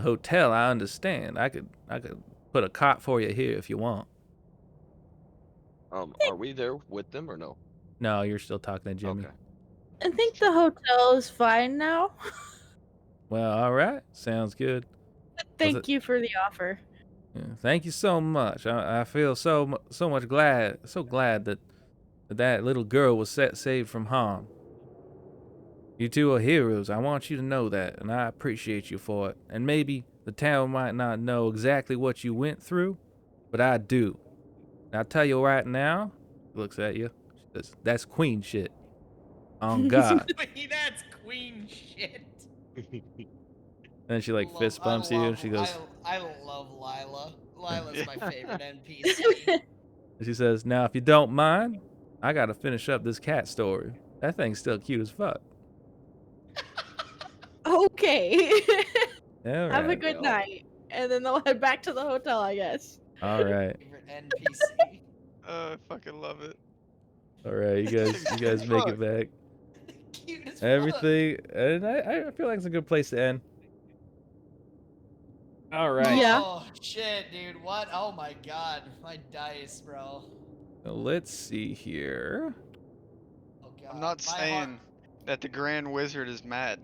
hotel, I understand. I could put a cot for you here if you want. Are we there with them or no? No, you're still talking to Jimmy. Okay. I think the hotel is fine now. Well, all right. Sounds good. Thank you for the offer. Yeah, thank you so much. I feel so much glad, so glad that little girl was saved from harm. You two are heroes. I want you to know that, and I appreciate you for it. And maybe the town might not know exactly what you went through, but I do. And I'll tell you right now. She looks at you. She says, "That's queen shit." On God. Wait, that's queen shit. Then she like fist bumps you, and she goes, I love Lila. Lila's Yeah. my favorite NPC. she says, "Now if you don't mind, I gotta finish up this cat story. That thing's still cute as fuck." Okay. All Have a right. good Yeah. night. And then they'll head back to the hotel, I guess. All right. Favorite NPC. I fucking love it. All right. You guys make it back. Cute as fuck. Everything, and I feel like it's a good place to end. All right. Yeah. Oh shit, dude. What? Oh my god. My dice, bro. So let's see here. Oh god. I'm not My heart- saying that the Grand Wizard is mad,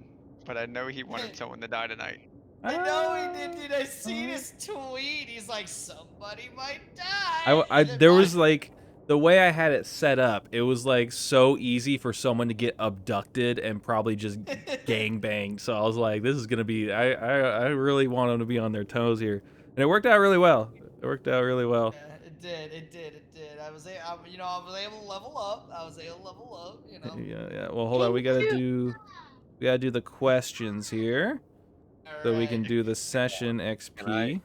but I know he wanted someone to die tonight. I know he did, dude. I seen his tweet. He's like, somebody might die. And then There my- was like the way I had it set up. It was like so easy for someone to get abducted and probably just gang banged. So I was like, this is gonna be. I really want them to be on their toes here, and it worked out really well. It worked out really well. Yeah, it did. I was able, I was able to level up. You know. Yeah. Well, hold on. We gotta do the questions here, so we can Alright. do the session XP.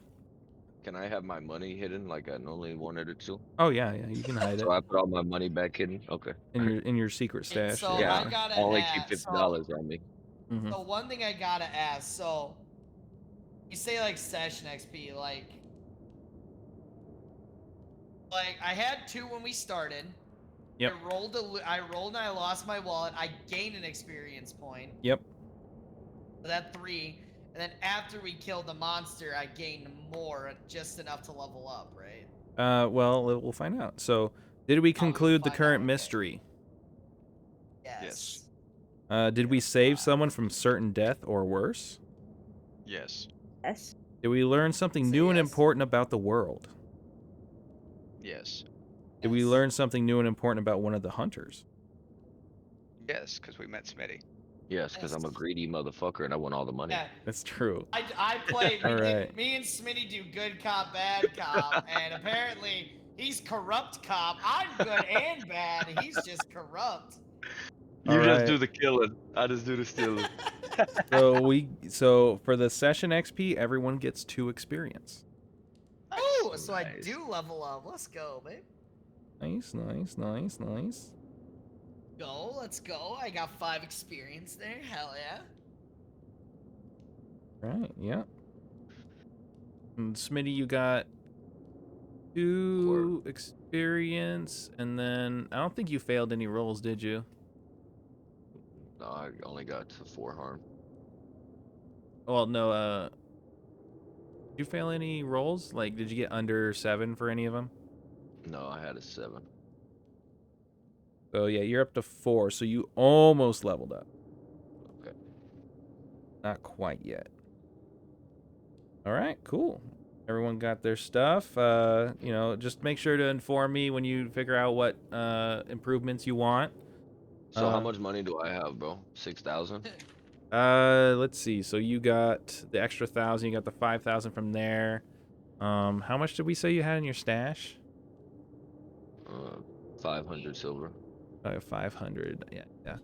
Can I have my money hidden like I normally wanted it to? Oh yeah, you can hide it So I put all my money back hidden? Okay. in your secret stash. So Yeah. I gotta I only ask, keep $50 on me. Mhm. So one thing I gotta ask, so you say like session XP, like I had 2 when we started. Yep. I rolled and I lost my wallet. I gained an experience point. Yep. So that 3. And then after we killed the monster, I gained more, just enough to level up, right? Well, we'll find out. So, did we Oh, we will conclude the find current out, okay. mystery? Yes. Did we save someone from certain death or worse? Yes. Yes. Did we learn something Say new and yes. important about the world? Yes. Did we Yes. learn something new and important about one of the hunters? Yes, because we met Smitty. Yes, because I'm a greedy motherfucker and I want all the money. Yeah. That's true. I play. All right. Me and Smitty do good cop, bad cop, and apparently he's corrupt cop. I'm good and bad. He's just corrupt. You All just right. do the killing. I just do the stealing. So for the session XP, everyone gets 2 experience. Oh, so I nice. do level up. Let's go, babe. Nice, nice, nice, nice. Go, let's go. I got 5 experience there. Hell yeah. Right, yeah. And Smitty, you got 2 experience, and then I don't think you failed any rolls, did you? No, I only got to 4 harm. Well, no. Did you fail any rolls? Like, did you get under 7 for any of them? No, I had a 7. So yeah, you're up to 4, so you almost leveled up. Okay. Not quite yet. All right, cool. Everyone got their stuff. You know, just make sure to inform me when you figure out what improvements you want. So how much money do I have, bro? 6,000? Let's see. So you got the extra 1,000. You got the 5,000 from there. How much did we say you had in your stash? 500 silver. 500. Yeah, yeah.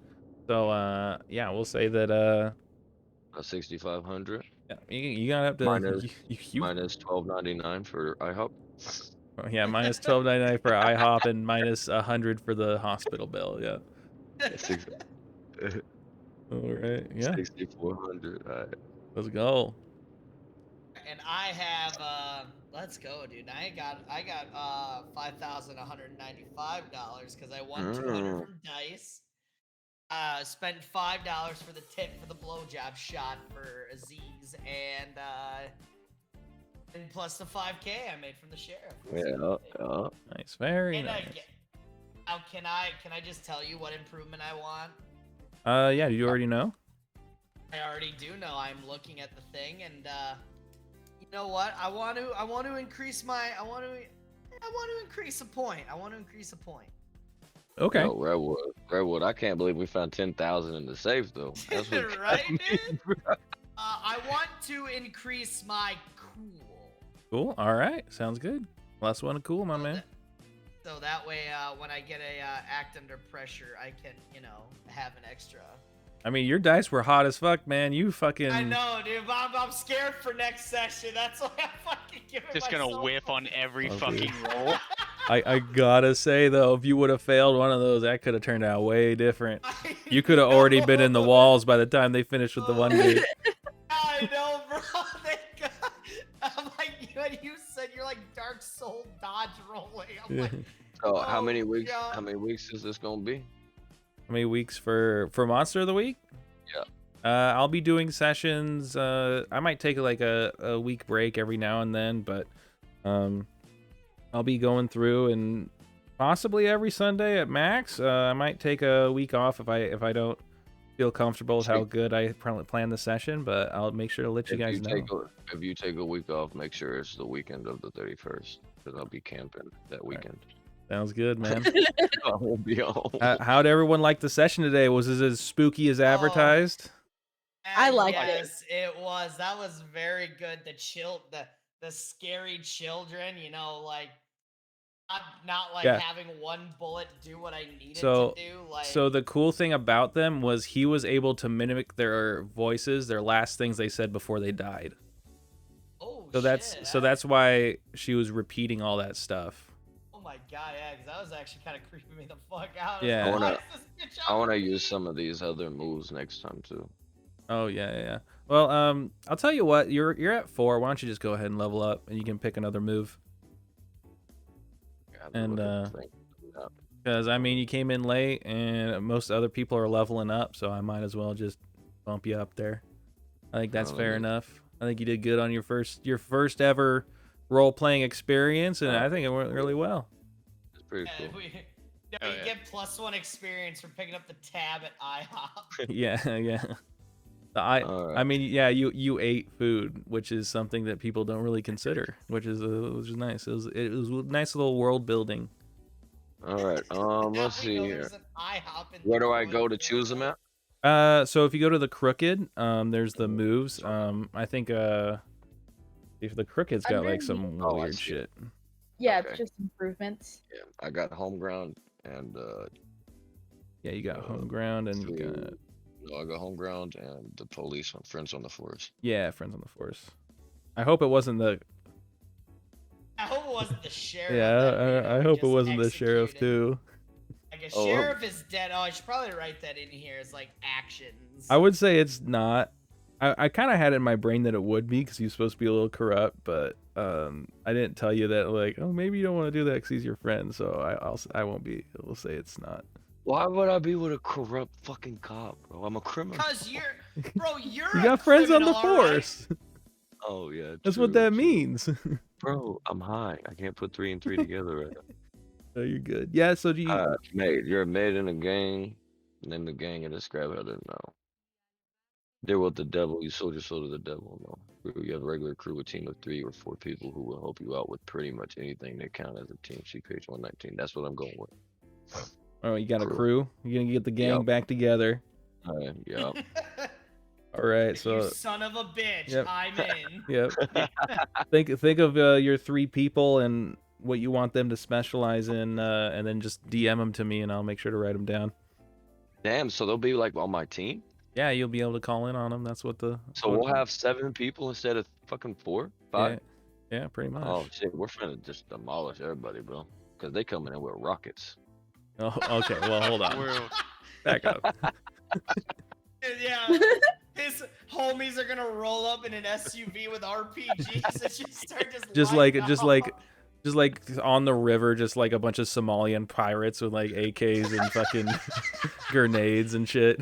So yeah, we'll say that 6,500. yeah, you got up to Minus, you minus 12.99 for IHOP. yeah, minus 12.99 for IHOP and minus 100 for the hospital bill. Yeah. Six, All right. Yeah. 6,400. All right. Let's go. And I have let's go, dude. I got $5,195 because I won 200 from dice. Spent $5 for the tip for the blowjob shot for Aziz, and plus the 5K I made from the sheriff. Yeah. Nice. Very And nice. now can I just tell you what improvement I want? Yeah, do you already know? I already do know. I'm looking at the thing, and you know what? I want to increase my. I want to increase a point. I want to increase a point. Okay. Yo, Redwood. I can't believe we found 10,000 in the safe though. That's what Right, dude? I want to increase my cool. Cool. All right. Sounds good. Last one, cool, my man. So that way, when I get a act under pressure, I can, have an extra. I mean, your dice were hot as fuck, man. You fucking. I know, dude. But I'm scared for next session. That's why I'm fucking giving Just myself. gonna whiff on every Oh, fucking dude. roll. I gotta say though, if you would have failed one of those, that could have turned out way different. I You could have already been in the know. walls by the time they finished with the one dude. I know, bro. Thank God. I'm like, when you said you're like Dark Soul dodge rolling. I'm like, So how many oh, weeks? God. How many weeks is this gonna be? How many weeks for Monster of the Week? Yeah. I'll be doing sessions. I might take like a week break every now and then, but I'll be going through and possibly every Sunday at max. I might take a week off if I don't feel comfortable with how good I plan the session, but I'll make sure to let you guys know. If you take a week off, make sure it's the weekend of the 31st, because I'll be camping that weekend. Sounds good, man. I won't be home. How'd everyone like the session today? Was it as spooky as advertised? I liked it. Yes, it was. That was very good. The scary children, like not like Yeah. having one bullet do what I needed So- to do. Like, So the cool thing about them was he was able to mimic their voices, their last things they said before they died. oh So shit, that's why she was repeating all that stuff. oh my god, yeah, because that was actually kind of creeping me the fuck out. Yeah. I was like, I "Why is this bitch I on want to me?" use some of these other moves next time too. Oh yeah. Well, I'll tell you what. You're at 4. Why don't you just go ahead and level up, and you can pick another move. Yeah, And, look at the thing. Yeah. Because I mean, you came in late, and most other people are leveling up, so I might as well just bump you up there. I think that's Oh, fair yeah. enough. I think you did good on your first ever role playing experience, and I think it went really well. It's pretty Yeah, cool. Oh, you yeah. get +1 experience for picking up the tab at IHOP. Yeah, yeah. All I right. mean, yeah, you ate food, which is something that people don't really consider, which is nice. It was nice little world building. All right. Now Let's we see know here. there's an IHOP in Where the do I Croix go to choose them Endormi. at? So if you go to the Crooked, there's the moves. Sorry. I think if the Crooked's got like some Oh, I weird see it. shit. Yeah, Okay. it's just improvements. Yeah, I got home ground and Yeah, you got home ground and you got no, I got home ground and the police from Friends on the Force. yeah, Friends on the Force. I hope it wasn't the I hope it wasn't the sheriff. yeah. that I we hope it just wasn't the sheriff executed. too. Like a Oh, sheriff is dead. Oh, I should probably write that in here as like actions. I would say it's not. I kind of had it in my brain that it would be because he's supposed to be a little corrupt, but I didn't tell you that like, oh, maybe you don't want to do that because he's your friend, so I won't be. We'll say it's not. why would I be with a corrupt fucking cop, bro? I'm a criminal. Because you're You a got friends on the criminal, all right? force. Oh yeah, That's true, what that true. means. Bro, I'm high. I can't put 3 and 3 together right now. Oh, you're good. Yeah. So do you? Mate, you're a mate in a gang. Name the gang and describe it. I didn't know. Deal with the devil. You sold your soul to the devil. No. You have a regular crew, a team of 3 or 4 people who will help you out with pretty much anything that count as a team. See page 119. That's what I'm going with. Oh, you got a Crew. crew. You're gonna get the gang Yup. back together. Yeah. All right. You So son of a bitch, Yep. I'm in. yep. Think of your 3 people and what you want them to specialize in, and then just DM them to me, and I'll make sure to write them down. Damn, so they'll be like on my team? Yeah, you'll be able to call in on them. That's what the. So we'll have 7 people instead of fucking 4? 5? Yeah, pretty much. Oh shit, we're finna just demolish everybody, bro. Cause they coming in with rockets. Oh, okay. Well, hold on. We're- Back up. Yeah. His homies are gonna roll up in an SUV with RPGs and just start just like on the river, just like a bunch of Somalian pirates with like AKs and fucking grenades and shit.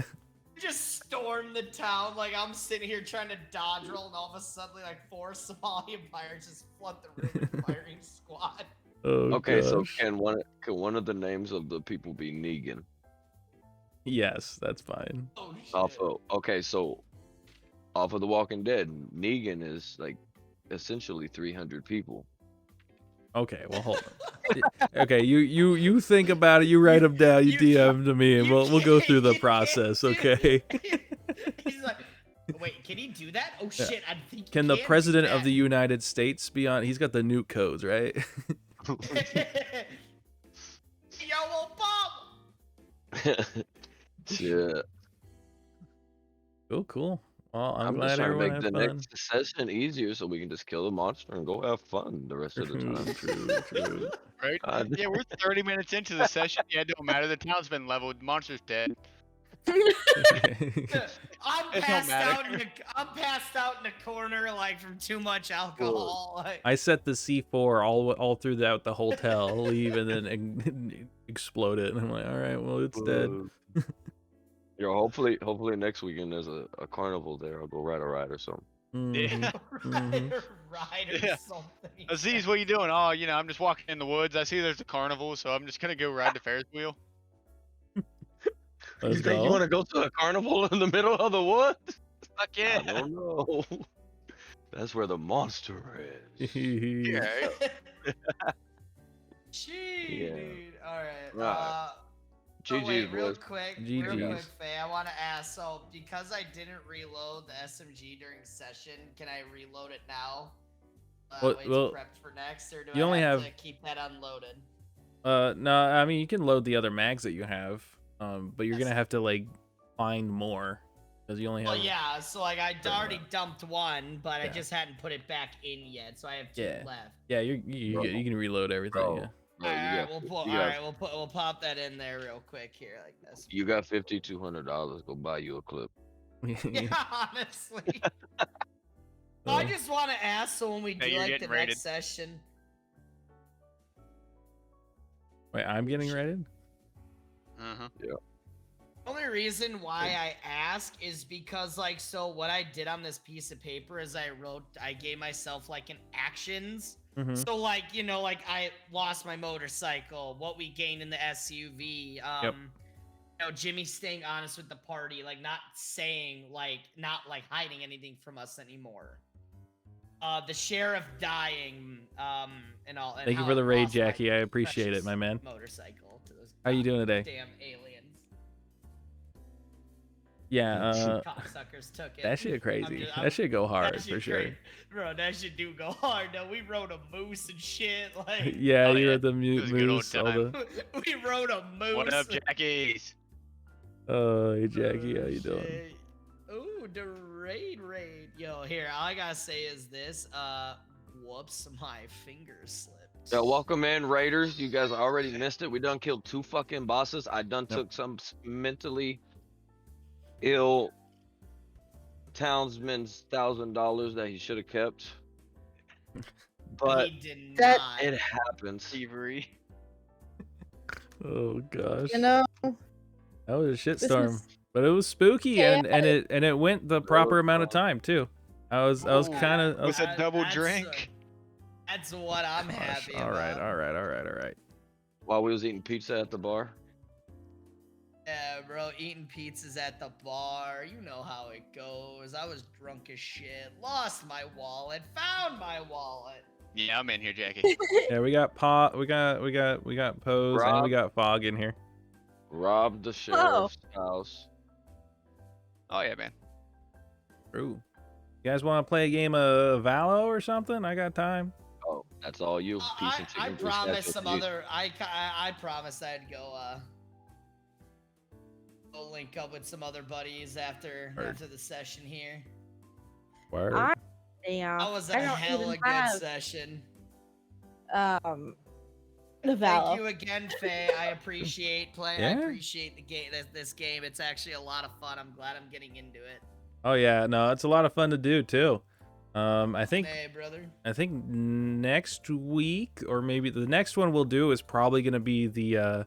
just storm the town. Like I'm sitting here trying to dodge roll, and all of a sudden, like 4 Somalian pirates just flood the room with firing squad. Oh, Okay, so gosh. can one of the names of the people be Negan? Yes, that's fine. Oh shit. Okay, so off of The Walking Dead, Negan is like essentially 300 people. Okay, well, hold on. Okay, you think about it. You write them down. You DM to me, and we'll go through the process. Okay. He's like, wait, can he do that? Oh Yeah. shit, I think. He Can the do president of that. the United States be on? He's got the nuke codes, right? Yo, Obama. Yeah. Cool. Well, I'm just glad trying to everyone make had the fun. next session easier so we can just kill the monster and go have fun the rest of the time. True. Right? God. Yeah, we're 30 minutes into the session. Yeah, it don't matter. The town's been leveled. Monster's dead. I'm It don't passed matter. I'm passed out in a corner, like from too much alcohol. Like, I set the C4 all throughout the hotel, leave, and then explode it. And I'm like, all right, well, it's dead. Yo, hopefully next weekend there's a carnival there. I'll go ride a ride or something. Mhm. Yeah. ride or Yeah. something. Aziz, what you doing? Oh, I'm just walking in the woods. I see there's a carnival, so I'm just gonna go ride the Ferris wheel. Let's You think go. you want to go to a carnival in the middle of the woods? Fuck I yeah. don't know. That's where the monster is. Yeah. Gee, Yeah. dude. All right. Right. Oh, wait, GG's, real boys. quick, GG's. Faye, I want to ask. So, because I didn't reload the SMG during session, can I reload it now? Well- Wait well, till prepped for next, or do you I only have have- to keep that unloaded? No, I mean you can load the other mags that you have, but you're gonna That's- have to like find more because you only have. Well, yeah. So, like, I already dumped one, but I Yeah. just hadn't put it back in yet, so I have 2 Yeah. left. Yeah, you Bro. can reload everything. Bro, Yeah. bro, Alright, we'll you got- we'll pop that in there real quick here, like this. You got $5,200. Go buy you a clip. Yeah, honestly. I just want to ask, so when we Hey, do you're like the getting rated. next session, Wait, I'm getting rated. Uh-huh. Only reason why I ask is because, like, so what I did on this piece of paper is I gave myself like an actions. Mm-hmm. So, like, you know, like I lost my motorcycle, what we gained in the SUV, Yep. you know, Jimmy staying honest with the party, like not saying, like, not like hiding anything from us anymore. The sheriff dying, and all, and Thank you how for I the raid, lost my Jackie. I appreciate it, precious my man. motorcycle to those How you doing today? damn aliens. Yeah, Cocksuckers took it. that shit I'm crazy. just- That shit go hard that for shit sure. crazy. Bro, that shit do go hard. No, we rode a moose and shit. Like, Yeah, Oh, you yeah. were the It was a good old moose, all time. the. we rode a moose. What up, Jackies? Oh, hey Jackie, how Oh, you doing? shit. Ooh, the raid. Yo, here, all I gotta say is this. Whoops, my finger slipped. Yeah, welcome in, Raiders. You guys already missed it. We done killed 2 fucking bosses. I done Yep. took some mentally ill townsman's $1,000 that he should have kept. But he did that- not. it happens. Thievery. Oh gosh, You know, that was a this shitstorm, was but it was spooky Yeah. and it went the proper amount of time too. I was Ooh. kind of. With a double That's, drink. That's what I'm happy All right, about. all right, all right, all right. While we was eating pizza at the bar. Yeah, bro, eating pizzas at the bar. You know how it goes. I was drunk as shit. Lost my wallet. Found my wallet. Yeah, I'm in here, Jackie. Yeah, we got we got Pose, and we Rob. got Fog in here. Robbed the sheriff's house. Oh yeah, man. Ooh. You guys want to play a game of Valo or something? I got time. Oh, that's all you. Peace and I chicken grease, promised that's some what you- other. I promised I'd go link up with some other buddies after Word. the session here. Word. yeah, That was a I don't hella even good have, session. the Thank Valor. you again, Faye. I appreciate playing. I Yeah. appreciate the game. This game. It's actually a lot of fun. I'm glad I'm getting into it. Oh yeah, no, it's a lot of fun to do too. I think Hey, brother. next week or maybe the next one we'll do is probably gonna be the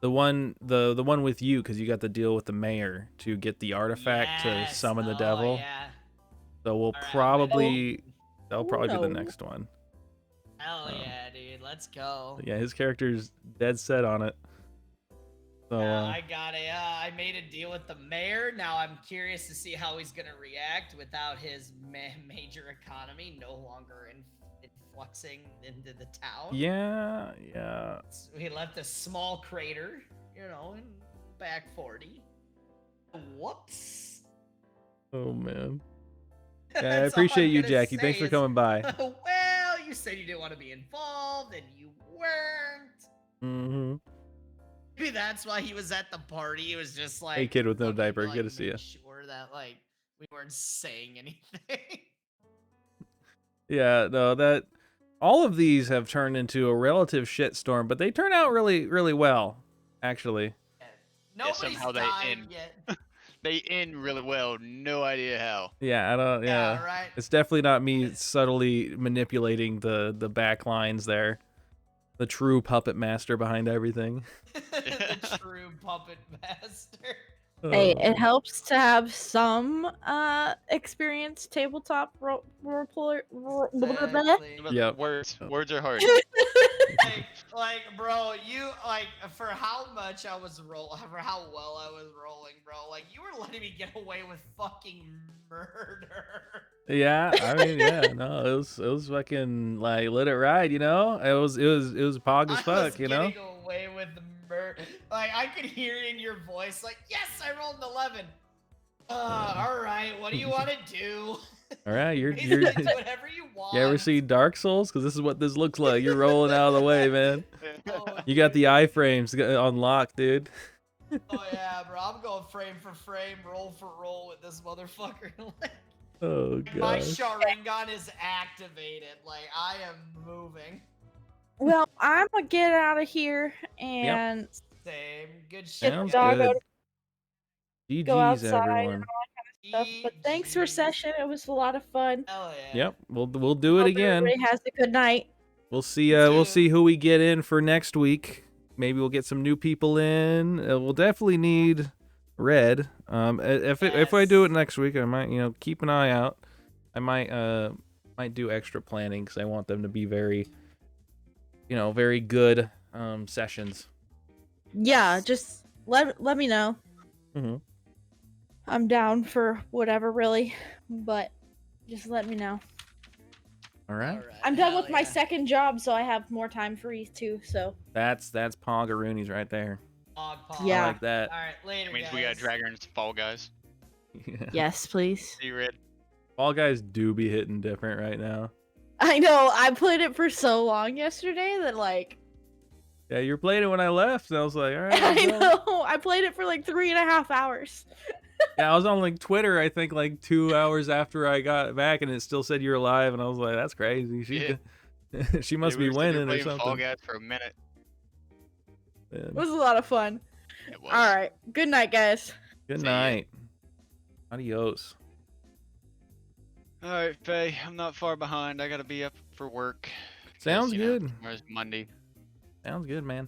one with you because you got to deal with the mayor to get the artifact to Yes. summon the Oh, devil. Yeah. So we'll All right, probably that'll probably be the No. next one. Hell yeah, dude. Let's go. Yeah, his character's dead set on it. So I got it. I made a deal with the mayor. Now I'm curious to see how he's gonna react without his major economy no longer influxing into the town. yeah. So he left a small crater, you know, in back 40. Whoops. Oh man. Yeah, I That's all appreciate I'm you, gonna Jackie. say Thanks for is, coming by. well, you said you didn't want to be involved, and you weren't. Mm-hmm. Maybe that's why he was at the party. He was just like, Hey, kid with no looking to, diaper. like, Good to see make you. Sure that like we weren't saying anything. Yeah, no, that all of these have turned into a relative shitstorm, but they turn out really, really well, actually. Nobody's somehow they died end. yet. They end really well. No idea how. Yeah, I don't. Yeah, right. it's definitely not me subtly manipulating the back lines there. The true puppet master behind everything. The true puppet master. Hey, Oh. it helps to have some experienced tabletop role Exactly. Yep. Words are hard. like, bro, you like for how much I was for how well I was rolling, bro. Like, you were letting me get away with fucking murder. Yeah, I mean, yeah, no, it was fucking like let it ride, you know. It was pog as fuck, you know. Getting away with murder. Like, I could hear it in your voice, like, yes, I rolled an 11. All right, what do you want to do? All right, you're Basically, do whatever you want. You ever see Dark Souls? Because this is what this looks like. You're rolling out of the way, man. Oh, You got the dude. iframes unlocked, dude. Oh yeah, bro. I'm going frame for frame, roll for roll with this motherfucker. Oh My gosh. Sharingan is activated. Like, I am moving. Well, I'm gonna get out of here and Same. Good shit. Get Sounds the dog good. out, GG's, go outside everyone. stuff. But thanks for GGs. session. It was a lot of fun. Hell yeah. Yep, we'll do it Hope again. everybody has a good night. We'll see. You We'll too. see who we get in for next week. Maybe we'll get some new people in. We'll definitely need red. If I do it Yes. next week, I might keep an eye out. I might do extra planning because I want them to be very very good sessions. Yeah, just let me know. Mm-hmm. I'm down for whatever, really, but just let me know. All right. I'm done hell with my yeah. second job, so I have more time free too. So That's Poggaroonies right there. Pog, pog. I Yeah. like that. All right, later, Means guys. we gotta drag her into Fall Guys. Yeah. yes, please. See you, Red. Fall Guys do be hitting different right now. I know. I played it for so long yesterday that like Yeah, you were playing it when I left, and I was like, all right, I let's go. know. I played it for like 3.5 hours. Yeah, I was on like Twitter, I think like 2 hours after I got back, and it still said you're alive, and I was like, that's crazy. She must Yeah, we be were sitting there winning or playing Fall something. Guys for a minute. Man. It was a lot of fun. It was. All right. Good night, guys. Good See ya. night. Adios. All right, Faye. I'm not far behind. I gotta be up for work. 'cause, Sounds you know, good. tomorrow's Monday. Sounds good, man.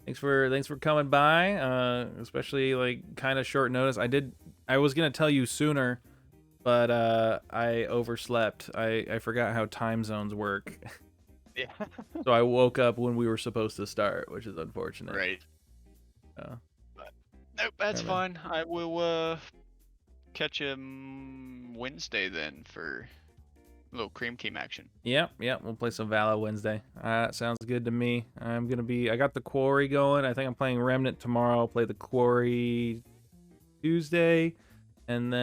Thanks for coming by. Especially like kind of short notice. I was gonna tell you sooner, but I overslept. I forgot how time zones work. Yeah. So I woke up when we were supposed to start, which is unfortunate. Right. Oh. Nope, that's Alright, man. fine. I will catch him Wednesday then for a little cream team action. Yep. We'll play some Valor Wednesday. Sounds good to me. I got the Quarry going. I think I'm playing Remnant tomorrow. I'll play the Quarry Tuesday, and then